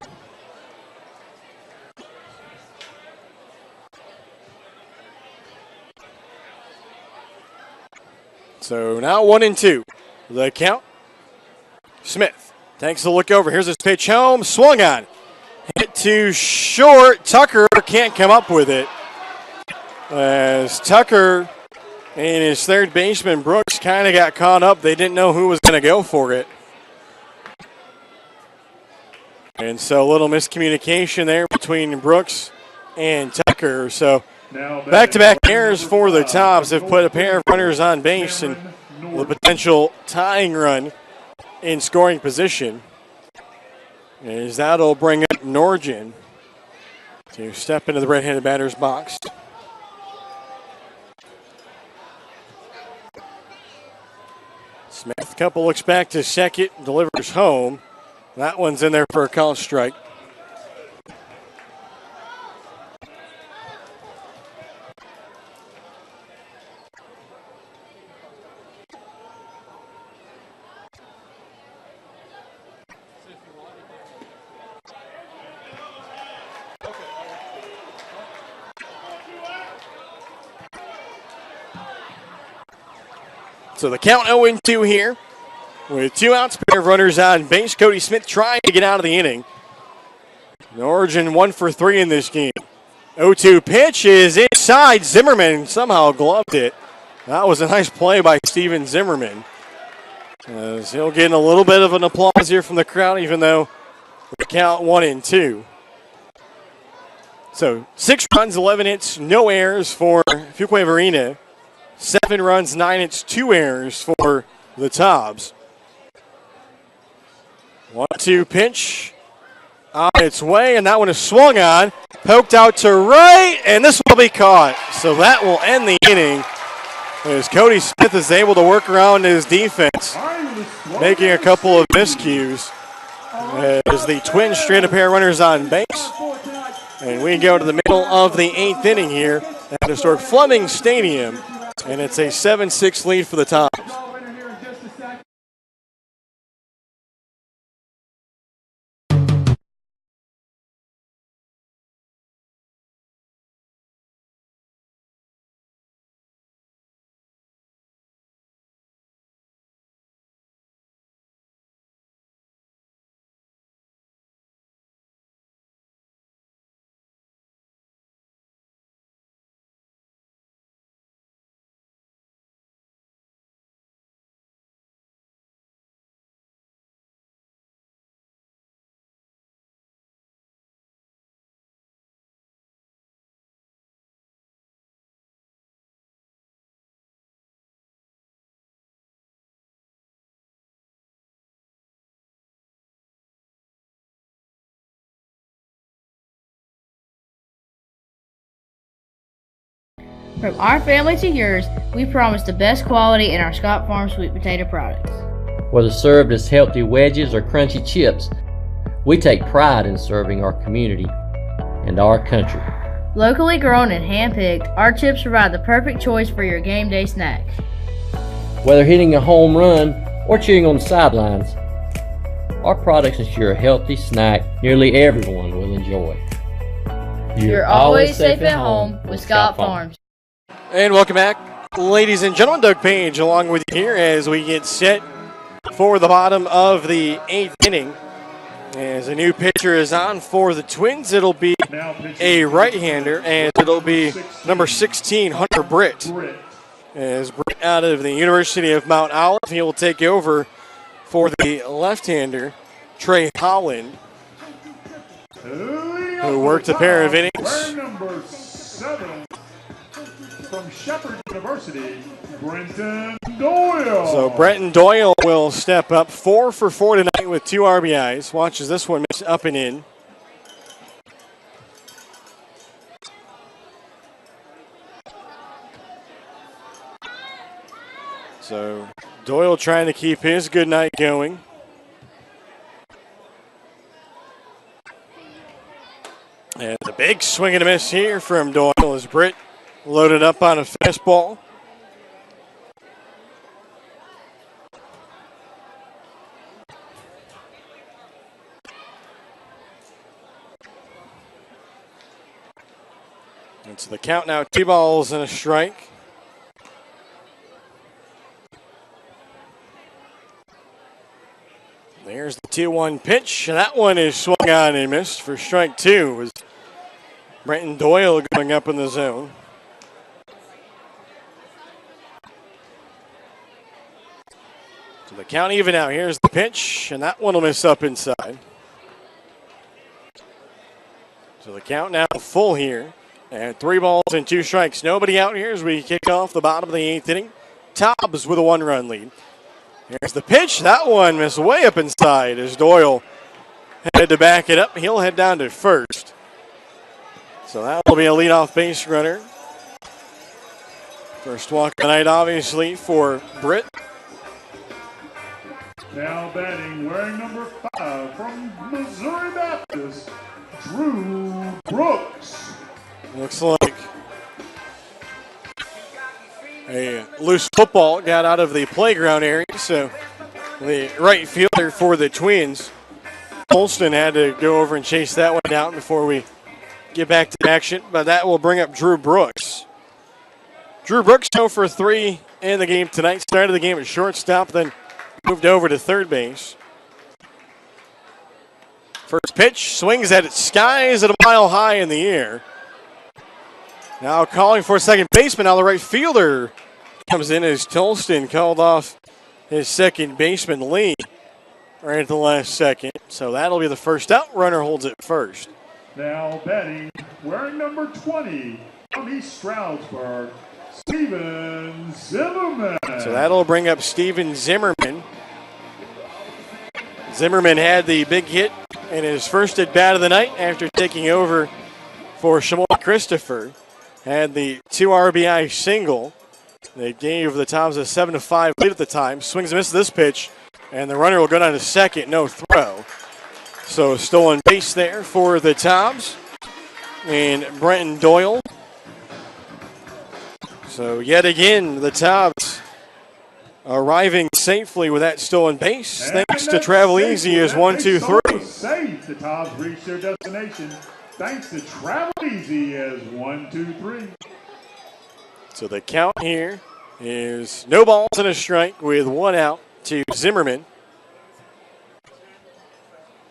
So now 1-2. The count. Smith takes a look over. Here's his pitch home. Swung on. Hit too short. Tucker can't come up with it. As Tucker and his third baseman, Brooks, kind of got caught up. They didn't know who was going to go for it. And so a little miscommunication there between Brooks and Tucker. So back-to-back errors for the Tobs have put a pair of runners on base and the potential tying run in scoring position. As that'll bring up Norgin to step into the red-handed batter's box. Smith, couple looks back to second, delivers home. That one's in there for a call strike. So the count 0-2 here. With 2 outs, pair of runners on base. Cody Smith trying to get out of the inning. Norgin 1 for 3 in this game. 0-2 pitch is inside. Zimmerman somehow gloved it. That was a nice play by Steven Zimmerman. As he'll get a little bit of an applause here from the crowd, even though the count 1-2. So 6 runs, 11 hits, no errors for Fuquay-Varina. 7 runs, 9 hits, 2 errors for the Tobs. 1-2 pitch on its way, and that one is swung on. Poked out to right, and this will be caught. So that will end the inning as Cody Smith is able to work around his defense, making a couple of miscues as the Twins straight a pair of runners on base. And we go to the middle of the 8th inning here at historic Fleming Stadium. And it's a 7-6 lead for the Tobs. From our family to yours, we promise the best quality in our Scott Farm sweet potato products. Whether served as healthy wedges or crunchy chips, we take pride in serving our community and our country. Locally grown and hand-picked, our chips provide the perfect choice for your game day snacks. Whether hitting a home run or cheering on the sidelines, our products ensure a healthy snack nearly everyone will enjoy. You're always safe at home with Scott Farms. And welcome back, ladies and gentlemen. Doug Page along with you here as we get set for the bottom of the 8th inning. As a new pitcher is on for the Twins, it'll be a right-hander, and it'll be number 16, Hunter Britt. As Britt out of the University of Mount Olive, he will take over for the left-hander, Trey Holland, who worked a pair of innings. Number 7 from Shepherd University, Brenton Doyle. So Brenton Doyle will step up 4 for 4 tonight with 2 RBIs. Watches this one miss up and in. So Doyle trying to keep his good night going. And the big swing and a miss here from Doyle as Britt loaded up on a fastball. And so the count now 2 balls and a strike. There's the 2-1 pitch, and that one is swung on and missed for strike 2. Was Brenton Doyle going up in the zone. So the count even out. Here's the pitch, and that one will miss up inside. So the count now full here. And 3 balls and 2 strikes. Nobody out here as we kick off the bottom of the 8th inning. Tobs with a 1-run lead. Here's the pitch. That one missed way up inside as Doyle had to back it up. He'll head down to first. So that will be a leadoff base runner. First walk of the night, obviously, for Britt. Now batting, wearing number 5 from Missouri Baptist, Drew Brooks. Looks like a loose football got out of the playground area, so the right fielder for the Twins, Holston, had to go over and chase that one down before we get back to action, but that will bring up Drew Brooks. Drew Brooks 0 for 3 in the game tonight. Started the game at shortstop, then moved over to third base. First pitch, swings at it, skies at a mile high in the air. Now calling for a second baseman. Now the right fielder comes in as Tolston called off his second baseman, Lee, right at the last second. So that'll be the first out. Runner holds it first. Now batting, wearing number 20 from East Stroudsburg, Steven Zimmerman. So that'll bring up Steven Zimmerman. Zimmerman had the big hit in his first at bat of the night after taking over for Shamoy Christopher. Had the 2 RBI single. They gave the Tobs a 7-5 lead at the time. Swings and misses this pitch, and the runner will go down to second, no throw. So stolen base there for the Tobs and Brenton Doyle. So yet again, the Tobs arriving safely with that stolen base. Thanks to Travel Easy is 1, 2, 3. Safe. The Tobs reach their destination. Thanks to Travel Easy as 1, 2, 3. So the count here is no balls and a strike with 1 out to Zimmerman.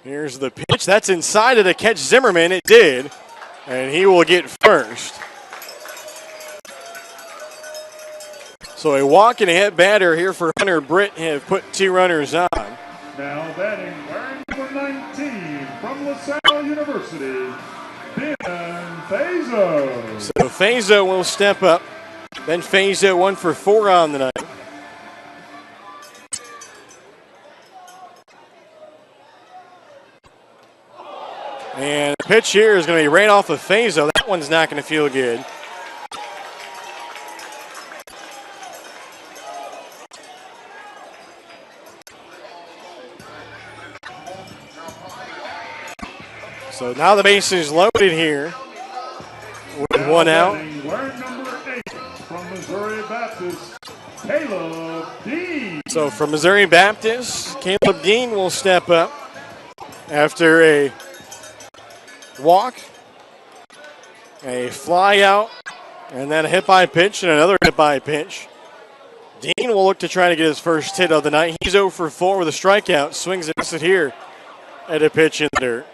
Here's the pitch. That's inside of the catch Zimmerman. It did. And he will get first. So a walk and a hit batter here for Hunter Britt have put 2 runners on. Now batting, wearing number 19 from LaSalle University, Ben Fazo. So Fazo will step up. Ben Fazo 1 for 4 on the night. And the pitch here is going to be right off of Fazo. That one's not going to feel good. So now the base is loaded here with 1 out. Wearing number 8 from Missouri Baptist, Caleb Dean. So from Missouri Baptist, Caleb Dean will step up after a walk, a fly out, and then a hit by pitch and another hit by pitch. Dean will look to try to get his first hit of the night. He's 0 for 4 with a strikeout. Swings and misses here at a pitch in the dirt.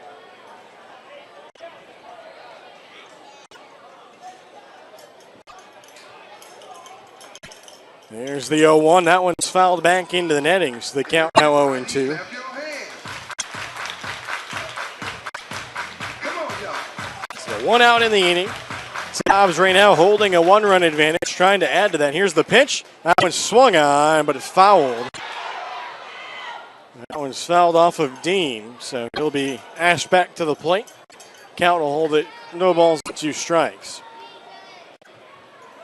There's the 0-1. That one's fouled back into the nettings. The count now 0-2. So 1 out in the inning. Tobs right now holding a 1-run advantage, trying to add to that. Here's the pitch. That one's swung on, but it's fouled. That one's fouled off of Dean, so he'll be asked back to the plate. Count will hold it. No balls, 2 strikes.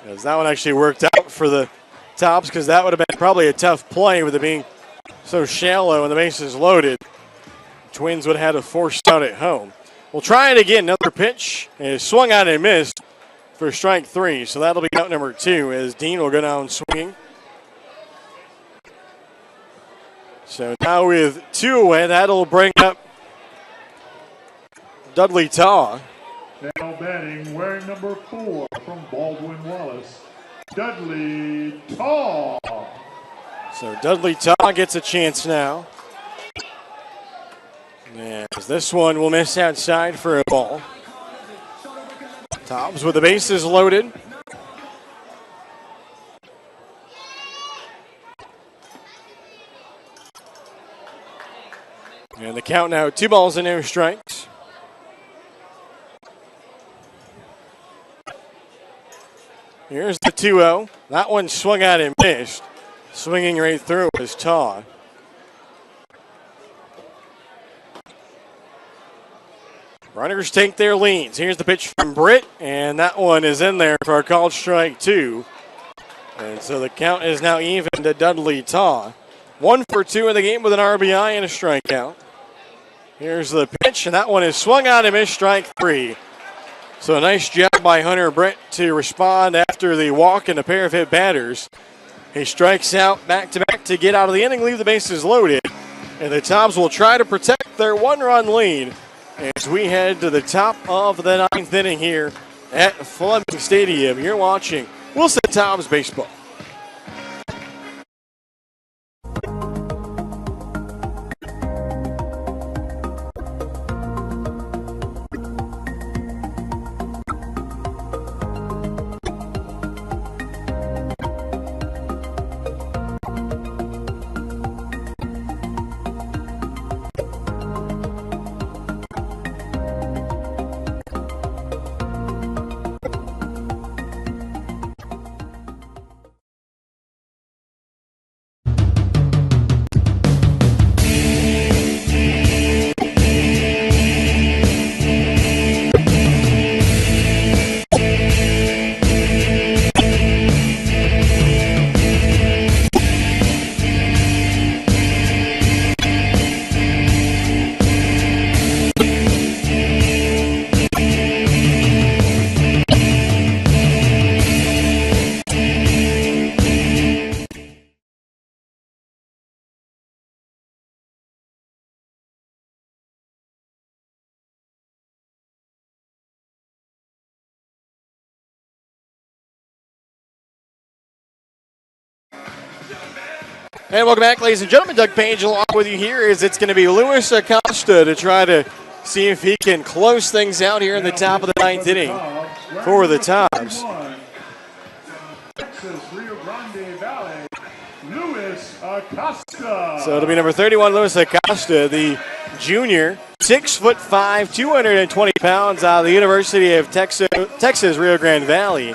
As that one actually worked out for the Tobs, because that would have been probably a tough play with it being so shallow and the bases loaded. Twins would have had a forced out at home. We'll try it again. Another pitch. And it swung out and missed for strike 3. So that'll be out number 2 as Dean will go down swinging. So now with 2 away, that'll bring up Dudley Taw. Now batting, wearing number 4 from Baldwin Wallace, Dudley Taw. So Dudley Taw gets a chance now. As this one will miss outside for a ball. Tobs with the bases loaded. And the count now 2 balls and no strikes. Here's the 2-0. That one swung out and missed. Swinging right through is Taw. Runners take their leads. Here's the pitch from Britt, and that one is in there for a called strike 2. And so the count is now even to Dudley Taw. 1 for 2 in the game with an RBI and a strikeout. Here's the pitch, and that one is swung on and missed, strike 3. So a nice job by Hunter Britt to respond after the walk and a pair of hit batters. He strikes out back-to-back to get out of the inning, leave the bases loaded. And the Tobs will try to protect their one-run lead as we head to the top of the 9th inning here at Fleming Stadium. You're watching Wilson Tobs Baseball. And welcome back, ladies and gentlemen. Doug Page along with you here as it's going to be Luis Acosta to try to see if he can close things out here in the top of the 9th inning for the Tobs. Texas Rio Grande Valley, Luis Acosta. So it'll be number 31, Luis Acosta, the junior, 6'5", 220 pounds out of the University of Texas Rio Grande Valley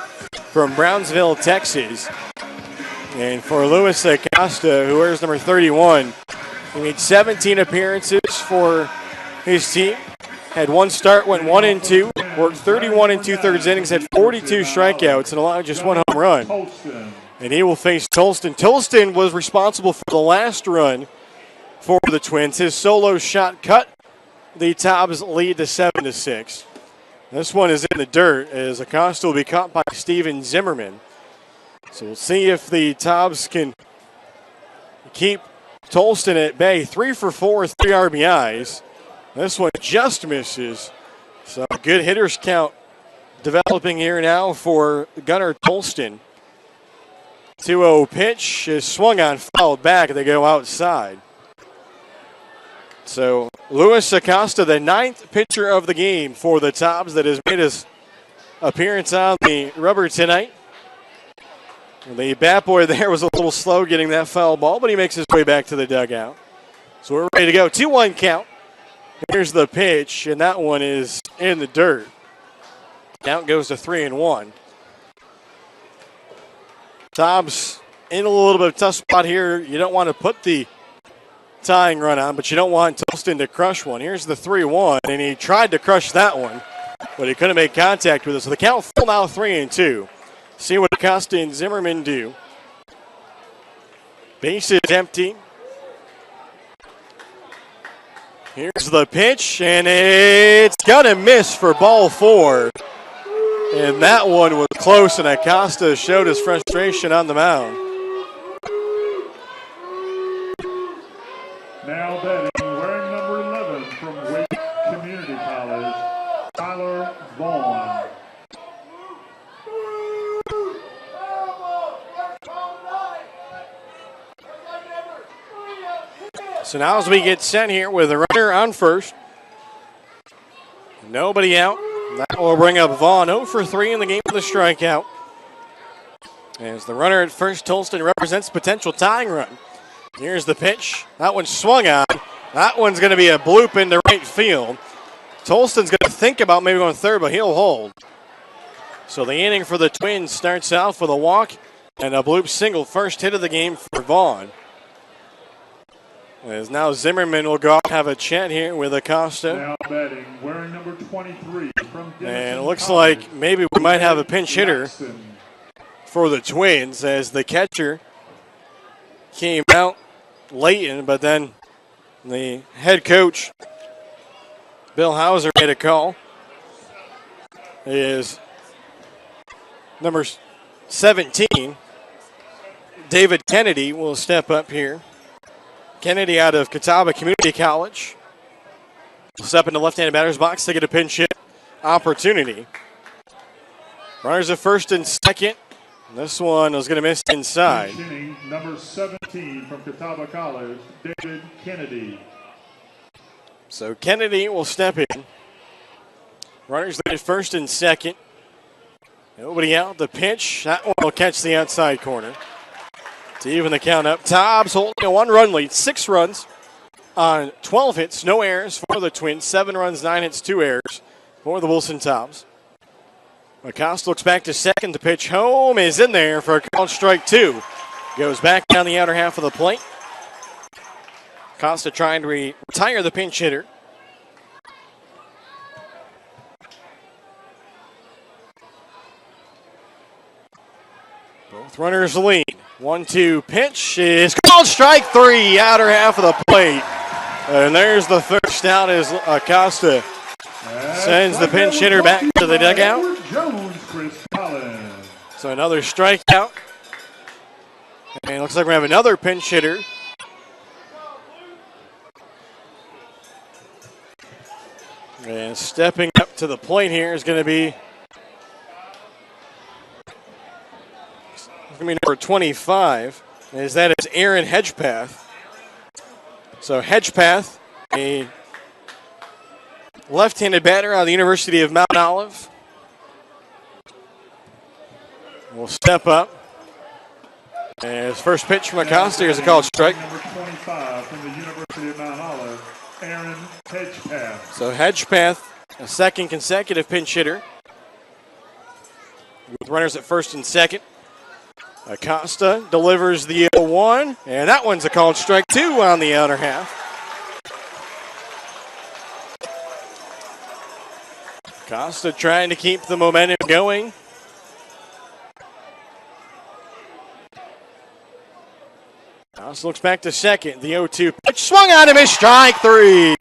from Brownsville, Texas. And for Luis Acosta, who wears number 31, he made 17 appearances for his team. Had one start, went 1-2, worked 31 2/3 innings, had 42 strikeouts, and allowed just one home run. And he will face Tolston. Tolston was responsible for the last run for the Twins. His solo shot cut the Tobs lead to 7-6. This one is in the dirt as Acosta will be caught by Steven Zimmerman. So we'll see if the Tobs can keep Tolston at bay. 3 for 4, 3 RBIs. This one just misses. So good hitters count developing here now for Gunnar Tolston. 2-0 pitch is swung on, fouled back, and they go outside. So Luis Acosta, the 9th pitcher of the game for the Tobs that has made his appearance on the rubber tonight. The bat boy there was a little slow getting that foul ball, but he makes his way back to the dugout. So we're ready to go. 2-1 count. Here's the pitch, and that one is in the dirt. Count goes to 3-1. Tobs in a little bit of a tough spot here. You don't want to put the tying run on, but you don't want Tolston to crush one. Here's the 3-1, and he tried to crush that one, but he couldn't make contact with it. So the count full now 3-2. See what Acosta and Zimmerman do. Base is empty. Here's the pitch, and it's going to miss for ball 4. And that one was close, and Acosta showed his frustration on the mound. Now batting, wearing number 11 from Wake Community College, Tyler Vaughn. So now as we get set here with a runner on first, nobody out. That will bring up Vaughn 0 for 3 in the game with a strikeout. As the runner at first, Tolston represents potential tying run. Here's the pitch. That one's swung on. That one's going to be a bloop into right field. Tolston's going to think about maybe going third, but he'll hold. So the inning for the Twins starts out with a walk And a bloop single, first hit of the game for Vaughn. As now Zimmerman will go out and have a chat here with Acosta. Now batting, wearing number 23 from Denison And it looks College, like maybe we might have a pinch hitter Jackson. for the Twins as the catcher came out late, but then the head coach, Bill Hauser, made a call. It is number 17, David Kennedy, will step up here. Kennedy out of Catawba Community College. Step into left-handed batter's box to get a pinch hit opportunity. Runners at first and second. This one was going to miss inside. Pinch hitting, number 17 from Catawba College, David Kennedy. So Kennedy will step in. Runners lead at first and second. Nobody out. The pitch. That one will catch the outside corner to even the count up. Tobs holding a 1-run lead. 6 runs on 12 hits. No errors for the Twins. 7 runs, 9 hits, 2 errors for the Wilson Tobs. Acosta looks back to second. The pitch home is in there for a called strike 2. Goes back down the outer half of the plate. Acosta trying to retire the pinch hitter. Both runners lead. 1-2 pitch is called strike 3, outer half of the plate. And there's the first out as Acosta sends the pinch hitter back to the dugout. Jones, Chris Collins. So another strikeout. And it looks like we have another pinch hitter. And stepping up to the plate here is going to be number 25, as that is Aaron Hedgepath. So Hedgepath, a left-handed batter out of the University of Mount Olive, will step up. And his first pitch from Acosta is a called strike. Number 25 from the University of Mount Olive, Aaron Hedgepath. So Hedgepath, a second consecutive pinch hitter, with runners at first and second. Acosta delivers the 0-1, and that one's a called strike 2 on the outer half. Acosta trying to keep the momentum going. Acosta looks back to second. The 0-2 pitch swung on him, is strike 3.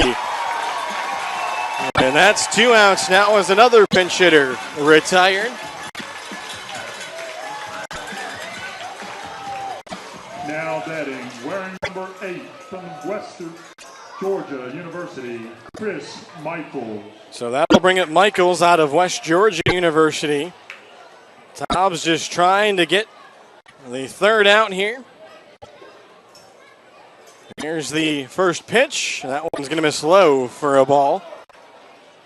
And that's 2 outs. Now as another pinch hitter retired. Now batting, wearing number 8 from Western Georgia University, Chris Michaels. So that'll bring up Michaels out of West Georgia University. Tobs just trying to get the third out here. Here's the first pitch. That one's going to miss low for a ball.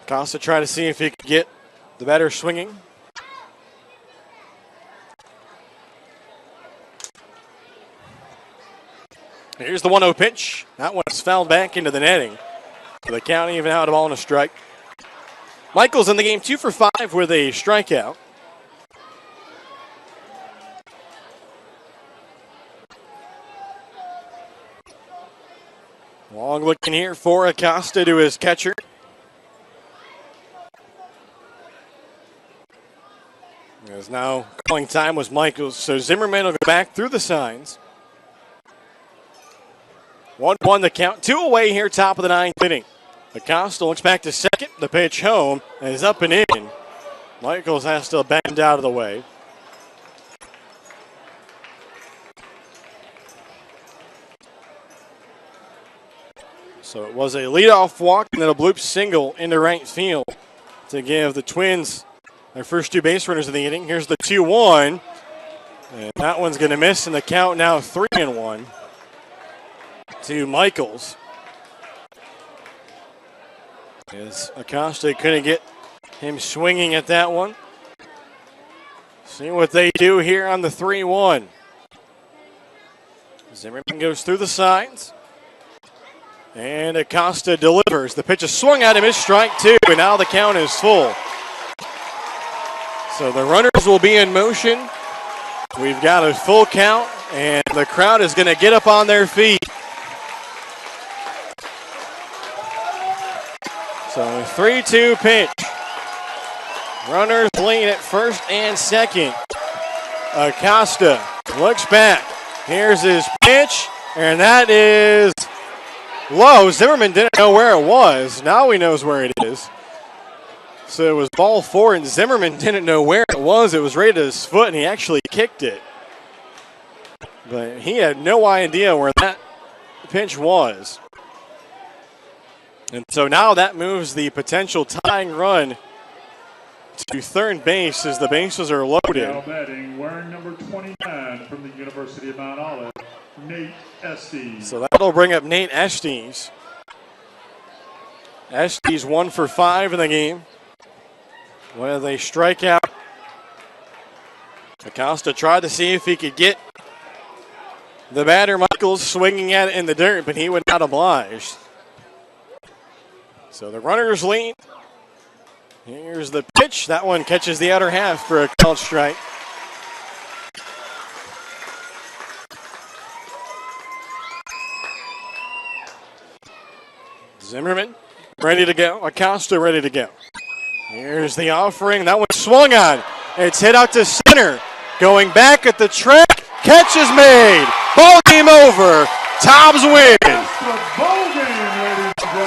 Acosta try to see if he can get the batter swinging. Here's the 1-0 pitch. That one's fouled back into the netting. So the count even out, a ball and a strike. Michaels in the game 2 for 5 with a strikeout. Long looking here for Acosta to his catcher. As now calling time was Michaels. So Zimmerman will go back through the signs. 1-1 the count. 2 away here, top of the 9th inning. Acosta looks back to second. The pitch home and is up and in. Michaels has to bend out of the way. So it was a leadoff walk and then a bloop single into right field to give the Twins their first 2 base runners of the inning. Here's the 2-1. And that one's going to miss, and the count now 3-1 to Michaels. As Acosta couldn't get him swinging at that one. See what they do here on the 3-1. Zimmerman goes through the signs. And Acosta delivers. The pitch is swung at him, is strike 2, and now the count is full. So the runners will be in motion We've got a full count, and the crowd is going to get up on their feet. So 3-2 pitch. Runners lean at first and second. Acosta looks back. Here's his pitch, and that is low. Zimmerman didn't know where it was. Now he knows where it is. So it was ball 4, and Zimmerman didn't know where it was. It was right at his foot, and he actually kicked it. But he had no idea where that pitch was. And so now that moves the potential tying run to third base as the bases are loaded. Now batting, wearing number 29 from the University of Mount Olive, Nate Estes. So that'll bring up Nate Estes. Estes 1 for 5 in the game. Whether they strike out. Acosta tried to see if he could get the batter Michaels swinging at it in the dirt, but he would not oblige. So the runners lead. Here's the pitch. That one catches the outer half for a called strike. Zimmerman ready to go. Acosta ready to go. Here's the offering. That one swung on. It's hit out to center. Going back at the track. Catch is made. Ball game over. Tobs win.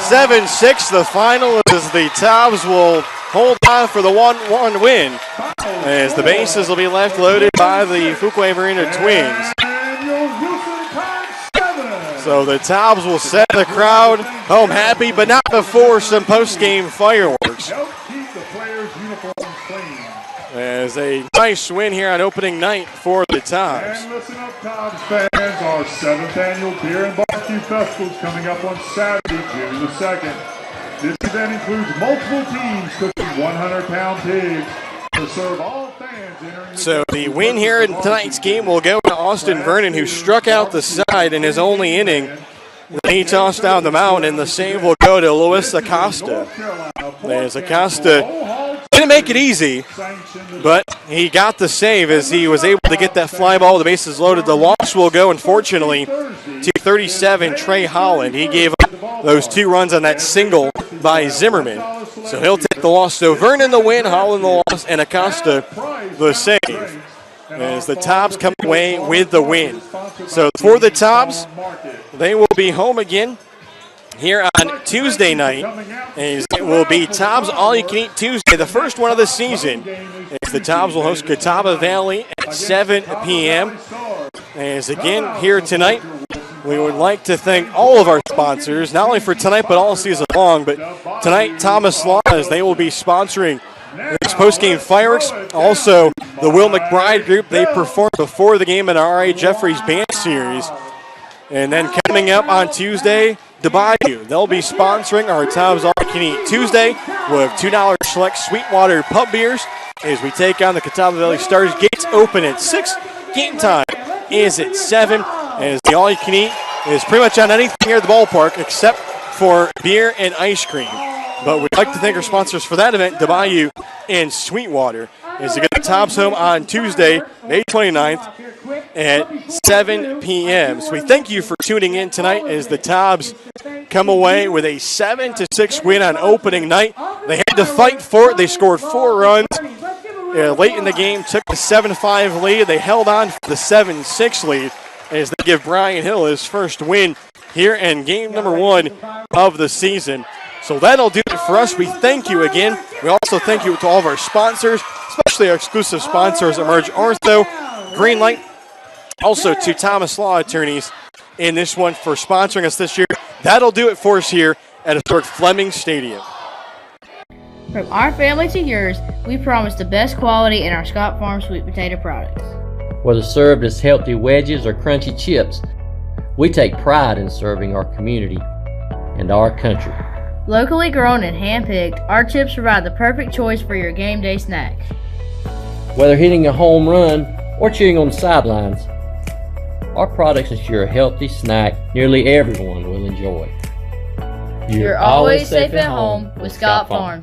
7-6 the final as the Tobs will hold on for the 1-1 win as the bases will be left loaded by the Fuquay-Varina Twins. So the Tobs will set the crowd home happy, but not before some post-game fireworks. As a nice win here on opening night for the Tobs. And listen up, Tobs fans. Our 7th annual Beer and Barbecue Festival is coming up on Saturday, June the 2nd. This event includes multiple teams cooking 100-pound pigs to serve all fans entering. So the win here in tonight's game will go to Austin Vernon, who struck out the side in his only inning. He tossed down the mound, and the save will go to Luis Acosta. As Acosta didn't make it easy, but he got the save as he was able to get that fly ball. The bases loaded. The loss will go, unfortunately, to 37 Trey Holland. He gave up those 2 runs on that single by Zimmerman. So he'll take the loss. So Vernon the win, Holland the loss, and Acosta the save. As the Tobs come away with the win. So for the Tobs, they will be home again here on Tuesday night. As it will be Tobs All-You-Can-Eat Tuesday, the first one of the season. As the Tobs will host Catawba Valley at 7 p.m. As again, here tonight, we would like to thank all of our sponsors, not only for tonight but all season long. But tonight, Thomas Law, as they will be sponsoring this post-game fireworks. Also, the Will McBride Group, they performed before the game in our R.A. Jeffries Band Series. And then coming up on Tuesday, the Bayou. They'll be sponsoring our Tobs All-You-Can-Eat Tuesday with $2 select Sweetwater pub beers as we take on the Catawba Valley Stars. Gates open at 6. Game time is at 7. As the All-You-Can-Eat is pretty much on anything here at the ballpark except for beer and ice cream. But we'd like to thank our sponsors for that event, the Bayou and Sweetwater. As they get the Tobs home on Tuesday, May 29th at 7 p.m. So we thank you for tuning in tonight as the Tobs come away with a 7-6 win on opening night. They had to fight for it. They scored 4 runs late in the game, took the 7-5 lead. They held on for the 7-6 lead as they give Brian Hill his first win here in game number 1 of the season. So that'll do it for us. We thank you again. We also thank you to all of our sponsors, especially our exclusive sponsors, Emerge Ortho, Greenlight, also to Thomas Law Attorneys in this one for sponsoring us this year. That'll do it for us here at historic Fleming Stadium. From our family to yours, we promise the best quality in our Scott Farm sweet potato products. Whether served as healthy wedges or crunchy chips, we take pride in serving our community and our country. Locally grown and hand-picked, our chips provide the perfect choice for your game day snacks. Whether hitting a home run or cheering on the sidelines, our products ensure a healthy snack nearly everyone will enjoy. You're always safe at home with Scott Farms.